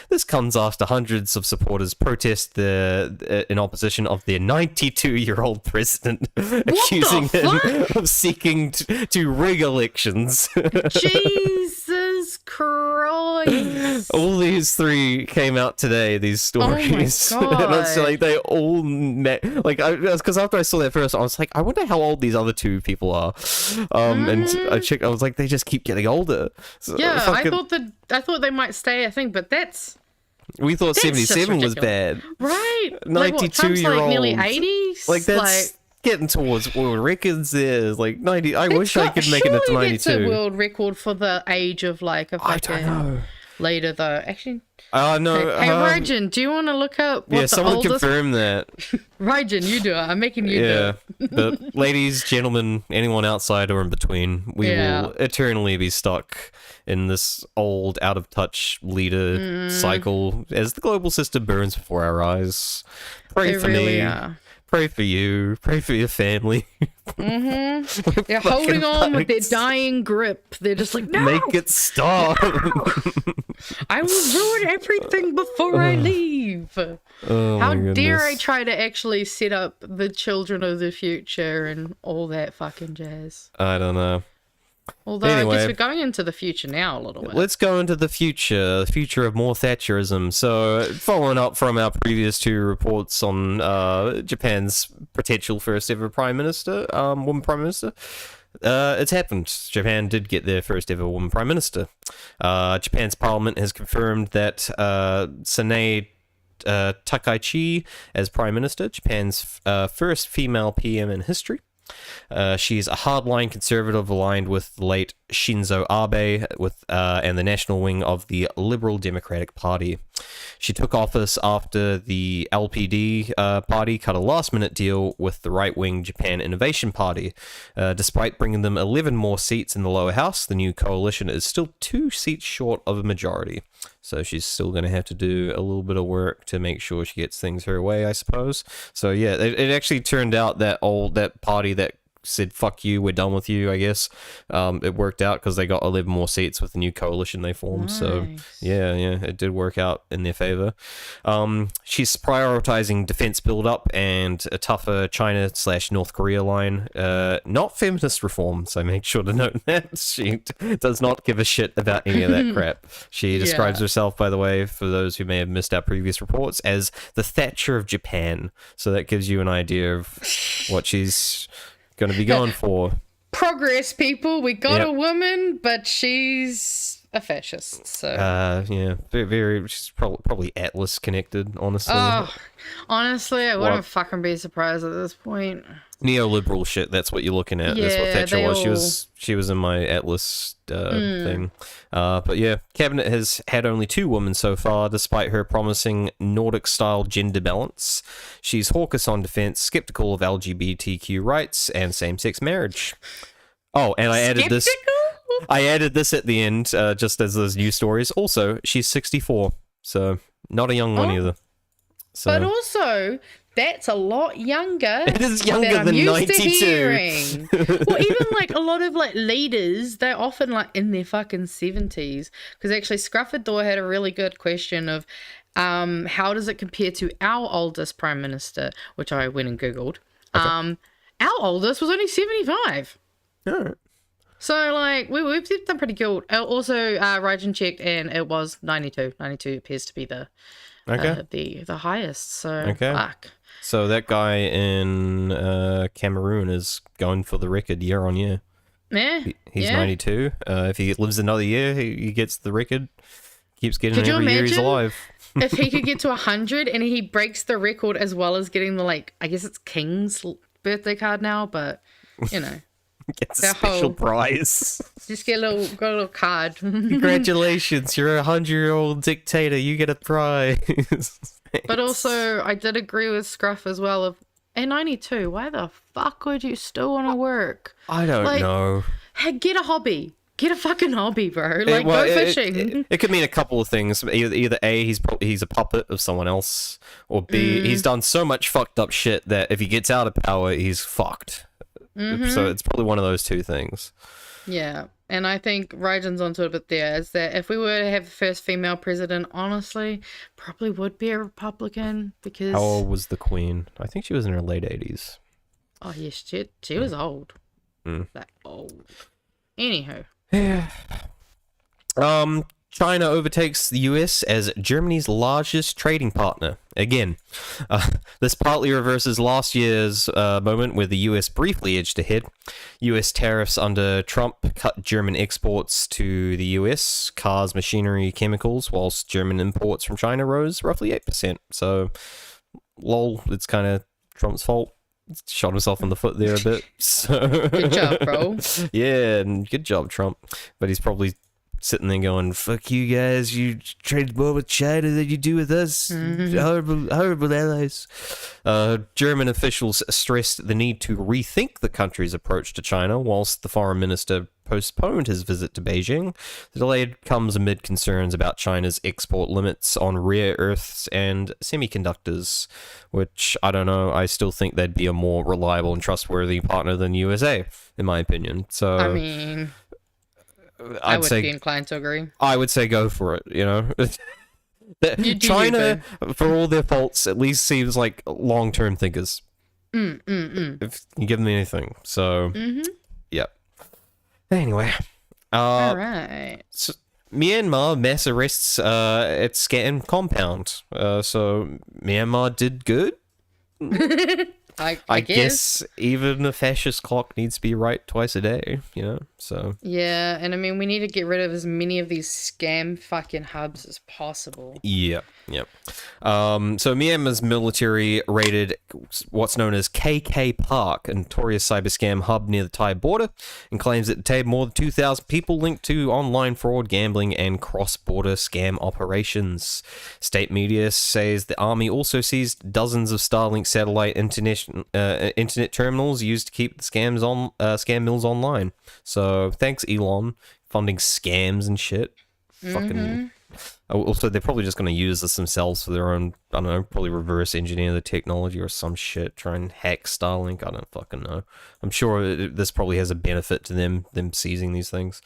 Speaker 11: This comes after hundreds of supporters protest in opposition of their 92-year-old president, accusing him of seeking to rig elections.
Speaker 10: Jesus Christ!
Speaker 11: All these 3 came out today, these stories.
Speaker 10: Oh my God.
Speaker 11: And it's like they all met. Like, because after I saw that first, I was like, I wonder how old these other 2 people are. And I checked, I was like, they just keep getting older. So
Speaker 10: yeah, I thought they might stay, I think, but that's
Speaker 11: We thought
Speaker 10: That's
Speaker 11: 77 was
Speaker 10: ridiculous.
Speaker 11: bad.
Speaker 10: Right.
Speaker 11: 92-year-old.
Speaker 10: Like nearly 80s?
Speaker 11: Like, that's getting towards world records there. Like, 90. I wish I could make it to 92.
Speaker 10: It's a world record for the age of, like, a fucking...
Speaker 11: I don't know.
Speaker 10: Later, though. Actually...
Speaker 11: no.
Speaker 10: Hey, Rajan, do you want to look up what the
Speaker 11: someone
Speaker 10: oldest...
Speaker 11: confirm that.
Speaker 10: Rajan, you do it. I'm making you do it.
Speaker 11: But ladies, gentlemen, anyone outside or in between, we will eternally be stuck in this old, out-of-touch leader cycle as the global system burns before our eyes. Pray for me. Pray for you. Pray for your family.
Speaker 10: They're holding on with their dying grip. They're just like, no!
Speaker 11: Make it stop!
Speaker 10: I will ruin everything before I leave. How dare I try to actually set up the children of the future and all that fucking jazz.
Speaker 11: I don't know.
Speaker 10: Although
Speaker 11: anyway,
Speaker 10: I guess we're going into the future now a little bit.
Speaker 11: Let's go into the future of more Thatcherism. So, following up from our previous two reports on Japan's potential first ever prime minister, woman prime minister, it's happened. Japan did get their first ever woman prime minister. Japan's parliament has confirmed that Sanae Takaichi as prime minister, Japan's first female PM in history. She's a hardline conservative aligned with the late Shinzo Abe and the national wing of the Liberal Democratic Party. She took office after the LPD party cut a last-minute deal with the right-wing Japan Innovation Party. Despite bringing them 11 more seats in the lower house, the new coalition is still 2 seats short of a majority. So she's still going to have to do a little bit of work to make sure she gets things her way, I suppose. So yeah, it actually turned out that party that said, fuck you, we're done with you, I guess. It worked out because they got 11 more seats with the new coalition they formed. Nice. So yeah, it did work out in their favor. She's prioritizing defense build-up and a tougher China/North Korea line. Not feminist reform, so make sure to note that. She does not give a shit about any of that crap. She describes herself, by the way, for those who may have missed our previous reports, as the Thatcher of Japan. So that gives you an idea of what she's going to be going for.
Speaker 10: Progress, people. We got a woman, but she's a fascist. So
Speaker 11: very she's probably Atlas connected, honestly.
Speaker 10: Honestly, I wouldn't fucking be surprised at this point.
Speaker 11: Neoliberal shit, that's what you're looking at. That's what Thatcher was. She was in my Atlas thing. But yeah, cabinet has had only 2 women so far, despite her promising Nordic-style gender balance. She's hawkish on defense, skeptical of LGBTQ rights and same-sex marriage. Oh, and I added this. I added this at the end, just as those news stories. Also, she's 64, so not a young one either. So.
Speaker 10: But also, that's a lot younger.
Speaker 11: It is younger than 92.
Speaker 10: Well, even like a lot of like leaders, they're often like in their fucking 70s. Because actually, Scruffador had a really good question of how does it compare to our oldest prime minister, which I went and googled. Okay. Our oldest was only 75.
Speaker 11: All right.
Speaker 10: So like we've done pretty good. Also, Rajan checked and it was 92. 92 appears to be the highest. So fuck.
Speaker 11: So that guy in Cameroon is going for the record year on year.
Speaker 10: Yeah.
Speaker 11: He's 92. If he lives another year, he gets the record. Keeps getting it every year he's alive.
Speaker 10: If he could get to 100 and he breaks the record as well as getting the, like, I guess it's King's birthday card now, but, you know.
Speaker 11: Gets a special prize.
Speaker 10: Just got a little card.
Speaker 11: Congratulations, you're a 100-year-old dictator. You get a prize.
Speaker 10: But also, I did agree with Scruff as well. At 92, why the fuck would you still want to work?
Speaker 11: I don't know.
Speaker 10: Hey, get a hobby. Get a fucking hobby, bro. Like, go fishing.
Speaker 11: It could mean a couple of things. Either A, he's a puppet of someone else, or B, he's done so much fucked up shit that if he gets out of power, he's fucked. So it's probably one of those two things.
Speaker 10: Yeah, and I think Rajan's onto it a bit there, is that if we were to have the first female president, honestly, probably would be a Republican, because...
Speaker 11: How old was the Queen? I think she was in her late 80s.
Speaker 10: Oh, yes, she was old. Like, old. Anywho.
Speaker 11: Yeah. China overtakes the US as Germany's largest trading partner. Again, this partly reverses last year's moment where the US briefly edged ahead. US tariffs under Trump cut German exports to the US, cars, machinery, chemicals, whilst German imports from China rose roughly 8%. So, lol, it's kind of Trump's fault. Shot himself in the foot there a bit. So
Speaker 10: good job, bro.
Speaker 11: Yeah, and good job, Trump. But he's probably sitting there going, fuck you guys, you trade more with China than you do with us. Horrible allies. German officials stressed the need to rethink the country's approach to China, whilst the foreign minister postponed his visit to Beijing. The delay comes amid concerns about China's export limits on rare earths and semiconductors, which, I don't know, I still think they'd be a more reliable and trustworthy partner than USA, in my opinion. So,
Speaker 10: I mean, I would be inclined to agree.
Speaker 11: I would say go for it, you know? China, for all their faults, at least seems like long-term thinkers. If you give them anything. So, yep. Anyway.
Speaker 10: All right.
Speaker 11: So, Myanmar mass arrests at Scan compound. So, Myanmar did good?
Speaker 10: I guess
Speaker 11: even a fascist clock needs to be right twice a day, you know, so.
Speaker 10: Yeah, and I mean, we need to get rid of as many of these scam fucking hubs as possible.
Speaker 11: Yep. So Myanmar's military raided what's known as KK Park, a notorious cyber scam hub near the Thai border, and claims it detained more than 2,000 people linked to online fraud, gambling, and cross-border scam operations. State media says the army also seized dozens of Starlink satellite internet terminals used to keep the scam mills online. So thanks, Elon, funding scams and shit. Fucking. Also, they're probably just going to use this themselves for their own, I don't know, probably reverse engineer the technology or some shit, try and hack Starlink, I don't fucking know. I'm sure this probably has a benefit to them seizing these things.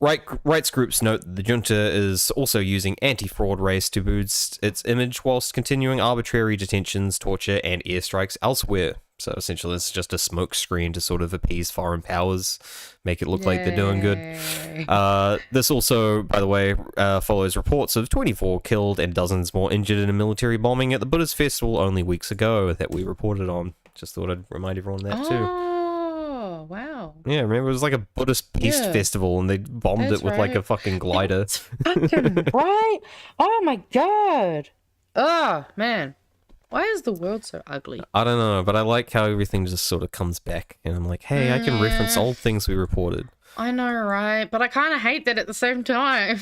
Speaker 11: Rights groups note that the junta is also using anti-fraud race to boost its image whilst continuing arbitrary detentions, torture, and airstrikes elsewhere. So essentially it's just a smoke screen to sort of appease foreign powers, make it look like they're doing good. This also, by the way, follows reports of 24 killed and dozens more injured in a military bombing at the Buddhist festival only weeks ago that we reported on. Just thought I'd remind everyone of that too.
Speaker 10: Oh, wow.
Speaker 11: Yeah, remember it was like a Buddhist peace festival and they bombed it with like a fucking glider.
Speaker 10: That's fucking right. Oh my god. Oh, man. Why is the world so ugly?
Speaker 11: I don't know, but I like how everything just sort of comes back. And I'm like, hey, I can reference old things we reported.
Speaker 10: I know, right? But I kind of hate that at the same time.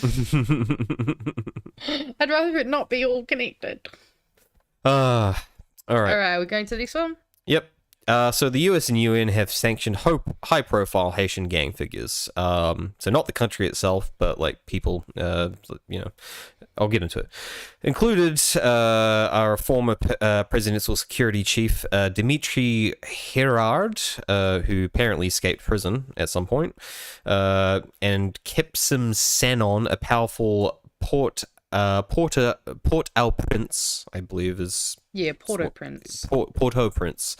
Speaker 10: I'd rather it not be all connected.
Speaker 11: All right.
Speaker 10: All right, we're going to the next one?
Speaker 11: Yep. So the US and UN have sanctioned high-profile Haitian gang figures. So not the country itself, but like people, you know, I'll get into it. Included our former presidential security chief, Dimitri Hérard, who apparently escaped prison at some point, and Kepsim Sanon, a powerful Port-au-Prince, I believe is...
Speaker 10: Yeah, Port-au-Prince.
Speaker 11: Port-au-Prince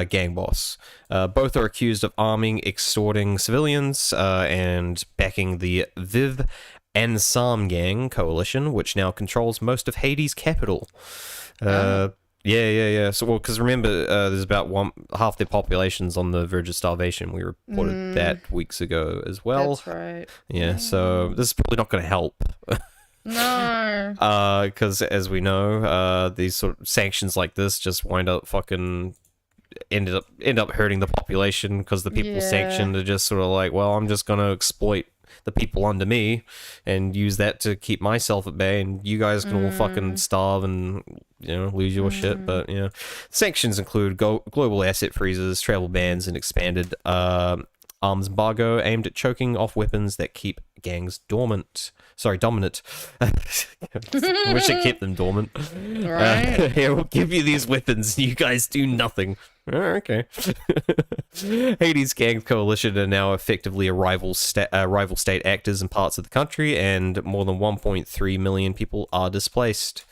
Speaker 11: gang boss. Both are accused of arming, extorting civilians, and backing the Viv Ansam gang coalition, which now controls most of Haiti's capital. Yeah. So, well, because remember, there's about half their population's on the verge of starvation. We reported that weeks ago as well.
Speaker 10: That's right.
Speaker 11: Yeah, so this is probably not going to help.
Speaker 10: No.
Speaker 11: Because as we know, these sort of sanctions like this just wind up fucking end up hurting the population because the people sanctioned are just sort of like, well, I'm just gonna exploit the people under me and use that to keep myself at bay, and you guys can all fucking starve and, you know, lose your shit. But yeah, sanctions include global asset freezes, travel bans, and expanded arms embargo aimed at choking off weapons that keep gangs dominant. I wish it kept them dormant.
Speaker 10: Right.
Speaker 11: Here, we'll give you these weapons. You guys do nothing. Oh, okay. Haiti's gang coalition are now effectively a rival state actors in parts of the country, and more than 1.3 million people are displaced.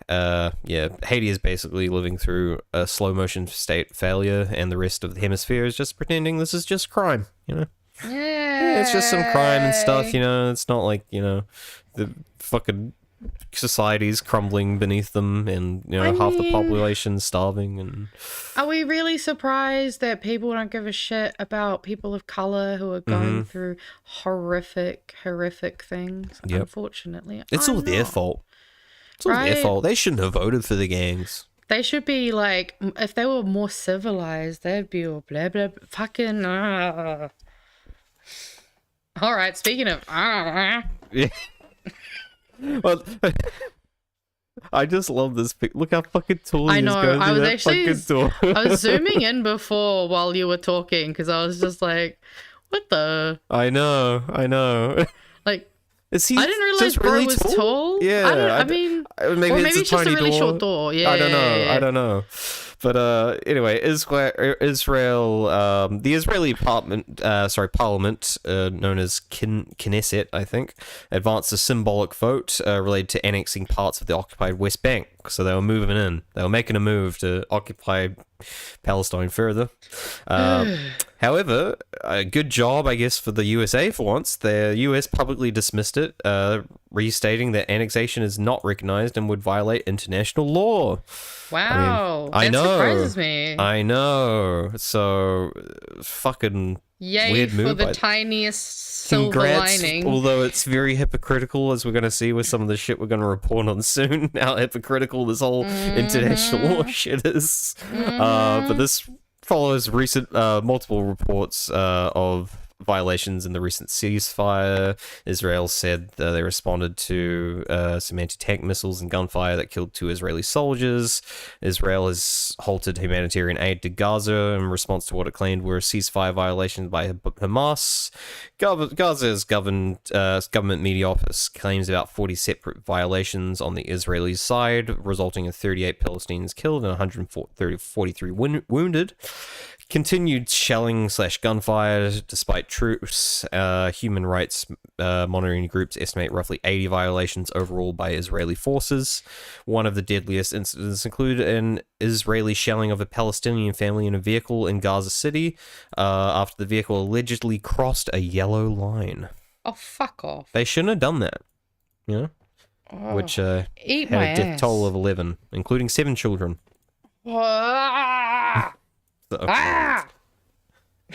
Speaker 11: Haiti is basically living through a slow motion state failure, and the rest of the hemisphere is just pretending this is just crime, you know?
Speaker 10: Yeah.
Speaker 11: It's just some crime and stuff, you know. It's not like, you know, the fucking society's crumbling beneath them and, you know, half the population starving. And
Speaker 10: are we really surprised that people don't give a shit about people of color who are going through horrific things?
Speaker 11: Yep.
Speaker 10: Unfortunately,
Speaker 11: it's all their fault. It's all their fault. They shouldn't have voted for the gangs.
Speaker 10: They should be like, if they were more civilized, they'd be all blah blah, blah fucking. All right. Speaking of.
Speaker 11: Yeah. Well, I just love this pic. Look how fucking tall he is.
Speaker 10: I know. I was actually.
Speaker 11: Door.
Speaker 10: I was zooming in before while you were talking because I was just like, "What the?"
Speaker 11: I know.
Speaker 10: Like,
Speaker 11: is he?
Speaker 10: I didn't realize bro
Speaker 11: really
Speaker 10: was
Speaker 11: tall.
Speaker 10: tall.
Speaker 11: Yeah.
Speaker 10: I mean,
Speaker 11: maybe
Speaker 10: it's
Speaker 11: a
Speaker 10: just
Speaker 11: tiny
Speaker 10: a really
Speaker 11: door.
Speaker 10: short door. Yeah.
Speaker 11: I don't know.
Speaker 10: Yeah.
Speaker 11: I don't know. But anyway, Israel, the Israeli parliament, known as Knesset, I think, advanced a symbolic vote related to annexing parts of the occupied West Bank. So they were moving in. They were making a move to occupy Palestine further. However, a good job, I guess, for the USA for once. The US publicly dismissed it, restating that annexation is not recognized and would violate international law.
Speaker 10: Wow.
Speaker 11: I know.
Speaker 10: That surprises me.
Speaker 11: I know. So, fucking
Speaker 10: Yay
Speaker 11: weird move.
Speaker 10: for the tiniest silver lining.
Speaker 11: Although it's very hypocritical, as we're going to see with some of the shit we're going to report on soon, how hypocritical this whole international law shit is. But this follows recent multiple reports of violations in the recent ceasefire. Israel said they responded to some anti-tank missiles and gunfire that killed 2 Israeli soldiers. Israel has halted humanitarian aid to Gaza in response to what it claimed were ceasefire violations by Hamas. Gaza's government media office claims about 40 separate violations on the Israeli side, resulting in 38 Palestinians killed and 143 wounded. Continued shelling / gunfire despite truce. Human rights monitoring groups estimate roughly 80 violations overall by Israeli forces. One of the deadliest incidents included an Israeli shelling of a Palestinian family in a vehicle in Gaza City after the vehicle allegedly crossed a yellow line.
Speaker 10: Oh, fuck off.
Speaker 11: They shouldn't have done that, you know? Which had a death toll of 11, including 7 children.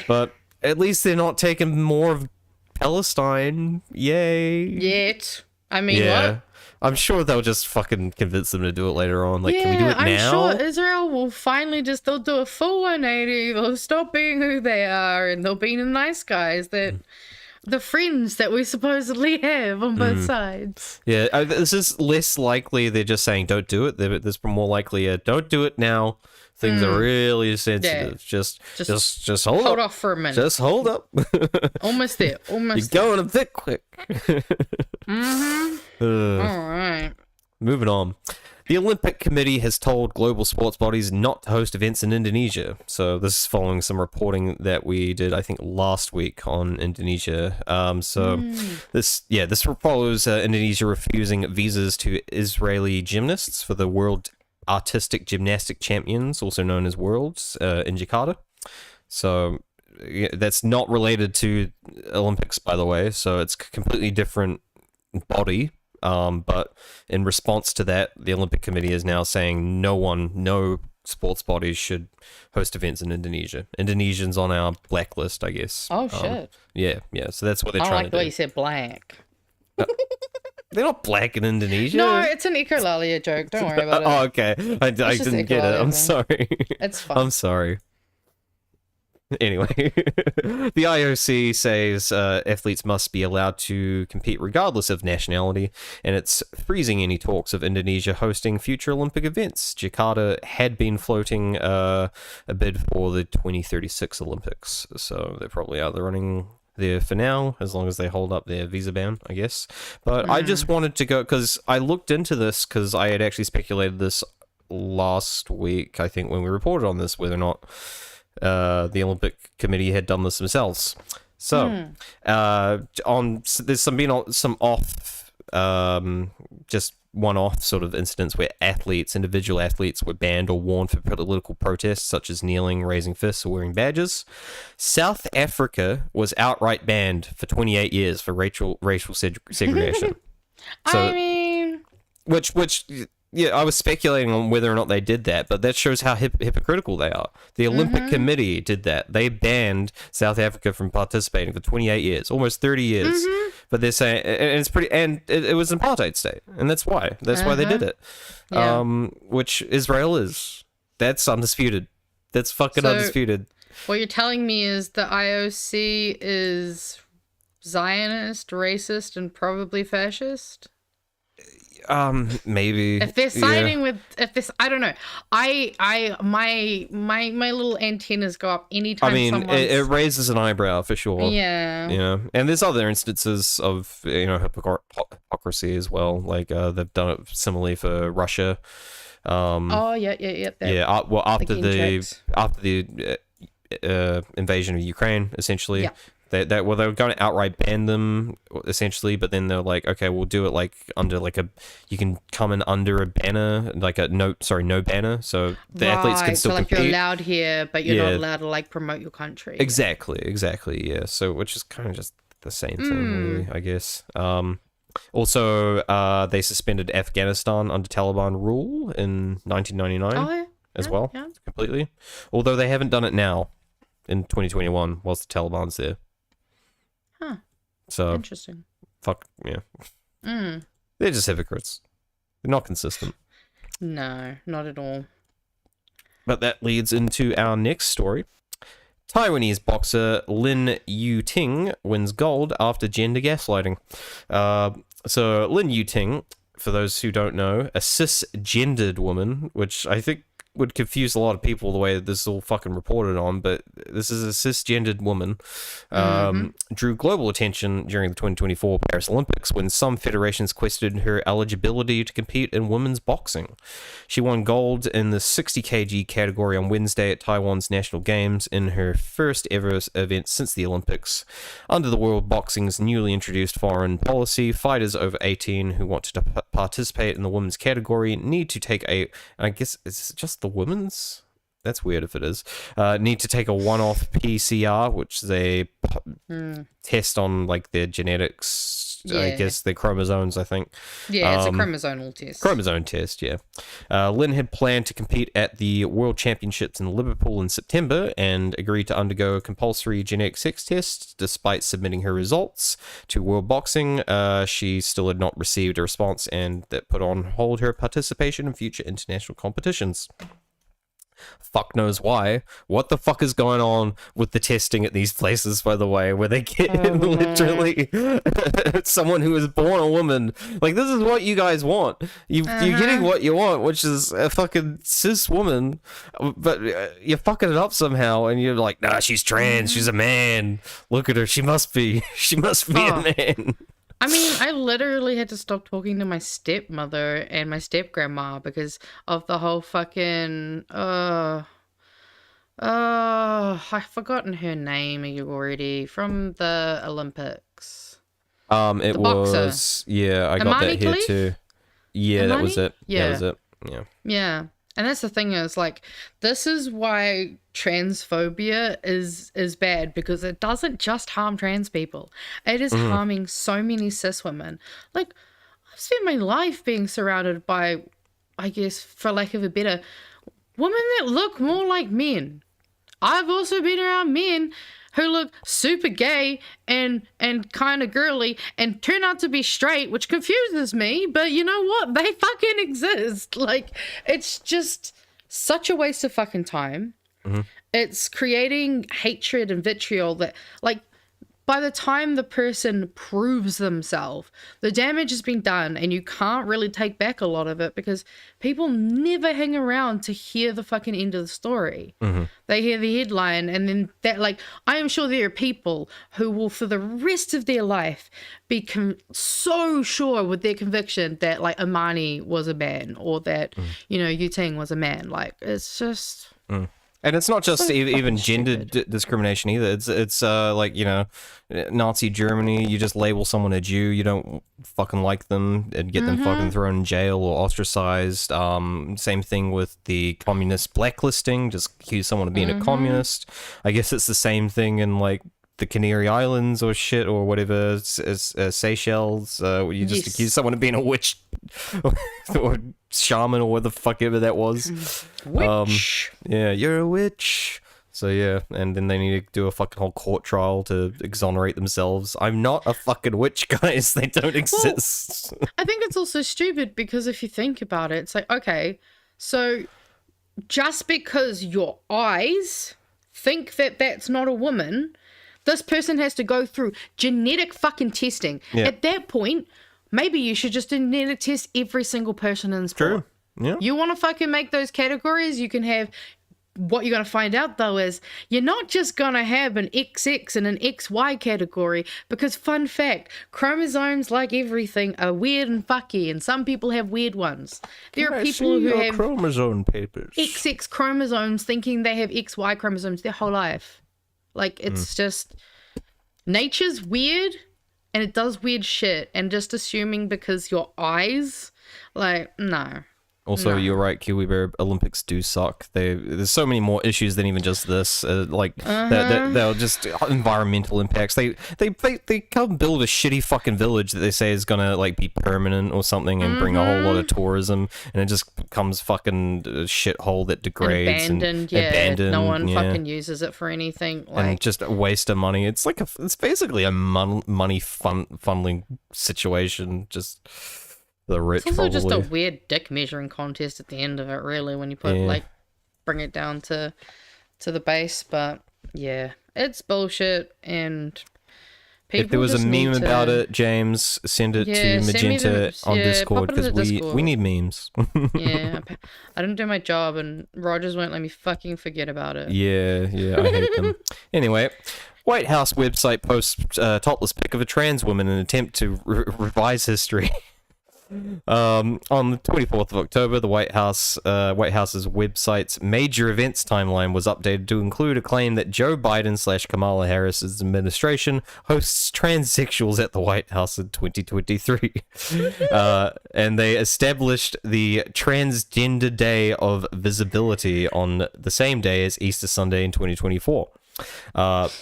Speaker 11: But at least they're not taking more of Palestine. Yay.
Speaker 10: Yet. I mean,
Speaker 11: yeah.
Speaker 10: what?
Speaker 11: I'm sure they'll just fucking convince them to do it later on. Like, can we do it now?
Speaker 10: I'm sure Israel will finally they'll do a full 180. They'll stop being who they are and they'll be the nice guys that... the friends that we supposedly have on both sides.
Speaker 11: Yeah, this is less likely they're just saying don't do it. There's more likely don't do it now. Things are really sensitive. Yeah. Just hold
Speaker 10: off for a minute.
Speaker 11: Just hold up.
Speaker 10: Almost there.
Speaker 11: You're going a bit quick.
Speaker 10: All right.
Speaker 11: Moving on. The Olympic Committee has told global sports bodies not to host events in Indonesia. So this is following some reporting that we did, I think, last week on Indonesia. This follows Indonesia refusing visas to Israeli gymnasts for the World Artistic Gymnastic Champions, also known as Worlds, in Jakarta. So that's not related to Olympics, by the way. So it's a completely different body. But in response to that, the Olympic Committee is now saying no sports bodies should host events in Indonesia. Indonesians on our blacklist, I guess.
Speaker 10: Oh, shit.
Speaker 11: Yeah. So that's what they're trying to do.
Speaker 10: I like the way you said black.
Speaker 11: They're not black in Indonesia.
Speaker 10: No, it's an echolalia joke. Don't worry about it.
Speaker 11: Oh, okay. I didn't get it. I'm sorry.
Speaker 10: It's fine.
Speaker 11: I'm sorry. Anyway, the IOC says athletes must be allowed to compete regardless of nationality, and it's freezing any talks of Indonesia hosting future Olympic events. Jakarta had been floating a bid for the 2036 Olympics, so they're probably out there running there for now, as long as they hold up their visa ban, I guess. But I just wanted to go, because I looked into this, because I had actually speculated this last week, I think, when we reported on this, whether or not the Olympic Committee had done this themselves. So, there's some off, just one-off sort of incidents where individual athletes were banned or warned for political protests, such as kneeling, raising fists, or wearing badges. South Africa was outright banned for 28 years for racial segregation. So,
Speaker 10: I mean...
Speaker 11: Which, yeah, I was speculating on whether or not they did that, but that shows how hypocritical they are. The Olympic Committee did that. They banned South Africa from participating for 28 years, almost 30 years. But they're saying, and it's pretty, and it was an apartheid state, and that's why they did it.
Speaker 10: Yeah.
Speaker 11: Which Israel is. That's undisputed. That's fucking undisputed.
Speaker 10: What you're telling me is the IOC is Zionist, racist, and probably fascist?
Speaker 11: Maybe
Speaker 10: if they're siding with, I don't know. My little antennas go up anytime.
Speaker 11: I mean, it raises an eyebrow for sure.
Speaker 10: Yeah.
Speaker 11: You know, and there's other instances of hypocrisy as well. Like they've done it similarly for Russia.
Speaker 10: Yeah.
Speaker 11: Well, after the invasion of Ukraine, essentially. Yeah. They were going to outright ban them essentially, but then they're like, okay, we'll do it like under like you can come in under a banner, like no banner, so the athletes can still compete.
Speaker 10: You're allowed here, but you're not allowed to like promote your country.
Speaker 11: Exactly, yeah. So which is kind of just the same thing, really, I guess. Also, they suspended Afghanistan under Taliban rule in 1999 as well, completely. Although they haven't done it now in 2021 whilst the Taliban's there.
Speaker 10: Huh.
Speaker 11: So
Speaker 10: interesting.
Speaker 11: Fuck yeah. They're just hypocrites. They're not consistent.
Speaker 10: No, not at all.
Speaker 11: But that leads into our next story. Taiwanese boxer Lin Yu-ting wins gold after gender gaslighting. So Lin Yu-ting, for those who don't know, a cisgendered woman, which I think would confuse a lot of people the way that this is all fucking reported on, but this is a cisgendered woman, drew global attention during the 2024 Paris Olympics when some federations questioned her eligibility to compete in women's boxing. She won gold in the 60 kg category on Wednesday at Taiwan's National Games in her first ever event since the Olympics. Under the World Boxing's newly introduced foreign policy, fighters over 18 who want to participate in the women's category need to take I guess it's just the women's, that's weird if it is, need to take a one-off PCR, which is a test on like their genetics, I guess their chromosomes, I think.
Speaker 10: Yeah, it's a chromosomal test.
Speaker 11: Chromosome test, yeah. Lin had planned to compete at the World Championships in Liverpool in September and agreed to undergo a compulsory genetic sex test. Despite submitting her results to World Boxing, she still had not received a response, and that put on hold her participation in future international competitions. Fuck knows why. What the fuck is going on with the testing at these places, by the way, where they get literally someone who is born a woman? Like, this is what you guys want. You're getting what you want, which is a fucking cis woman, but you're fucking it up somehow, and you're like, nah, she's trans, she's a man. Look at her, she must be a man.
Speaker 10: I mean, I literally had to stop talking to my stepmother and my step-grandma because of the whole fucking, I've forgotten her name already, from the Olympics.
Speaker 11: It was, yeah, I got that here too. Yeah, that was it.
Speaker 10: Yeah.
Speaker 11: That was it. Yeah.
Speaker 10: Yeah. And that's the thing is, like, this is why transphobia is bad, because it doesn't just harm trans people. It is harming so many cis women. Like, I've spent my life being surrounded by, I guess, for lack of a better, women that look more like men. I've also been around men who look super gay and kind of girly and turn out to be straight, which confuses me, but you know what? They fucking exist. Like, it's just such a waste of fucking time. It's creating hatred and vitriol that, like, by the time the person proves themselves, the damage has been done and you can't really take back a lot of it because people never hang around to hear the fucking end of the story. They hear the headline and then that, like, I am sure there are people who will for the rest of their life be so sure with their conviction that, like, Imani was a man or that, you know, Yu-ting was a man. Like, it's just...
Speaker 11: And it's not just even gender
Speaker 10: stupid.
Speaker 11: discrimination either. It's like, you know, Nazi Germany, you just label someone a Jew, you don't fucking like them and get them fucking thrown in jail or ostracized. Same thing with the communist blacklisting, just accuse someone of being a communist. I guess it's the same thing in like the Canary Islands or shit or whatever, Seychelles, where you just accuse someone of being a witch or shaman or what the fuck ever that was.
Speaker 10: Witch.
Speaker 11: Yeah, you're a witch. So yeah, and then they need to do a fucking whole court trial to exonerate themselves. I'm not a fucking witch, guys. They don't exist.
Speaker 10: Well, I think it's also stupid because if you think about it, it's like, okay, so just because your eyes think that that's not a woman, this person has to go through genetic fucking testing. Yeah. At that point, maybe you should just genetic test every single person in sport.
Speaker 11: True. Yeah.
Speaker 10: You want to fucking make those categories, you can have... What you're going to find out, though, is you're not just going to have an XX and an XY category because, fun fact, chromosomes, like everything, are weird and fucky, and some people have weird ones. There are people who have
Speaker 11: chromosome papers.
Speaker 10: XX chromosomes thinking they have XY chromosomes their whole life. Like, it's just... Nature's weird, and it does weird shit, and just assuming because your eyes, like, no.
Speaker 11: Also, you're right, Kiwi Bear, Olympics do suck. There's so many more issues than even just this. They're just environmental impacts. They come build a shitty fucking village that they say is gonna like be permanent or something and bring a whole lot of tourism, and it just becomes fucking a shithole that degrades and abandoned.
Speaker 10: No one fucking uses it for anything. Like...
Speaker 11: And just a waste of money. It's like it's basically a money funneling situation. Just. The rich,
Speaker 10: it's also
Speaker 11: probably.
Speaker 10: just a weird dick measuring contest at the end of it, really, when you put bring it down to the base. But yeah, it's bullshit, and people
Speaker 11: if there was a meme about it, James, send it to Magenta on Discord because we need memes.
Speaker 10: Yeah, I didn't do my job, and Rogers won't let me fucking forget about it.
Speaker 11: Yeah, I hate them. Anyway. White House website posts topless pic of a trans woman in an attempt to revise history. On the 24th of October, the White House's website's major events timeline was updated to include a claim that Joe Biden / Kamala Harris's administration hosts transsexuals at the White House in 2023. And they established the Transgender Day of Visibility on the same day as Easter Sunday in 2024.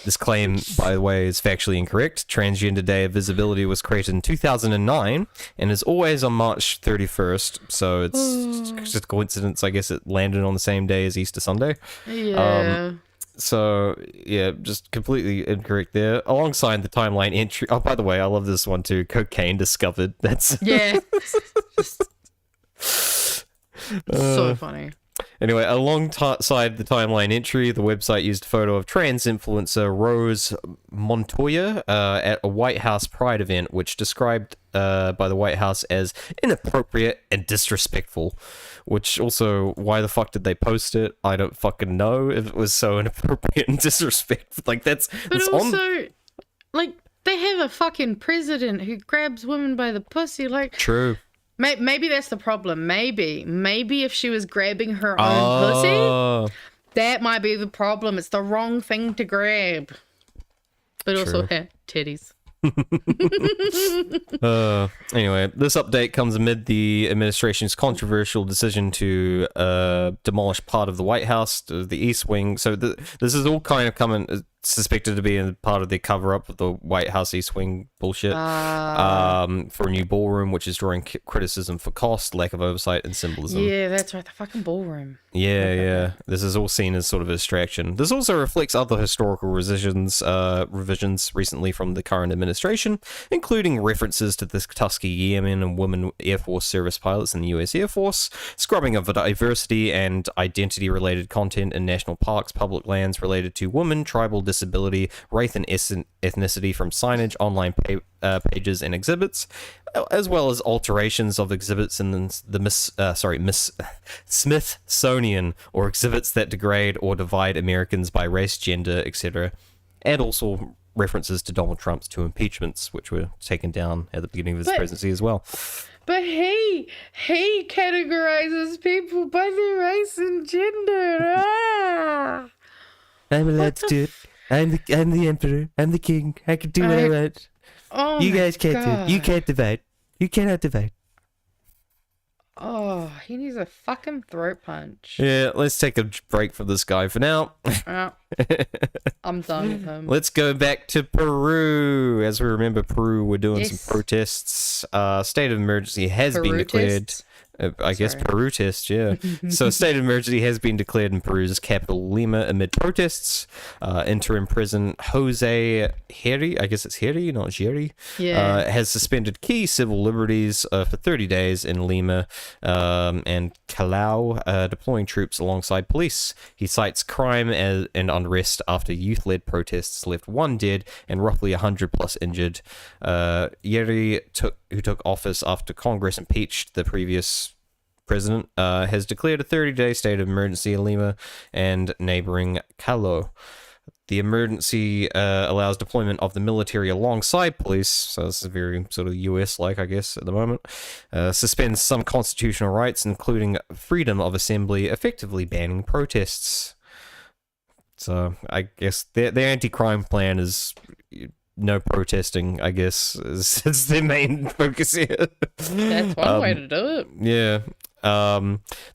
Speaker 11: This claim, by the way, is factually incorrect. Transgender Day of Visibility was created in 2009 and is always on March 31st, so it's just a coincidence. I guess it landed on the same day as Easter Sunday.
Speaker 10: Yeah.
Speaker 11: So, yeah, just completely incorrect there. Alongside the timeline entry... Oh, by the way, I love this one too. Cocaine discovered. That's...
Speaker 10: Yeah. So funny.
Speaker 11: Anyway, alongside the timeline entry, the website used a photo of trans influencer Rose Montoya at a White House Pride event, which described by the White House as inappropriate and disrespectful. Which also, why the fuck did they post it? I don't fucking know if it was so inappropriate and disrespectful. Like, that's...
Speaker 10: But also, like, they have a fucking president who grabs women by the pussy, like...
Speaker 11: True.
Speaker 10: Maybe that's the problem. Maybe if she was grabbing her own pussy, that might be the problem. It's the wrong thing to grab. But also, titties.
Speaker 11: Anyway, this update comes amid the administration's controversial decision to demolish part of the White House, the East Wing. So this is all kind of coming... suspected to be a part of the cover-up of the White House East Wing bullshit for a new ballroom, which is drawing criticism for cost, lack of oversight, and symbolism.
Speaker 10: Yeah, that's right, the fucking ballroom.
Speaker 11: Yeah. This is all seen as sort of a distraction. This also reflects other historical revisions recently from the current administration, including references to the Tuskegee Airmen and women Air Force service pilots in the U.S. Air Force, scrubbing of diversity and identity-related content in national parks, public lands related to women, tribal disability, race and ethnicity from signage, online pages and exhibits, as well as alterations of exhibits in the Smithsonian, or exhibits that degrade or divide Americans by race, gender, etc., and also references to Donald Trump's 2 impeachments, which were taken down at the beginning of his presidency as well.
Speaker 10: But he categorizes people by their race and gender. Ah!
Speaker 11: I'm allowed to do it. I'm the emperor. I'm the king. I can do what I want.
Speaker 10: Oh,
Speaker 11: you guys can't do it. You can't divide. You cannot divide.
Speaker 10: Oh, he needs a fucking throat punch.
Speaker 11: Yeah, let's take a break from this guy for now.
Speaker 10: I'm done with him.
Speaker 11: Let's go back to Peru. As we remember, Peru were doing some protests. State of emergency has been declared. I guess Peru test, yeah. So state of emergency has been declared in Peru's capital, Lima, amid protests. Interim President Jose Heri, I guess it's Heri, not Jerry, has suspended key civil liberties for 30 days in Lima and Callao, deploying troops alongside police. He cites crime and unrest after youth-led protests left 1 dead and roughly 100 plus injured. Heri, who took office after Congress impeached the previous president, has declared a 30-day state of emergency in Lima and neighboring Callao. The emergency allows deployment of the military alongside police, so this is very sort of US-like, I guess, at the moment. Suspends some constitutional rights, including freedom of assembly, effectively banning protests. So I guess the anti-crime plan is no protesting, I guess, is their main focus here.
Speaker 10: That's one way to do it.
Speaker 11: Yeah.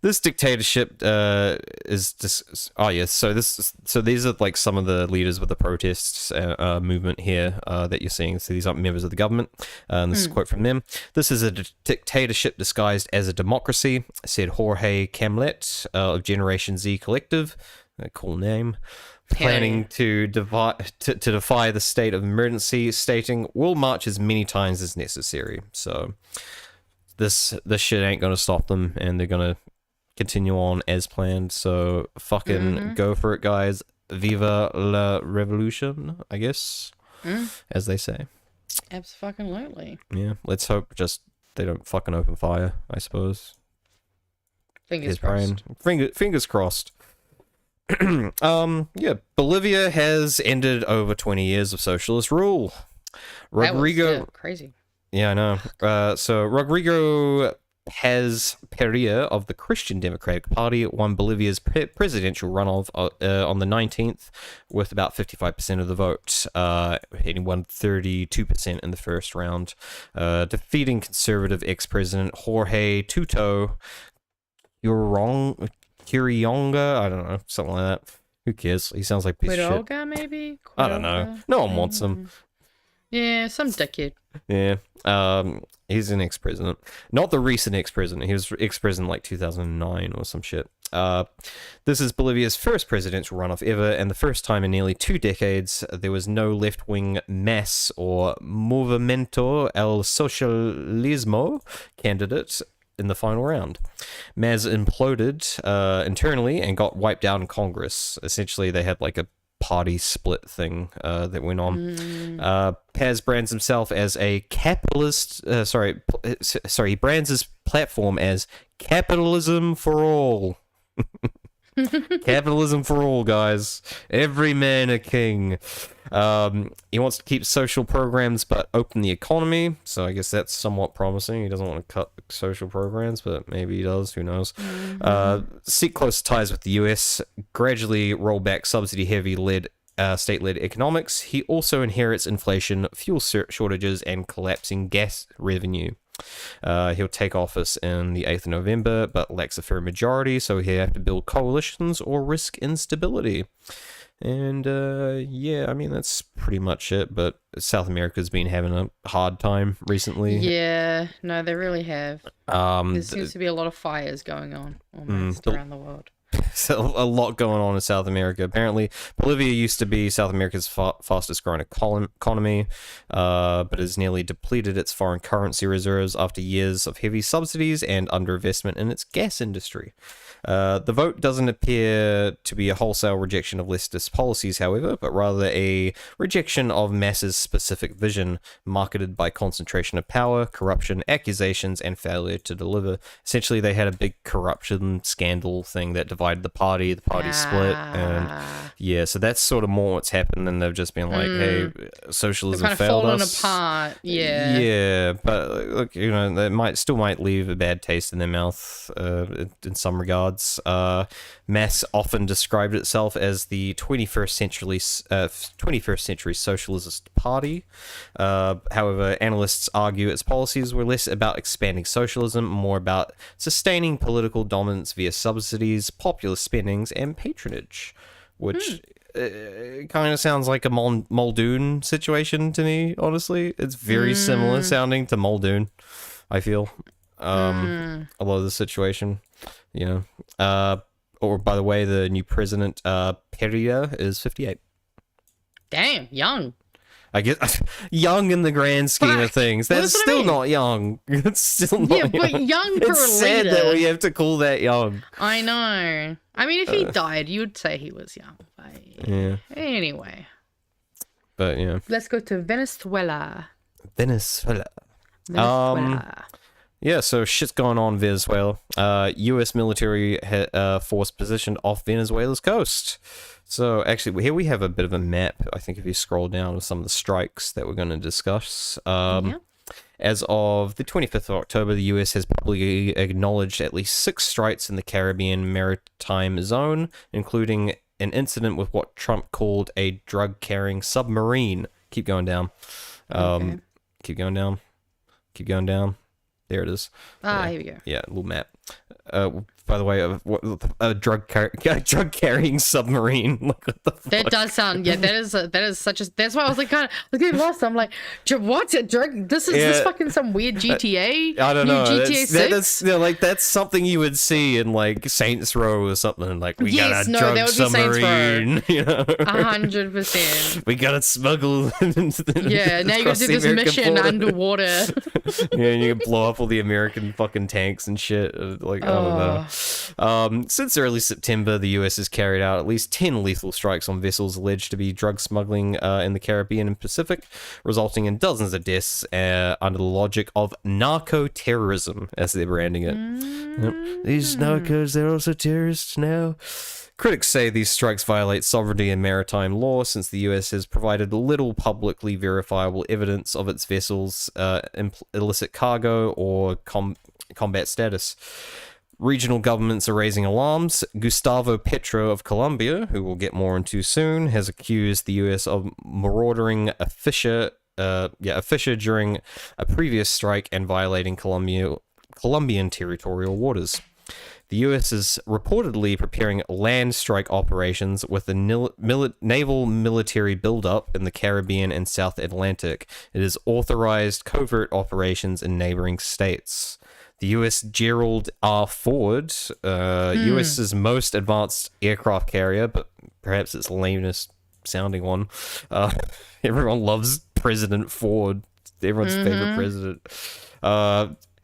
Speaker 11: This dictatorship is just so these are like some of the leaders with the protests movement here that you're seeing. So these aren't members of the government, and this is a quote from them. "This is a dictatorship disguised as a democracy," said Jorge Camlet of Generation Z Collective, a cool name, planning to defy the state of emergency, stating, "We'll march as many times as necessary." So this shit ain't gonna stop them, and they're gonna continue on as planned. So fucking go for it, guys. Viva la revolution, I guess, as they say.
Speaker 10: Absolutely.
Speaker 11: Yeah, let's hope just they don't fucking open fire, I suppose.
Speaker 10: Fingers crossed.
Speaker 11: Fingers crossed. Yeah, Bolivia has ended over 20 years of socialist rule. Rodrigo,
Speaker 10: that was, crazy.
Speaker 11: Yeah, I know. So Rodrigo Paz Perea of the Christian Democratic Party won Bolivia's presidential runoff on the 19th with about 55% of the vote. He won 32% in the first round, defeating conservative ex-president Jorge Tuto Kirionga, I don't know, something like that. Who cares? He sounds like a piece of shit.
Speaker 10: Quiroga, maybe?
Speaker 11: I don't know. No one wants him.
Speaker 10: Yeah, some dickhead.
Speaker 11: Yeah. He's an ex-president. Not the recent ex-president. He was ex-president like 2009 or some shit. This is Bolivia's first presidential runoff ever, and the first time in nearly 2 decades there was no left-wing MAS or Movimiento El Socialismo candidate in the final round. MAS imploded internally and got wiped out in Congress. Essentially, they had like a party split thing that went on. Paz brands himself as a capitalist. He brands his platform as capitalism for all. Capitalism for all, guys. Every man a king. He wants to keep social programs but open the economy, so I guess that's somewhat promising. He doesn't want to cut social programs, but maybe he does, who knows. Seek close ties with the US, gradually roll back subsidy-heavy state-led economics. He also inherits inflation, fuel shortages, and collapsing gas revenue. He'll take office in the 8th of November, but lacks a firm majority, so he'll have to build coalitions or risk instability. And, yeah, I mean, that's pretty much it, but South America's been having a hard time recently.
Speaker 10: Yeah, no, they really have. There seems to be a lot of fires going on almost around the world.
Speaker 11: So a lot going on in South America. Apparently, Bolivia used to be South America's fastest growing economy, but has nearly depleted its foreign currency reserves after years of heavy subsidies and underinvestment in its gas industry. The vote doesn't appear to be a wholesale rejection of leftist policies, however, but rather a rejection of masses' specific vision, marketed by concentration of power, corruption, accusations, and failure to deliver. Essentially, they had a big corruption scandal thing that divided the party split, and yeah, so that's sort of more what's happened, and they've just been like, hey, socialism
Speaker 10: kind of
Speaker 11: failed
Speaker 10: fallen
Speaker 11: us.
Speaker 10: apart, yeah.
Speaker 11: Yeah, but look, you know, they might leave a bad taste in their mouth in some regards. Mass often described itself as the 21st century socialist party. However, analysts argue its policies were less about expanding socialism, more about sustaining political dominance via subsidies, populist spendings, and patronage, which kind of sounds like a Muldoon situation to me, honestly. It's very similar sounding to Muldoon, I feel. A lot of the situation, you know. Or, by the way, the new president, Pereira, is 58.
Speaker 10: Damn, young.
Speaker 11: I guess young in the grand scheme of things. That's still not young. It's still not young.
Speaker 10: But young for
Speaker 11: it's
Speaker 10: a
Speaker 11: sad
Speaker 10: leader.
Speaker 11: that we have to call that young.
Speaker 10: I know. I mean, if he died, you would say he was young. But
Speaker 11: Yeah.
Speaker 10: Anyway.
Speaker 11: But, yeah.
Speaker 10: Let's go to Venezuela.
Speaker 11: Venezuela. Yeah, so shit's going on in Venezuela. U.S. military force positioned off Venezuela's coast. So actually, here we have a bit of a map. I think if you scroll down with some of the strikes that we're going to discuss. As of the 25th of October, the U.S. has publicly acknowledged at least 6 strikes in the Caribbean maritime zone, including an incident with what Trump called a drug-carrying submarine. Keep going down. Keep going down. Keep going down. There it is.
Speaker 10: Here we go.
Speaker 11: Yeah, little map. By the way, a drug-carrying submarine. Like, what the fuck?
Speaker 10: That does sound, that is such a, that's why I was like, kind of getting lost. I'm like, what's a drug? This is fucking some weird GTA.
Speaker 11: I don't know.
Speaker 10: GTA 6?
Speaker 11: That's something you would see in like Saints Row or something. Like, we got a drug submarine. You know?
Speaker 10: 100%.
Speaker 11: We got to smuggle.
Speaker 10: Yeah, now you got to do this mission underwater.
Speaker 11: Yeah, and you can blow up all the American fucking tanks and shit. Like, I don't know. Since early September, the US has carried out at least 10 lethal strikes on vessels alleged to be drug smuggling in the Caribbean and Pacific, resulting in dozens of deaths under the logic of narco-terrorism, as they're branding it. Yep. These narcos, they're also terrorists now. Critics say these strikes violate sovereignty and maritime law, since the US has provided little publicly verifiable evidence of its vessels' illicit cargo or combat status. Regional governments are raising alarms. Gustavo Petro of Colombia, who we'll get more into soon, has accused the US of marauding a fisher during a previous strike and violating Colombian territorial waters. The US is reportedly preparing land strike operations with a naval military buildup in the Caribbean and South Atlantic. It has authorized covert operations in neighboring states. The U.S. Gerald R. Ford, U.S.'s most advanced aircraft carrier, but perhaps its lamest sounding one. Everyone loves President Ford. Everyone's favorite president.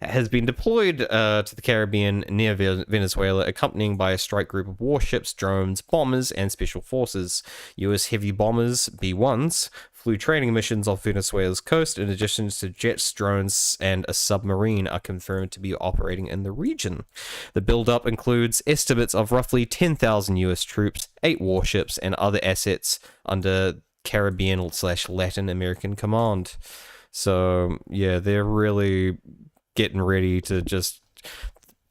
Speaker 11: Has been deployed to the Caribbean near Venezuela, accompanying by a strike group of warships, drones, bombers, and special forces. U.S. heavy bombers, B-1s, flew training missions off Venezuela's coast, in addition to jets, drones, and a submarine are confirmed to be operating in the region. The build-up includes estimates of roughly 10,000 U.S. troops, 8 warships, and other assets under Caribbean/Latin American Command. So, yeah, they're really getting ready to just...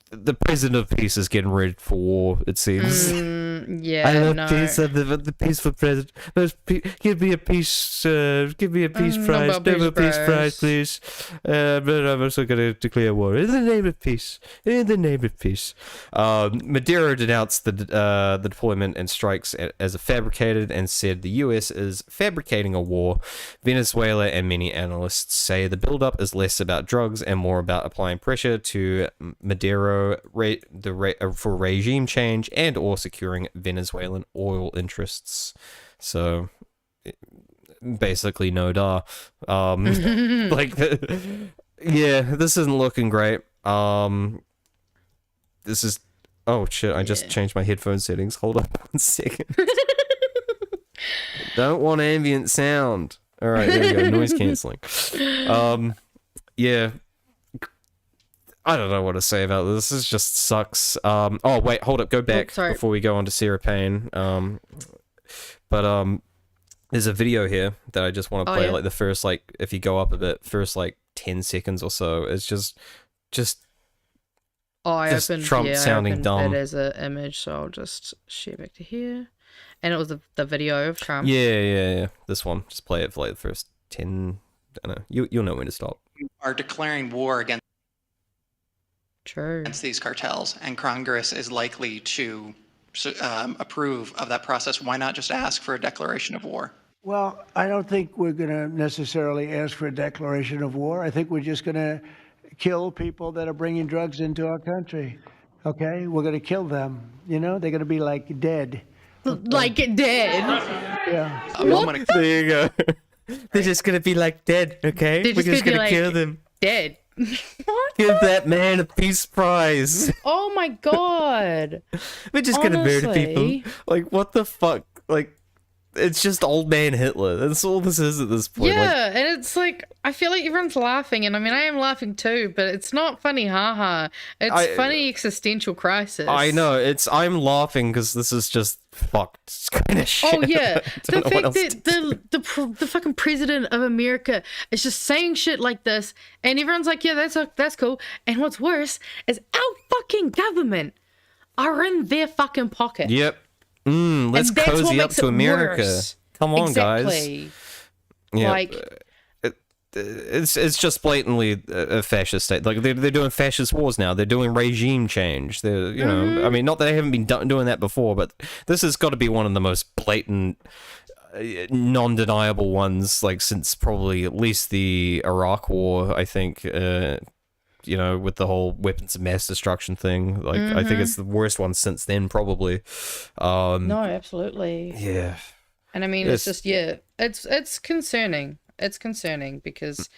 Speaker 11: The president of peace is getting ready for war, it seems.
Speaker 10: Yeah,
Speaker 11: I love peace. I'm the peaceful president. Give me a peace prize. Nobel Peace Prize, please. But I'm also going to declare war in the name of peace. In the name of peace. Maduro denounced the deployment and strikes as fabricated and said the U.S. is fabricating a war. Venezuela and many analysts say the buildup is less about drugs and more about applying pressure to Maduro for regime change and or securing Venezuelan oil interests. So basically no da. Like yeah, this isn't looking great. This is Oh shit, I just changed my headphone settings. Hold on 1 second. Don't want ambient sound. Alright, there we go. Noise cancelling. Yeah. I don't know what to say about this. This just sucks. Oh, wait, hold up. Go back before we go on to Sarah Payne. There's a video here that I just want to play. Like the first, like, if you go up a bit, first, like, 10 seconds or so. It's just
Speaker 10: I opened
Speaker 11: Trump sounding dumb.
Speaker 10: it as an image, so I'll just share back to here. And it was the video of Trump.
Speaker 11: Yeah. This one. Just play it for like the first 10. I don't know. You'll know when to stop.
Speaker 15: Are declaring war against these cartels, and Congress is likely to approve of that process. Why not just ask for a declaration of war?
Speaker 16: Well, I don't think we're going to necessarily ask for a declaration of war. I think we're just going to kill people that are bringing drugs into our country. Okay? We're going to kill them. You know, they're going to be like dead.
Speaker 10: Like dead?
Speaker 16: Yeah.
Speaker 11: There you go. They're just going to be like dead, okay? We're just going to kill them.
Speaker 10: Dead.
Speaker 11: What? Give that man a peace prize.
Speaker 10: Oh my god.
Speaker 11: We're just going to murder people. Like, what the fuck? Like, it's just old man Hitler. That's all this is at this point.
Speaker 10: Yeah, and it's like, I feel like everyone's laughing, and I mean, I am laughing too, but it's not funny, haha. It's funny existential crisis.
Speaker 11: I know, I'm laughing because this is just fucked kind of shit.
Speaker 10: Oh yeah, the fact that the fucking president of America is just saying shit like this, and everyone's like, yeah, that's cool. And what's worse is our fucking government are in their fucking pocket.
Speaker 11: Yep. Let's cozy up to America.
Speaker 10: Worse.
Speaker 11: Come on,
Speaker 10: exactly.
Speaker 11: guys. Yeah.
Speaker 10: Like,
Speaker 11: it's just blatantly a fascist state. Like they're doing fascist wars now. They're doing regime change. They're I mean, not that they haven't been doing that before, but this has got to be one of the most blatant, non-deniable ones. Like since probably at least the Iraq War, I think. With the whole weapons of mass destruction thing. Like, I think it's the worst one since then, probably.
Speaker 10: No, absolutely.
Speaker 11: Yeah.
Speaker 10: And I mean, it's just, it's concerning. It's concerning because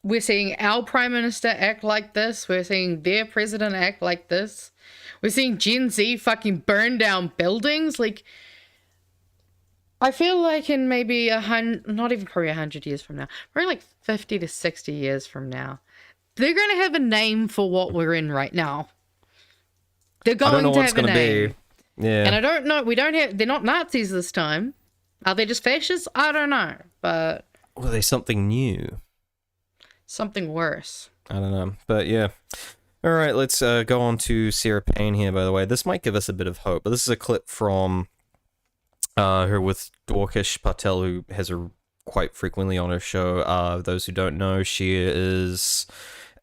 Speaker 10: we're seeing our prime minister act like this. We're seeing their president act like this. We're seeing Gen Z fucking burn down buildings. Like, I feel like in maybe not even probably 100 years from now, probably like 50 to 60 years from now, they're going to have a name for what we're in right now. They're going to have a name.
Speaker 11: Yeah.
Speaker 10: And I don't know. They're not Nazis this time. Are they just fascists? I don't know. But.
Speaker 11: Or are they something new?
Speaker 10: Something worse.
Speaker 11: I don't know. But yeah. All right, let's go on to Sarah Payne here, by the way. This might give us a bit of hope. But this is a clip from her with Dwarkish Patel, who has her quite frequently on her show. Those who don't know, she is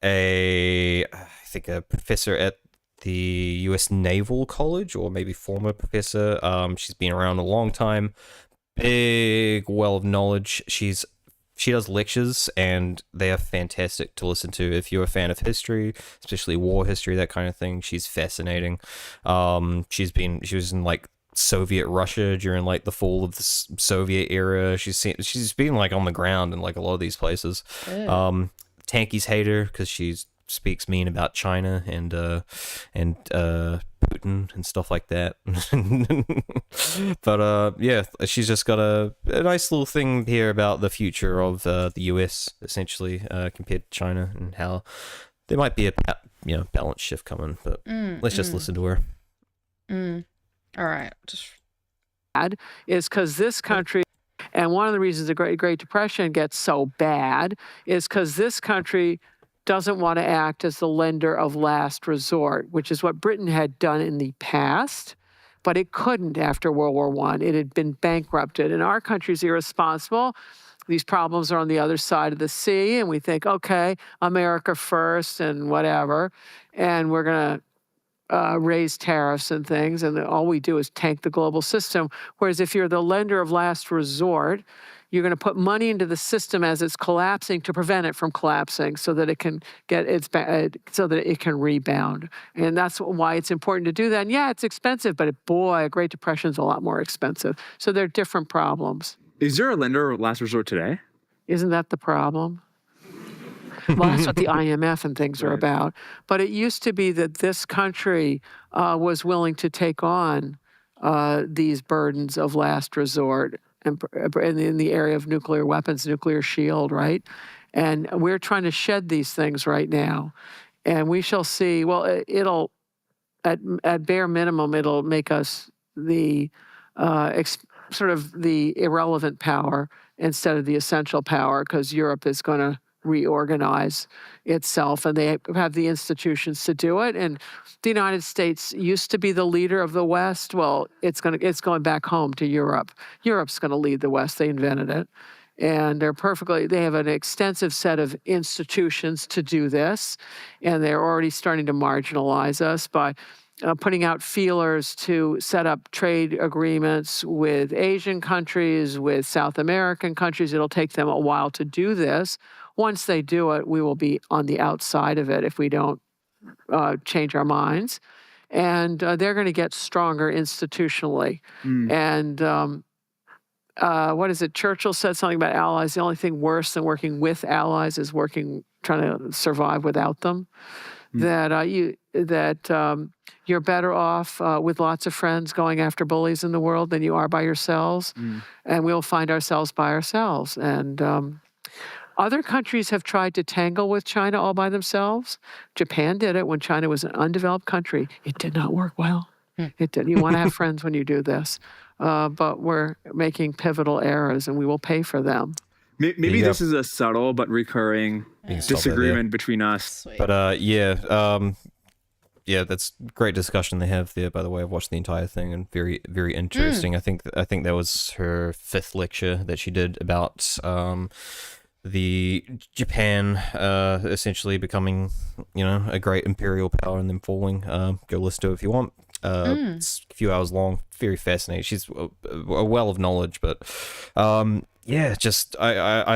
Speaker 11: I think a professor at the US Naval College, or maybe former professor. She's been around a long time, big well of knowledge. She does lectures, and they are fantastic to listen to if you're a fan of history, especially war history, that kind of thing. She's fascinating. She was in like Soviet Russia during like the fall of the Soviet era. She's been like on the ground in like a lot of these places. Yeah. Tankies hate her because she speaks mean about China and Putin and stuff like that. But yeah, she's just got a nice little thing here about the future of the US essentially compared to China, and how there might be a balance shift coming. But let's just listen to her.
Speaker 10: All right.
Speaker 17: Is because this country, and one of the reasons the Great Depression gets so bad is because this country doesn't want to act as the lender of last resort, which is what Britain had done in the past, but it couldn't after World War I. It had been bankrupted, and our country's irresponsible. These problems are on the other side of the sea, and we think, okay, America first and whatever, and we're going to raise tariffs and things, and all we do is tank the global system. Whereas if you're the lender of last resort, you're going to put money into the system as it's collapsing to prevent it from collapsing, so that it can so that it can rebound. And that's why it's important to do that. And yeah, it's expensive, but boy, a Great Depression's a lot more expensive. So they're different problems.
Speaker 18: Is there a lender of last resort today?
Speaker 17: Isn't that the problem? Well, that's what the IMF and things are about. But it used to be that this country was willing to take on these burdens of last resort and in the area of nuclear weapons, nuclear shield, right? And we're trying to shed these things right now. And we shall see, well, it'll, at bare minimum, it'll make us the sort of the irrelevant power instead of the essential power, because Europe is going to reorganize itself, and they have the institutions to do it. And the United States used to be the leader of the West. Well, it's going back home to Europe. Europe's going to lead the West. They invented it. And they have an extensive set of institutions to do this, and they're already starting to marginalize us by putting out feelers to set up trade agreements with Asian countries, with South American countries. It'll take them a while to do this. Once they do it, we will be on the outside of it if we don't change our minds. And they're going to get stronger institutionally. And what is it? Churchill said something about allies. The only thing worse than working with allies is trying to survive without them. You're better off with lots of friends going after bullies in the world than you are by yourselves. And we'll find ourselves by ourselves. And other countries have tried to tangle with China all by themselves. Japan did it when China was an undeveloped country. It did not work well. It didn't. You want to have friends when you do this. But we're making pivotal errors, and we will pay for them.
Speaker 18: Maybe this is a subtle but recurring disagreement between us.
Speaker 9: Sweet.
Speaker 11: But yeah, that's great discussion they have there. By the way, I've watched the entire thing and very, very interesting. I think that was her 5th lecture that she did about the Japan essentially becoming, a great imperial power and then falling. Go listen to it if you want. It's a few hours long. Very fascinating. She's a well of knowledge, but I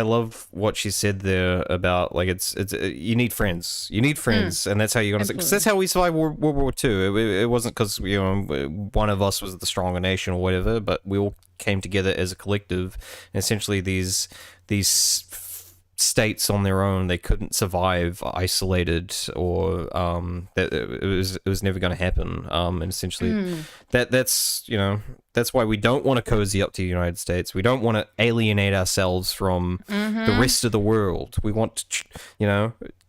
Speaker 11: love what she said there about it's you need friends, and that's how you're gonna. Because that's how we survived World War II. It wasn't because one of us was the stronger nation or whatever, but we all came together as a collective. And essentially, these states on their own, they couldn't survive isolated, or that it was never going to happen. And essentially, that's why we don't want to cozy up to the United States. We don't want to alienate ourselves from the rest of the world. We want,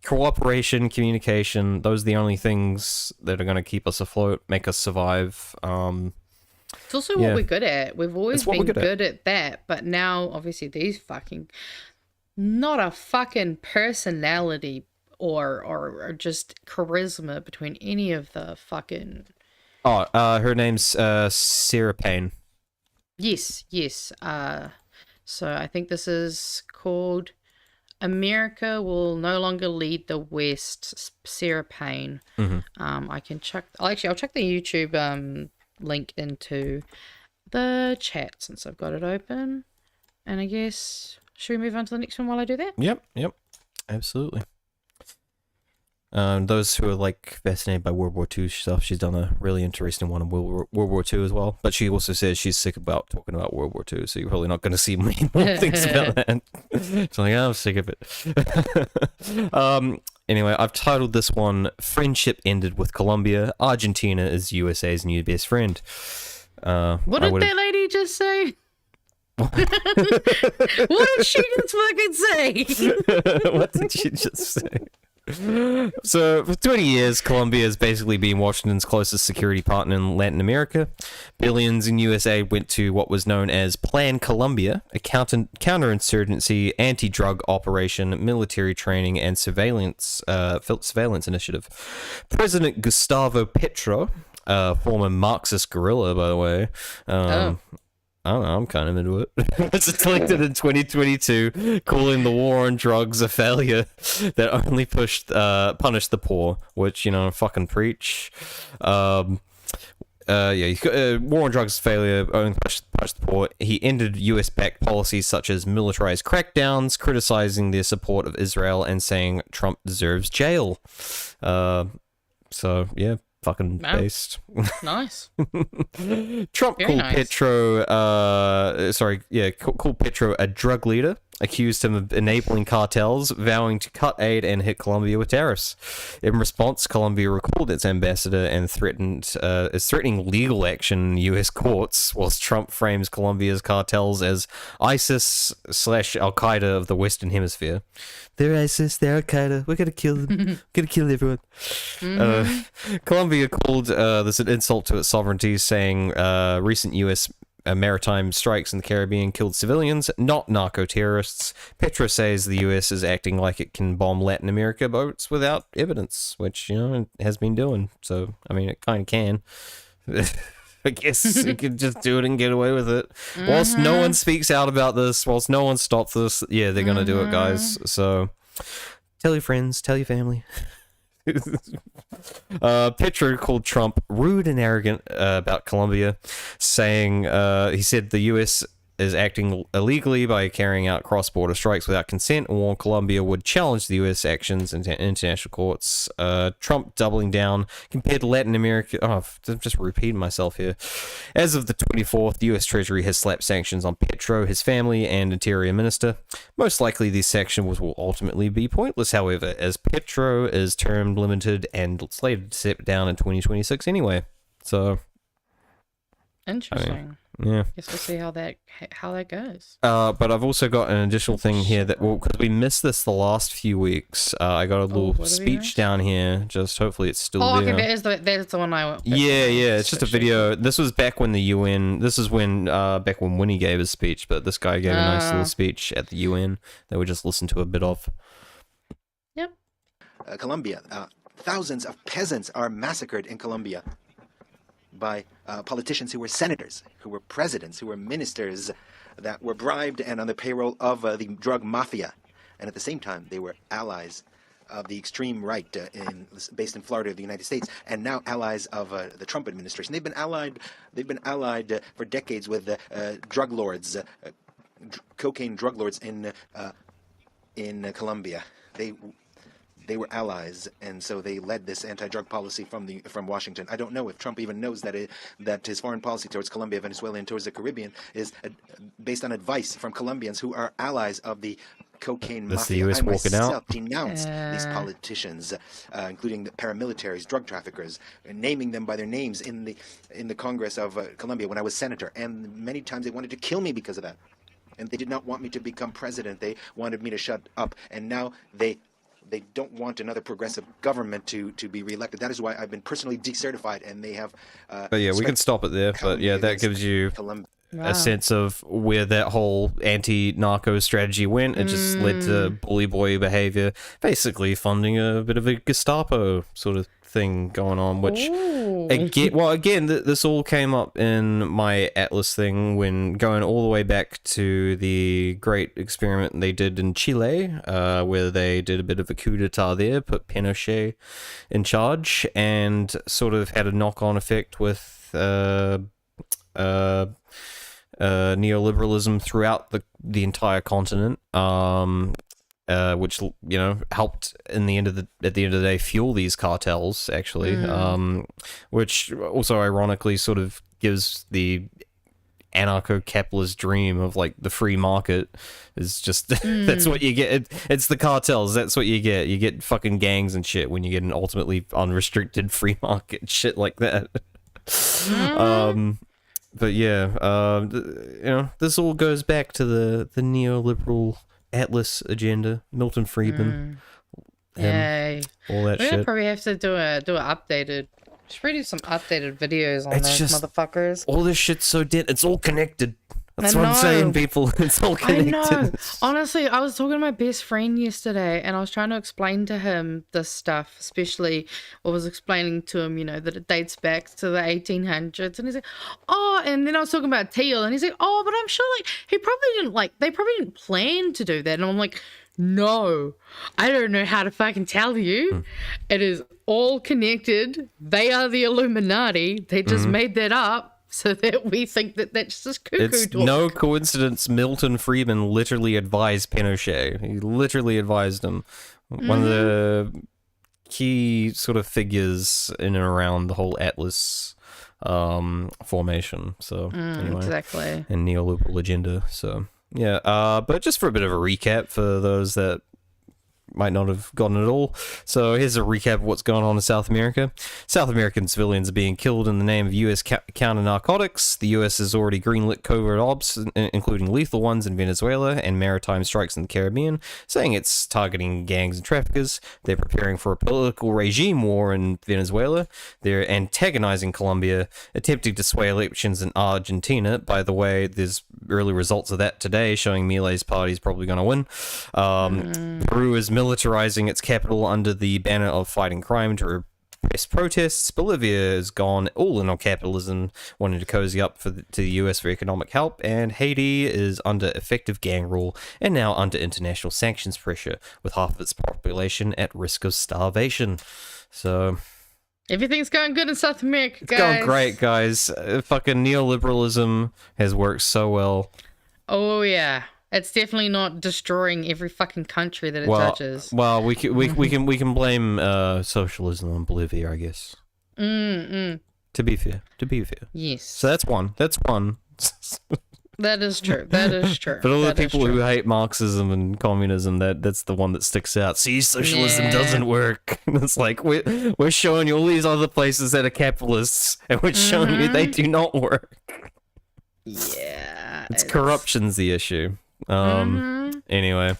Speaker 11: cooperation, communication. Those are the only things that are going to keep us afloat, make us survive.
Speaker 10: It's also what we're good at. We've always been good at that, but now obviously these fucking. Not a fucking personality or just charisma between any of the fucking...
Speaker 11: her name's Sarah Payne.
Speaker 10: Yes. So I think this is called America Will No Longer Lead the West, Sarah Payne. I'll chuck the YouTube link into the chat since I've got it open. And I guess... Should we move on to the next one while I do that?
Speaker 11: Yep, absolutely. Those who are fascinated by World War II stuff, she's done a really interesting one on World War II as well. But she also says she's sick about talking about World War II, so you're probably not going to see many more things about that. It's I'm sick of it. Anyway, I've titled this one, Friendship Ended with Colombia. Argentina is USA's new best friend.
Speaker 10: What did that lady just say? What did she just fucking say?
Speaker 11: What did she just say? So, for 20 years, Colombia has basically been Washington's closest security partner in Latin America. Billions in USA went to what was known as Plan Colombia, a counterinsurgency, anti-drug operation, military training, and surveillance initiative. President Gustavo Petro, former Marxist guerrilla, by the way, I don't know, I'm kind of into it. It's elected in 2022, calling the war on drugs a failure that only punished the poor, which, fucking preach. War on drugs failure only punished the poor. He ended US-backed policies such as militarized crackdowns, criticizing their support of Israel, and saying Trump deserves jail. Fucking based.
Speaker 10: Nice.
Speaker 11: Trump called Petro, called Petro a drug leader, accused him of enabling cartels, vowing to cut aid and hit Colombia with tariffs. In response, Colombia recalled its ambassador and is threatening legal action in U.S. courts, whilst Trump frames Colombia's cartels as ISIS/Al-Qaeda of the Western Hemisphere. They're ISIS, they're Al-Qaeda, we're gonna kill them, we're gonna kill everyone. Colombia called this an insult to its sovereignty, saying recent U.S. Maritime strikes in the Caribbean killed civilians, not narco-terrorists. Petro says the U.S. is acting like it can bomb Latin America boats without evidence, which, it has been doing. So, I mean, it kind of can. I guess it could just do it and get away with it. Whilst no one speaks out about this, whilst no one stops this, yeah, they're going to do it, guys. So, tell your friends, tell your family. Petro called Trump rude and arrogant about Colombia, saying he said the U.S. is acting illegally by carrying out cross-border strikes without consent, and warned Colombia would challenge the U.S. actions in international courts. Trump doubling down compared to Latin America. Oh, I'm just repeating myself here. As of the 24th, the U.S. Treasury has slapped sanctions on Petro, his family, and Interior Minister. Most likely, these sanctions will ultimately be pointless, however, as Petro is term limited and slated to step down in 2026 anyway. So,
Speaker 10: interesting.
Speaker 11: Yeah.
Speaker 10: Guess we'll see how that goes.
Speaker 11: But I've also got an additional thing here that, because we missed this the last few weeks, I got a little speech down here. Just hopefully it's still there.
Speaker 10: Okay, that's the one I want.
Speaker 11: Yeah, it's just a video. This was back when the UN. This is when back when Winnie gave his speech, but this guy gave a nice little speech at the UN that we just listened to a bit of.
Speaker 10: Yep.
Speaker 19: Colombia. Thousands of peasants are massacred in Colombia by politicians who were senators, who were presidents, who were ministers that were bribed and on the payroll of the drug mafia. And at the same time, they were allies of the extreme right based in Florida, the United States, and now allies of the Trump administration. They've been allied for decades with drug lords, cocaine drug lords in Colombia. They were allies, and so they led this anti-drug policy from Washington. I don't know if Trump even knows that his foreign policy towards Colombia, Venezuela, and towards the Caribbean is based on advice from Colombians who are allies of the cocaine mafia.
Speaker 11: The US walking out.
Speaker 19: Denounce these politicians, including the paramilitaries, drug traffickers, naming them by their names in the Congress of Colombia when I was senator, and many times they wanted to kill me because of that. And they did not want me to become president. They wanted me to shut up, and now they don't want another progressive government to be reelected. That is why I've been personally decertified, and they have...
Speaker 11: but yeah, we can stop it there. But yeah, that gives you a sense of where that whole anti-narco strategy went. It just led to bully boy behavior, basically funding a bit of a Gestapo sort of thing going on, which again this all came up in my Atlas thing when going all the way back to the great experiment they did in Chile, where they did a bit of a coup d'etat there, put Pinochet in charge, and sort of had a knock-on effect with neoliberalism throughout the entire continent, which helped at the end of the day fuel these cartels actually, which also ironically sort of gives the anarcho-capitalist dream of like the free market is just that's what you get. It's the cartels. That's what you get fucking gangs and shit when you get an ultimately unrestricted free market shit like that. But yeah, this all goes back to the neoliberal Atlas agenda, Milton Friedman,
Speaker 10: Yay.
Speaker 11: All that
Speaker 10: We're
Speaker 11: shit.
Speaker 10: gonna probably have to do an updated. Should probably do some updated videos on those motherfuckers.
Speaker 11: All this shit's so dead. It's all connected. That's what I'm saying, people. It's all connected.
Speaker 10: I know. Honestly, I was talking to my best friend yesterday, and I was trying to explain to him this stuff, especially I was explaining to him, that it dates back to the 1800s, and he's like, oh, and then I was talking about teal, and he's like, oh, but I'm sure they probably didn't plan to do that, and I'm like, no, I don't know how to fucking tell you. It is all connected. They are the Illuminati. They just made that up so that we think that that's just cuckoo
Speaker 11: It's
Speaker 10: talk.
Speaker 11: no coincidence Milton Friedman literally advised Pinochet. He literally advised him. One of the key sort of figures in and around the whole Atlas formation. So anyway,
Speaker 10: exactly.
Speaker 11: And neoliberal agenda. So Yeah, but just for a bit of a recap for those that might not have gotten it all. So here's a recap of what's going on in South America. South American civilians are being killed in the name of US counter-narcotics. The US has already greenlit covert ops, including lethal ones in Venezuela and maritime strikes in the Caribbean, saying it's targeting gangs and traffickers. They're preparing for a political regime war in Venezuela. They're antagonizing Colombia, attempting to sway elections in Argentina. By the way, there's early results of that today, showing Milei's party is probably going to win. Peru is militarizing its capital under the banner of fighting crime to repress protests. Bolivia has gone all in on capitalism, wanting to cozy up to the US for economic help, and Haiti is under effective gang rule and now under international sanctions pressure, with half of its population at risk of starvation. So
Speaker 10: everything's going good in South America, guys.
Speaker 11: It's going great, guys. Fucking neoliberalism has worked so well.
Speaker 10: Oh yeah. It's definitely not destroying every fucking country that it touches.
Speaker 11: Well, we can blame socialism on Bolivia, I guess. To be fair.
Speaker 10: Yes.
Speaker 11: So that's one.
Speaker 10: That is true.
Speaker 11: But all the people who hate Marxism and communism, that's the one that sticks out. See, socialism doesn't work. It's like we're showing you all these other places that are capitalists, and we're showing you they do not work.
Speaker 10: Yeah.
Speaker 11: It's corruption's the issue. Anyway,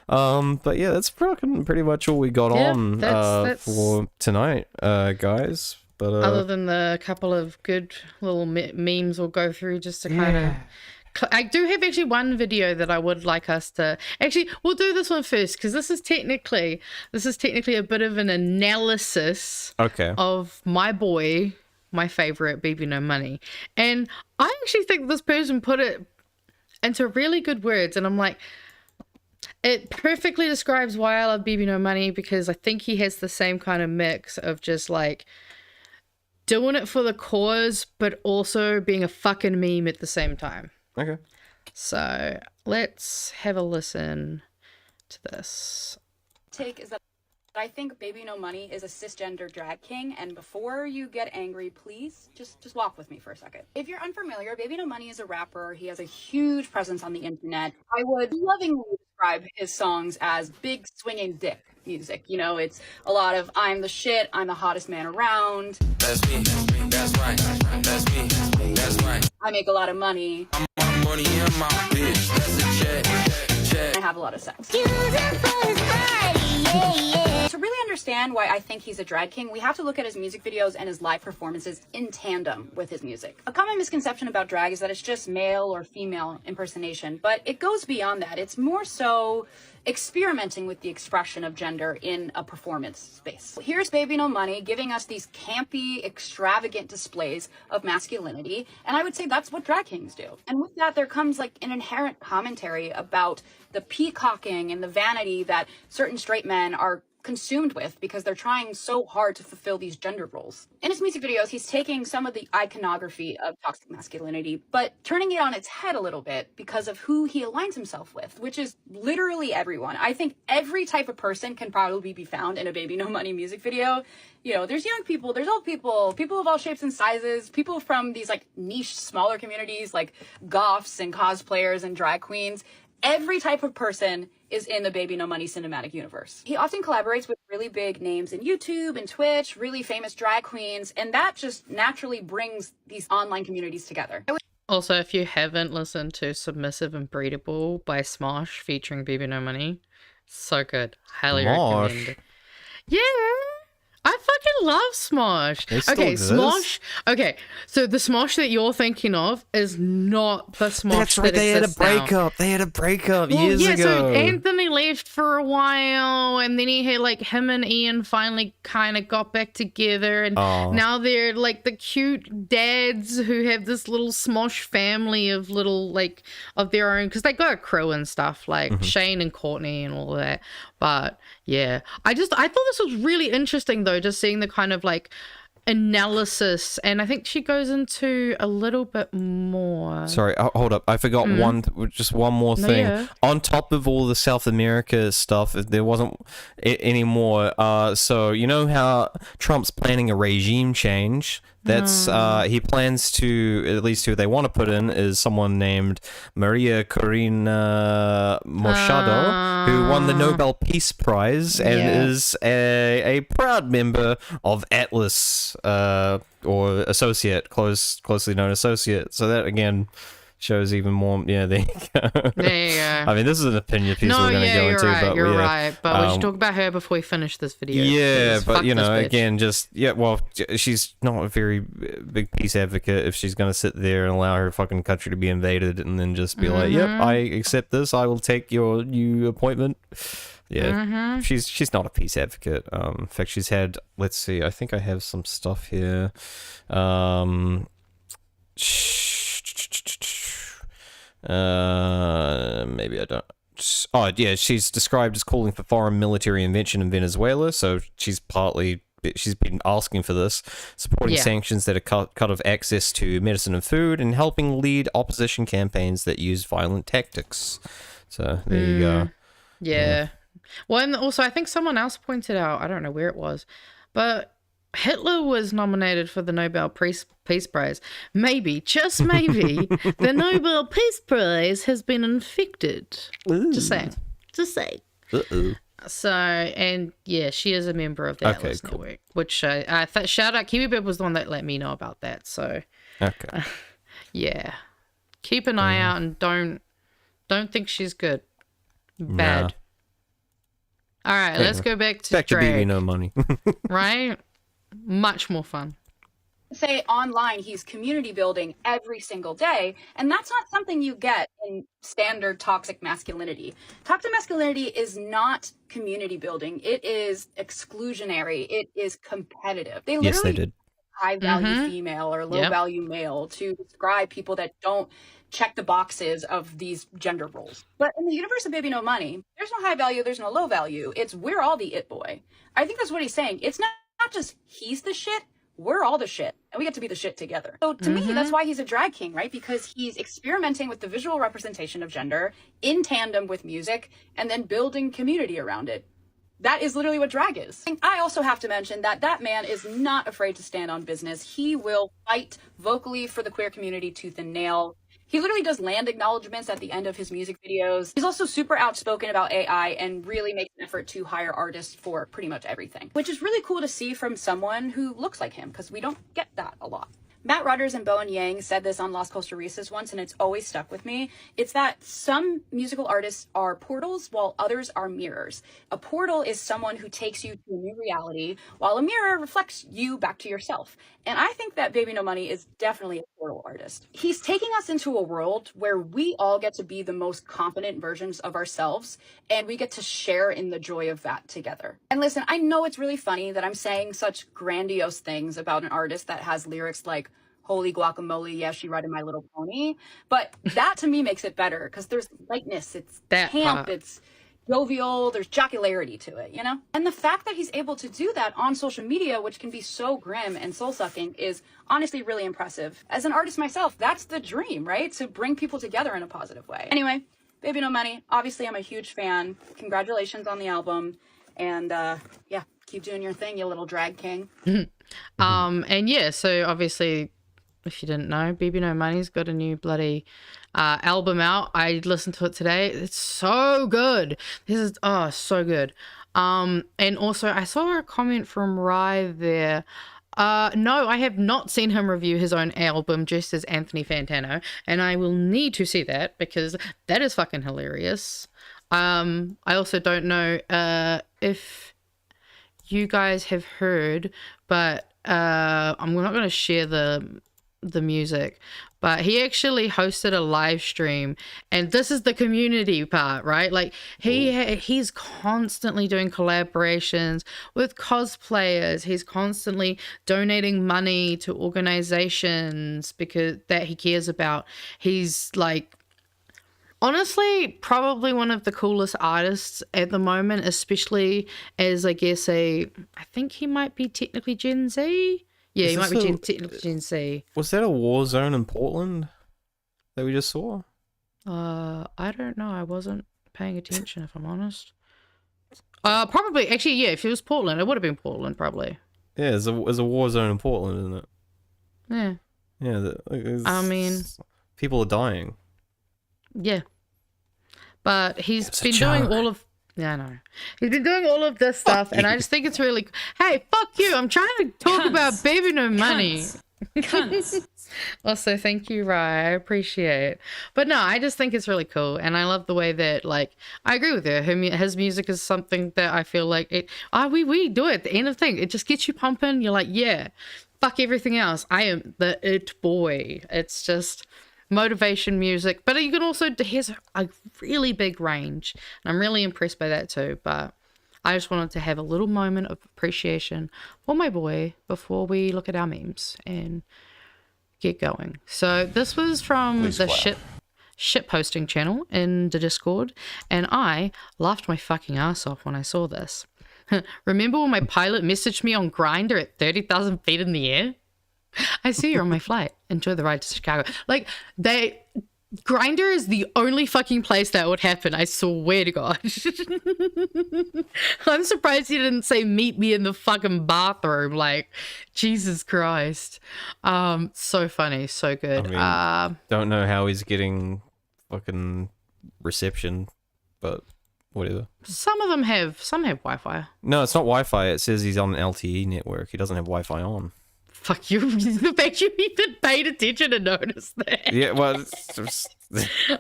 Speaker 11: but yeah, that's pretty much all we got on for tonight, guys. But
Speaker 10: other than the couple of good little memes we'll go through just to kind of, I do have actually one video that I would like us to we'll do this one first, because this is technically a bit of an analysis of my favorite Baby No Money, and I actually think this person put it into really good words, and I'm like, it perfectly describes why I love Baby No Money, because I think he has the same kind of mix of just like doing it for the cause, but also being a fucking meme at the same time.
Speaker 11: Okay.
Speaker 10: So let's have a listen to this.
Speaker 20: Take is that I think Baby No Money is a cisgender drag king, and before you get angry, please just walk with me for a second. If you're unfamiliar, Baby No Money is a rapper. He has a huge presence on the internet. I would lovingly describe his songs as big swinging dick music. You know, it's a lot of I'm the shit, I'm the hottest man around. That's me, that's right, that's me, that's right. I make a lot of money. I'm money in my bitch, that's a check. I have a lot of sex. To really understand why I think he's a drag king, we have to look at his music videos and his live performances in tandem with his music. A common misconception about drag is that it's just male or female impersonation, but it goes beyond that. It's more so experimenting with the expression of gender in a performance space. Here's Baby No Money giving us these campy, extravagant displays of masculinity, and I would say that's what drag kings do. And with that, there comes like an inherent commentary about the peacocking and the vanity that certain straight men are consumed with because they're trying so hard to fulfill these gender roles. In his music videos, he's taking some of the iconography of toxic masculinity, but turning it on its head a little bit because of who he aligns himself with, which is literally everyone. I think every type of person can probably be found in a Baby No Money music video. You know, there's young people, there's old people, people of all shapes and sizes, people from these like niche, smaller communities like govts and cosplayers and drag queens. Every type of person is in the Baby No Money cinematic universe. He often collaborates with really big names in YouTube and Twitch, really famous drag queens, and that just naturally brings these online communities together.
Speaker 10: Also, if you haven't listened to Submissive and Breedable by Smosh featuring Baby No Money, so good. Highly recommend. Yeah. I fucking love Smosh. Okay, Smosh. Okay, so the Smosh that you're thinking of is not the Smosh
Speaker 11: That's right, they had a breakup. They had a breakup years ago.
Speaker 10: So Anthony left for a while, and then he had like him and Ian finally kind of got back together, and now they're like the cute dads who have this little Smosh family of little like of their own, because they got a crew and stuff like Shane and Courtney and all of that. But yeah, I thought this was really interesting though, just seeing the kind of like analysis, and I think she goes into a little bit more.
Speaker 11: Sorry, hold up, I forgot just one more thing. Yeah. On top of all the South America stuff, there wasn't any more. So you know how Trump's planning a regime change That's he plans to, at least who they want to put in is someone named Maria Corina Machado, who won the Nobel Peace Prize and is a proud member of Atlas, or associate, closely known associate. So that again shows even more. Yeah, there you go.
Speaker 10: There you go.
Speaker 11: I mean, this is an opinion piece we're going to go into.
Speaker 10: Right,
Speaker 11: but
Speaker 10: you're right. But we should talk about her before we finish this video.
Speaker 11: Yeah, but you know, again, well, she's not a very big peace advocate if she's going to sit there and allow her fucking country to be invaded and then just be like, yep, I accept this. I will take your new appointment. Yeah, she's not a peace advocate. In fact, she's had, let's see, I think I have some stuff here. Maybe I don't. Oh yeah, she's described as calling for foreign military intervention in Venezuela. So she's been asking for this, supporting sanctions that are cut off access to medicine and food, and helping lead opposition campaigns that use violent tactics. So there you go.
Speaker 10: Yeah. Well, and also I think someone else pointed out, I don't know where it was, but Hitler was nominated for the Nobel Peace Prize. Maybe, just maybe, the Nobel Peace Prize has been infected.
Speaker 11: Ooh.
Speaker 10: Just saying.
Speaker 11: Uh-oh.
Speaker 10: So, and yeah, she is a member of the Atlas Network, which I thought, shout out, Kiwi Bib was the one that let me know about that. So, yeah, keep an eye out and don't think she's good. Bad.
Speaker 11: Nah.
Speaker 10: All right, let's go back to
Speaker 11: Back to BB No Money.
Speaker 10: Right? Much more fun.
Speaker 20: Say online he's community building every single day, and that's not something you get in standard toxic masculinity. Toxic masculinity is not community building. It is exclusionary. It is competitive. They literally
Speaker 11: did.
Speaker 20: High value female or low value male to describe people that don't check the boxes of these gender roles. But in the universe of Baby No Money, there's no high value, there's no low value. It's we're all the it boy. I think that's what he's saying. It's not just he's the shit, we're all the shit, and we get to be the shit together. So to me, that's why he's a drag king, right? Because he's experimenting with the visual representation of gender in tandem with music and then building community around it. That is literally what drag is. I also have to mention that that man is not afraid to stand on business. He will fight vocally for the queer community tooth and nail. He literally does land acknowledgements at the end of his music videos. He's also super outspoken about AI and really makes an effort to hire artists for pretty much everything, which is really cool to see from someone who looks like him, because we don't get that a lot. Matt Rudders and Bowen Yang said this on Las Costa Risas once, and it's always stuck with me. It's that some musical artists are portals while others are mirrors. A portal is someone who takes you to a new reality, while a mirror reflects you back to yourself. And I think that Baby No Money is definitely a portal artist. He's taking us into a world where we all get to be the most confident versions of ourselves, and we get to share in the joy of that together. And listen, I know it's really funny that I'm saying such grandiose things about an artist that has lyrics like, holy guacamole, yes, she ride in My Little Pony. But that to me makes it better, because there's lightness, it's camp, it's jovial, there's jocularity to it, you know? And the fact that he's able to do that on social media, which can be so grim and soul-sucking, is honestly really impressive. As an artist myself, that's the dream, right? To bring people together in a positive way. Anyway, Baby No Money, obviously I'm a huge fan. Congratulations on the album. And yeah, keep doing your thing, you little drag king.
Speaker 10: And yeah, so obviously, if you didn't know, Baby No Money's got a new bloody album out. I listened to it today. It's so good. This is so good. And also I saw a comment from Rye there. No, I have not seen him review his own album just as Anthony Fantano, and I will need to see that because that is fucking hilarious. I also don't know if you guys have heard, but I'm not going to share the music, but he actually hosted a live stream, and this is the community part, right? Like he's constantly doing collaborations with cosplayers. He's constantly donating money to organizations because that he cares about. He's like, honestly, probably one of the coolest artists at the moment, especially as I guess I think he might be technically Gen Z. Yeah, he might be technically Gen Z.
Speaker 11: Was that a war zone in Portland that we just saw?
Speaker 10: I don't know. I wasn't paying attention, if I'm honest. Probably. Actually, yeah, if it was Portland, it would have been Portland, probably.
Speaker 11: Yeah, there's a war zone in Portland, isn't it?
Speaker 10: Yeah.
Speaker 11: Yeah.
Speaker 10: I mean,
Speaker 11: people are dying.
Speaker 10: Yeah. But he's been doing all of... Yeah, I know. He's been doing all of this stuff, and I just think it's really... Hey, fuck you! I'm trying to talk about baby no money. Cunts. Also, thank you, Rye. I appreciate it. But no, I just think it's really cool, and I love the way that, like, I agree with her. His music is something that I feel like it... we do it at the end of the thing. It just gets you pumping. You're like, yeah, fuck everything else. I am the it boy. It's just... motivation music, but you can also here's a really big range, and I'm really impressed by that too. But I just wanted to have a little moment of appreciation for my boy before we look at our memes and get going. So this was from the shit posting channel in the Discord, and I laughed my fucking ass off when I saw this. Remember when my pilot messaged me on Grindr at 30,000 feet in the air? I see you're on my flight. Enjoy the ride to Chicago. Like, Grindr is the only fucking place that would happen. I swear to God. I'm surprised he didn't say meet me in the fucking bathroom. Like, Jesus Christ. So funny. So good.
Speaker 11: I mean, don't know how he's getting fucking reception, but whatever.
Speaker 10: Some of them have Wi-Fi.
Speaker 11: No, it's not Wi-Fi. It says he's on an LTE network. He doesn't have Wi-Fi on.
Speaker 10: Fuck you. The fact you even paid attention and noticed that.
Speaker 11: Yeah, well,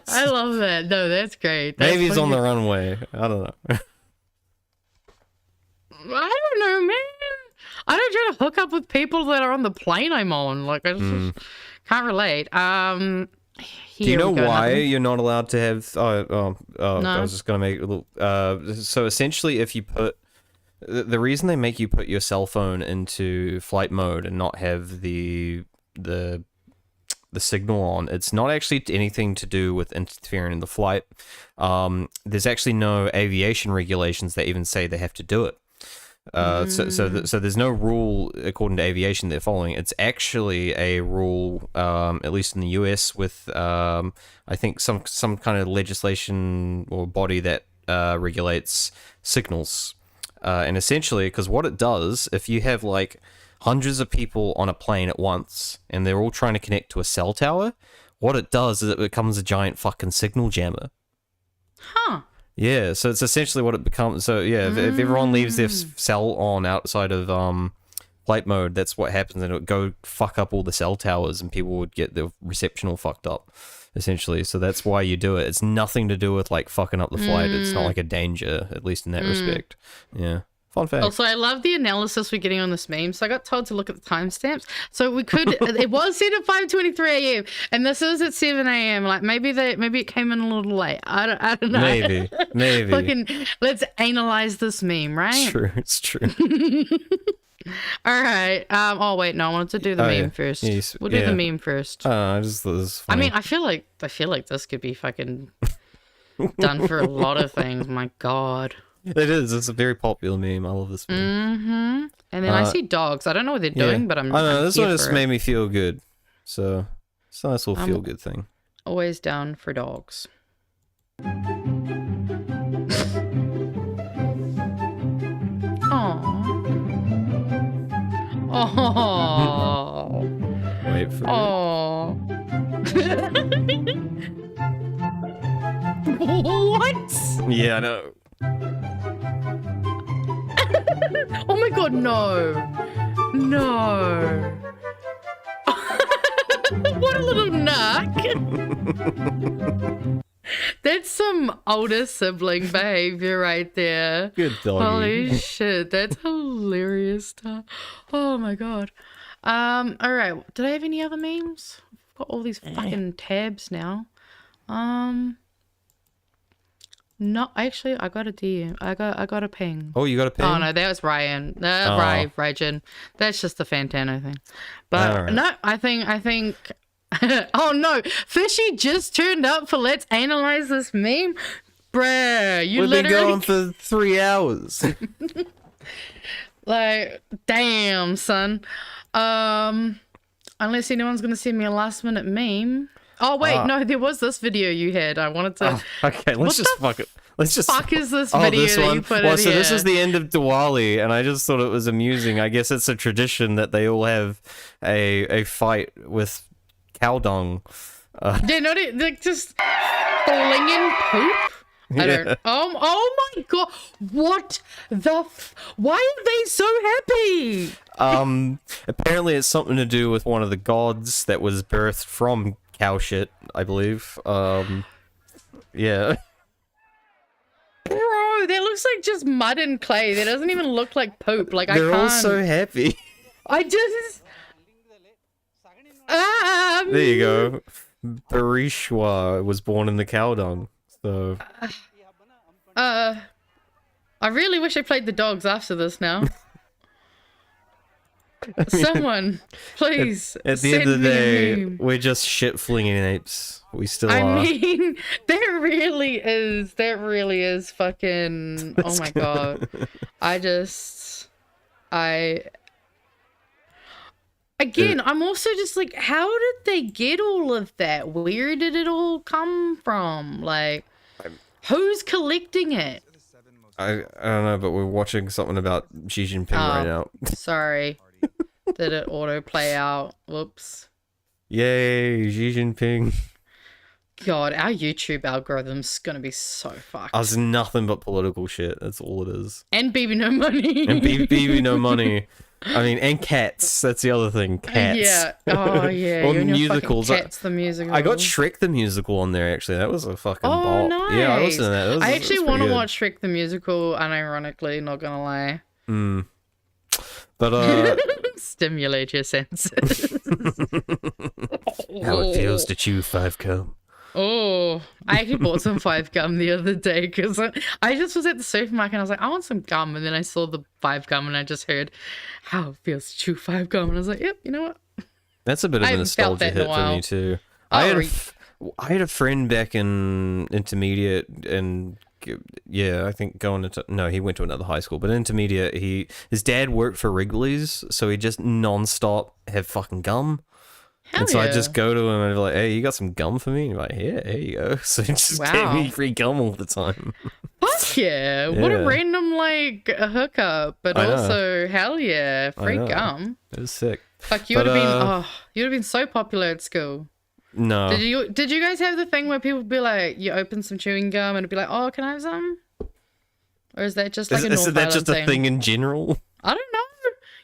Speaker 10: I love that. No, that's great.
Speaker 11: Maybe he's on the runway. I don't know.
Speaker 10: I don't know, man. I don't try to hook up with people that are on the plane I'm on. Like, I just can't relate. Do
Speaker 11: you know why you're not allowed to have...
Speaker 10: No.
Speaker 11: I was just going to make a little... so essentially, if you put... The reason they make you put your cell phone into flight mode and not have the signal on, it's not actually anything to do with interfering in the flight. There's actually no aviation regulations that even say they have to do it. So there's no rule according to aviation they're following. It's actually a rule, at least in the US, with I think some kind of legislation or body that regulates signals. And essentially, because what it does, if you have like hundreds of people on a plane at once and they're all trying to connect to a cell tower, what it does is it becomes a giant fucking signal jammer.
Speaker 10: Huh.
Speaker 11: Yeah, so it's essentially what it becomes. So yeah, if everyone leaves their cell on outside of flight mode, that's what happens, and it would go fuck up all the cell towers and people would get their reception all fucked up. Essentially, so that's why you do it. It's nothing to do with like fucking up the flight. It's not like a danger, at least in that respect. Yeah, fun fact.
Speaker 10: Also, I love the analysis we're getting on this meme. So I got told to look at the timestamps. So we could. It was set at 5:23 a.m. and this is at 7 a.m. Like maybe it came in a little late. I don't know.
Speaker 11: Maybe.
Speaker 10: Fucking let's analyze this meme, right?
Speaker 11: It's true.
Speaker 10: All right. Oh wait, no, I wanted to do the meme first.
Speaker 11: Yes,
Speaker 10: we'll do the meme first.
Speaker 11: I just thought this was funny.
Speaker 10: I mean, I feel like this could be fucking done for a lot of things. My God.
Speaker 11: It is. It's a very popular meme. I love this meme.
Speaker 10: Mm-hmm. And then I see dogs. I don't know what they're doing, but I'm.
Speaker 11: I know this one just made me feel good. So it's a nice little feel good thing.
Speaker 10: Always down for dogs. Oh.
Speaker 11: Wait for
Speaker 10: What?
Speaker 11: Yeah, I know.
Speaker 10: Oh my God, no. No. What a little nut. That's some older sibling behavior right there.
Speaker 11: Good doggy.
Speaker 10: Holy shit, that's hilarious. Oh my God. All right. Did I have any other memes? I've got all these fucking tabs now. No, actually, I got a DM. I got a ping.
Speaker 11: Oh, you got a ping?
Speaker 10: Oh no, that was Ryan. Ryan. That's just the Fantano thing. But no, I think. Oh no, Fishy just turned up for Let's Analyze This Meme. Bruh,
Speaker 11: We've been going for 3 hours.
Speaker 10: Like, damn, son. Unless anyone's gonna send me a last minute meme. Oh wait, no, there was this video you had. I wanted to.
Speaker 11: Okay, let's Let's just.
Speaker 10: Fuck is this video
Speaker 11: this
Speaker 10: that
Speaker 11: one.
Speaker 10: you put
Speaker 11: Well,
Speaker 10: in
Speaker 11: so this
Speaker 10: here?
Speaker 11: is the end of Diwali, and I just thought it was amusing. I guess it's a tradition that they all have a fight with cow dung.
Speaker 10: They're not like just flinging poop. I don't. Oh my god! What the? Why are they so happy?
Speaker 11: Apparently it's something to do with one of the gods that was birthed from cow shit, I believe. Yeah.
Speaker 10: Bro, that looks like just mud and clay. That doesn't even look like poop. Like
Speaker 11: They're
Speaker 10: I can't.
Speaker 11: all so happy.
Speaker 10: I just.
Speaker 11: There you go. Barishwa was born in the cow dung. So.
Speaker 10: I really wish I played the dogs after this now. Someone, please.
Speaker 11: At the end of the
Speaker 10: send me a
Speaker 11: day,
Speaker 10: meme.
Speaker 11: we're just shit flinging apes. We still are.
Speaker 10: I mean, that really is fucking. Oh my god. Again, I'm also just like, how did they get all of that? Where did it all come from? Like, who's collecting it?
Speaker 11: I don't know, but we're watching something about Xi Jinping right now.
Speaker 10: Sorry. Did it auto play out? Whoops.
Speaker 11: Yay, Xi Jinping.
Speaker 10: God, our YouTube algorithm's gonna be so fucked.
Speaker 11: Us nothing but political shit. That's all it is.
Speaker 10: And BB no money.
Speaker 11: And BB no money. I mean, and Cats. That's the other thing. Cats.
Speaker 10: Yeah. Oh yeah.
Speaker 11: Or
Speaker 10: You and your
Speaker 11: musicals.
Speaker 10: fucking Cats the musical.
Speaker 11: I got Shrek the musical on there actually. That was a fucking bop.
Speaker 10: Nice.
Speaker 11: Yeah, I listened to that.
Speaker 10: I actually want to watch Shrek the musical, unironically, not gonna lie.
Speaker 11: But
Speaker 10: Stimulate your senses.
Speaker 11: how it feels to chew 5 cum.
Speaker 10: Oh, I actually bought some 5 gum the other day because I just was at the supermarket and I was like, I want some gum. And then I saw the 5 gum and I just heard how it feels to chew 5 gum. And I was like, yep, you know what?
Speaker 11: That's a bit of a
Speaker 10: I haven't felt
Speaker 11: nostalgia
Speaker 10: that in a
Speaker 11: hit for
Speaker 10: while.
Speaker 11: me too.
Speaker 10: Oh,
Speaker 11: I had a friend back in intermediate and yeah, I think going into no, he went to another high school, but intermediate, his dad worked for Wrigley's, so he just non-stop have fucking gum.
Speaker 10: Hell
Speaker 11: and so
Speaker 10: yeah.
Speaker 11: I just go to him and be like, hey, you got some gum for me? And he's like, yeah, here you go. So he just gave me free gum all the time.
Speaker 10: Fuck yeah. What a
Speaker 11: Yeah.
Speaker 10: random, like, a hookup. But
Speaker 11: I know.
Speaker 10: also, hell yeah, free
Speaker 11: know.
Speaker 10: gum.
Speaker 11: It was sick.
Speaker 10: Fuck, you would have been, you would have been so popular at school.
Speaker 11: No.
Speaker 10: Did you guys have the thing where people would be like, you open some chewing gum and it'd be like, oh, can I have some? Or is that just like a North
Speaker 11: Is that
Speaker 10: Island
Speaker 11: just a thing in general?
Speaker 10: I don't know.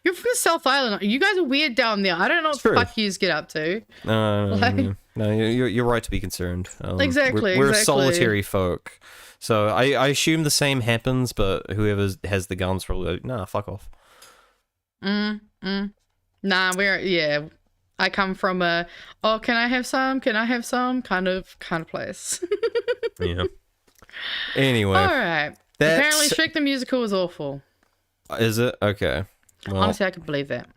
Speaker 10: You're from South Island. You guys are weird down there. I don't know what the fuck you get up to.
Speaker 11: No,
Speaker 10: Like-
Speaker 11: no, you're right to be concerned.
Speaker 10: Exactly,
Speaker 11: We're
Speaker 10: exactly.
Speaker 11: a solitary folk. So I assume the same happens, but whoever has the guns probably like, nah, fuck off.
Speaker 10: Nah, I come from a, oh, can I have some? Can I have some? Kind of place.
Speaker 11: Yeah. Anyway.
Speaker 10: All right. Apparently, Shrek the Musical was awful.
Speaker 11: Is it? Okay. Well,
Speaker 10: Honestly, I could believe that.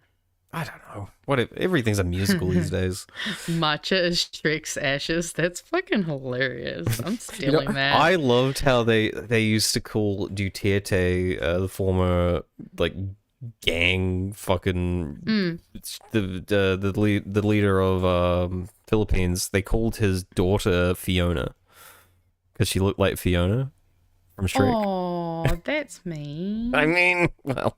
Speaker 11: I don't know. What if everything's a musical these days?
Speaker 10: Matcha is Shrek's ashes. That's fucking hilarious. I'm stealing that.
Speaker 11: I loved how they used to call Duterte, the former like gang fucking the leader of Philippines. They called his daughter Fiona because she looked like Fiona from Shrek.
Speaker 10: Oh, that's mean.
Speaker 11: I mean, well,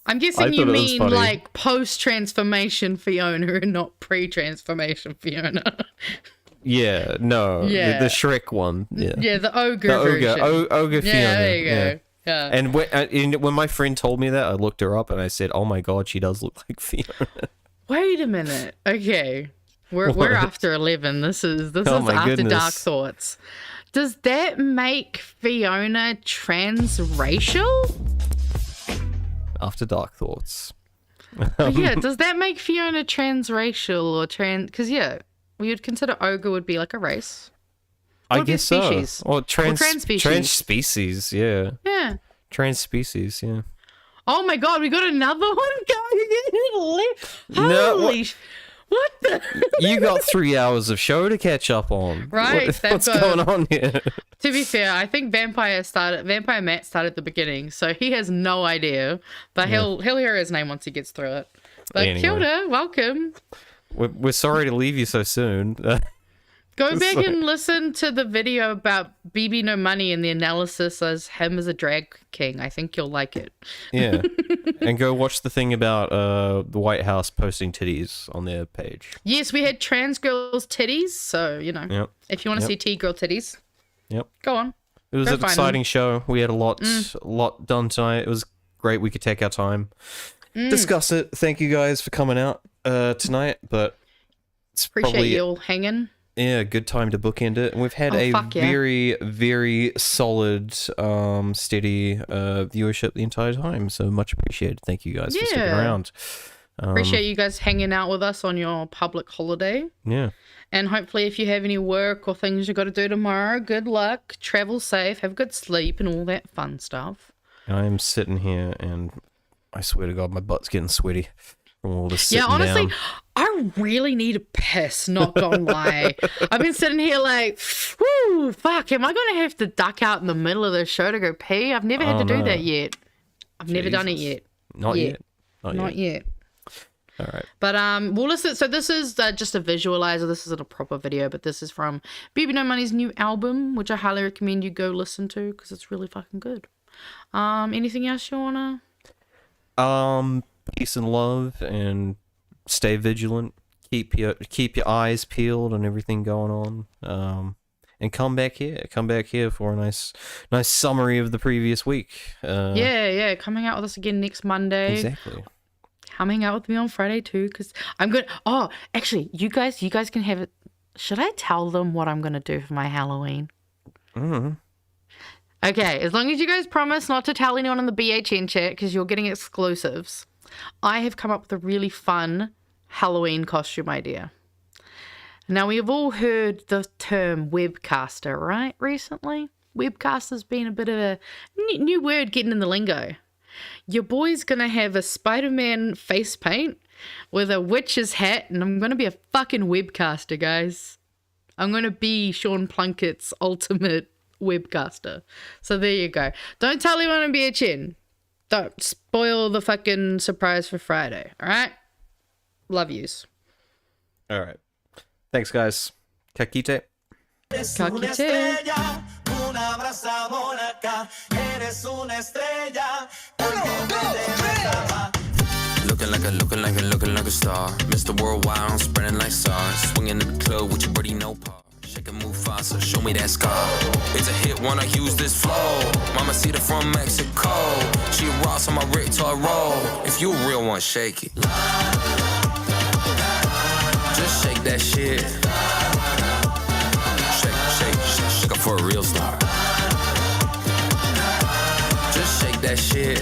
Speaker 10: I'm
Speaker 11: I
Speaker 10: guessing you
Speaker 11: thought it was
Speaker 10: mean
Speaker 11: funny.
Speaker 10: like post-transformation Fiona and not pre-transformation Fiona.
Speaker 11: Yeah, no,
Speaker 10: Yeah.
Speaker 11: the Shrek one. Yeah,
Speaker 10: Yeah, the ogre
Speaker 11: the ogre,
Speaker 10: version.
Speaker 11: ogre Fiona.
Speaker 10: Yeah, there you go. Yeah.
Speaker 11: And when my friend told me that, I looked her up and I said, "Oh my god, she does look like Fiona."
Speaker 10: Wait a minute. Okay. We're
Speaker 11: What?
Speaker 10: after 11. This is
Speaker 11: Oh my
Speaker 10: after
Speaker 11: goodness.
Speaker 10: Dark Thoughts. Does that make Fiona transracial?
Speaker 11: After Dark Thoughts.
Speaker 10: Yeah, does that make Fiona transracial or trans? Because yeah, we would consider ogre would be like a race.
Speaker 11: I
Speaker 10: Would be a
Speaker 11: guess so.
Speaker 10: species.
Speaker 11: Or trans
Speaker 10: species.
Speaker 11: Trans species, yeah.
Speaker 10: Yeah.
Speaker 11: Trans species, yeah.
Speaker 10: Oh my god, we got another one going in.
Speaker 11: No,
Speaker 10: Holy what the?
Speaker 11: You got 3 hours of show to catch up on.
Speaker 10: Right,
Speaker 11: What's going on here?
Speaker 10: To be fair, I think Vampire Matt started at the beginning, so he has no idea. But he'll hear his name once he gets through it. But
Speaker 11: Anyway.
Speaker 10: Kilda, welcome.
Speaker 11: We're sorry to leave you so soon.
Speaker 10: Go back and listen to the video about BB No Money and the analysis as him as a drag king. I think you'll like it.
Speaker 11: Yeah. And go watch the thing about the White House posting titties on their page.
Speaker 10: Yes, we had trans girls' titties, so, you know, if you want to see T-girl titties, go on.
Speaker 11: It was an exciting show. We had a lot done tonight. It was great. We could take our time, discuss it. Thank you guys for coming out tonight, but it's
Speaker 10: Appreciate
Speaker 11: probably...
Speaker 10: you all hanging.
Speaker 11: Yeah, good time to bookend it. And we've had very, very solid, steady viewership the entire time. So much appreciated. Thank you guys for sticking around.
Speaker 10: Appreciate you guys hanging out with us on your public holiday.
Speaker 11: Yeah.
Speaker 10: And hopefully if you have any work or things you got to do tomorrow, good luck, travel safe, have good sleep and all that fun stuff.
Speaker 11: I am sitting here and I swear to God, my butt's getting sweaty. All this
Speaker 10: yeah, honestly,
Speaker 11: down.
Speaker 10: I really need a piss, not gonna lie. I've been sitting here like, whoo, fuck, am I gonna have to duck out in the middle of the show to go pee? I've never had to do that yet. I've never done it yet.
Speaker 11: Not yet.
Speaker 10: Not yet.
Speaker 11: All right.
Speaker 10: But well, listen. So this is just a visualizer. This isn't a proper video, but this is from BB No Money's new album, which I highly recommend you go listen to because it's really fucking good. Anything else you wanna?
Speaker 11: Peace and love, and stay vigilant. Keep your eyes peeled on everything going on. And come back here for a nice summary of the previous week.
Speaker 10: Yeah, coming out with us again next Monday.
Speaker 11: Exactly.
Speaker 10: Coming out with me on Friday too, because I'm good. Oh, actually, you guys can have it. Should I tell them what I'm gonna do for my Halloween? Okay, as long as you guys promise not to tell anyone in the BHN chat, because you're getting exclusives. I have come up with a really fun Halloween costume idea. Now, we have all heard the term webcaster, right, recently? Webcaster's been a bit of a new word getting in the lingo. Your boy's going to have a Spider-Man face paint with a witch's hat, and I'm going to be a fucking webcaster, guys. I'm going to be Sean Plunkett's ultimate webcaster. So there you go. Don't tell anyone in BHN. Don't spoil the fucking surprise for Friday, all right? Love yous.
Speaker 11: All right. Thanks, guys. Kakite.
Speaker 14: Looking like a star. Mr. Worldwide, I'm spreading like SARS. Swinging in the club with your birdie, no par. Shake and move fast, so show me that scar. It's a hit when I use this flow. Mama see from Mexico. She rocks on my Rick to a roll. If you a real one, shake it. Just shake that shit. Shake up for a real star. Just shake that shit.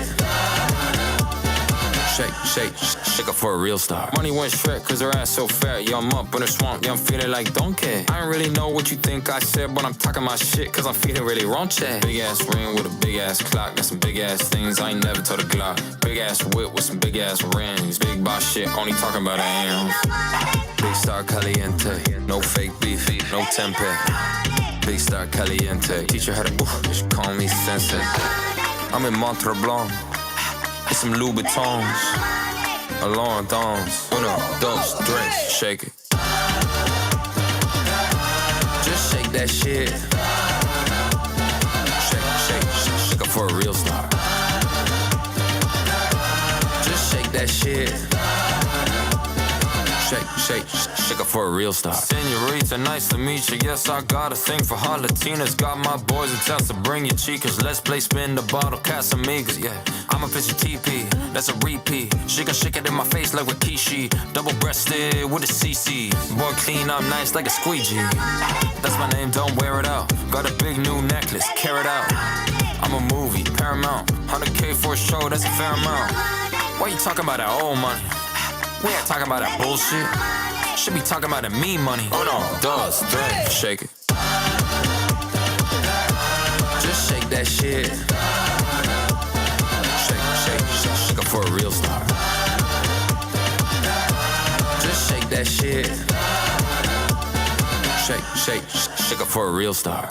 Speaker 14: Shake up for a real star. Money went Shrek cause her ass so fat. Yeah, I'm up in the swamp, yeah, I'm feeling like donkey. I don't really know what you think I said, but I'm talking my shit cause I'm feeling really raunchy. Big ass ring with a big ass clock. Got some big ass things I ain't never told a Glock. Big ass whip with some big ass rings. Big boss shit, only talking about AMs. Big star caliente, no fake beef, no tempe. Big star caliente, teach her how to ooh, she call me sensei. I'm in Montre Blanc. It's some Louboutins, Alain Dons, uno, dos, tres, shake it. Just shake that shit. Shake up for a real star. Just shake that shit. Shake up for a real star. Senorita, nice to meet you. Yes, I got a thing for hot Latinas. Got my boys in town, so bring your chicas. Let's play spin the bottle, Casamigas, yeah. I'm a pitch of TP, that's a repeat. She can shake it in my face like with Kishi. Double-breasted with a CC. Boy, clean up nice like a squeegee. That's my name, don't wear it out. Got a big new necklace, carry it out. I'm a movie, Paramount. 100K for a show, that's a fair amount. Why you talking about that old money? We ain't talking about that bullshit. Should be talking about that mean money. Oh no, does, three, shake it. Just shake that shit. Shake up for a real star. Just shake that shit. Shake up for a real star.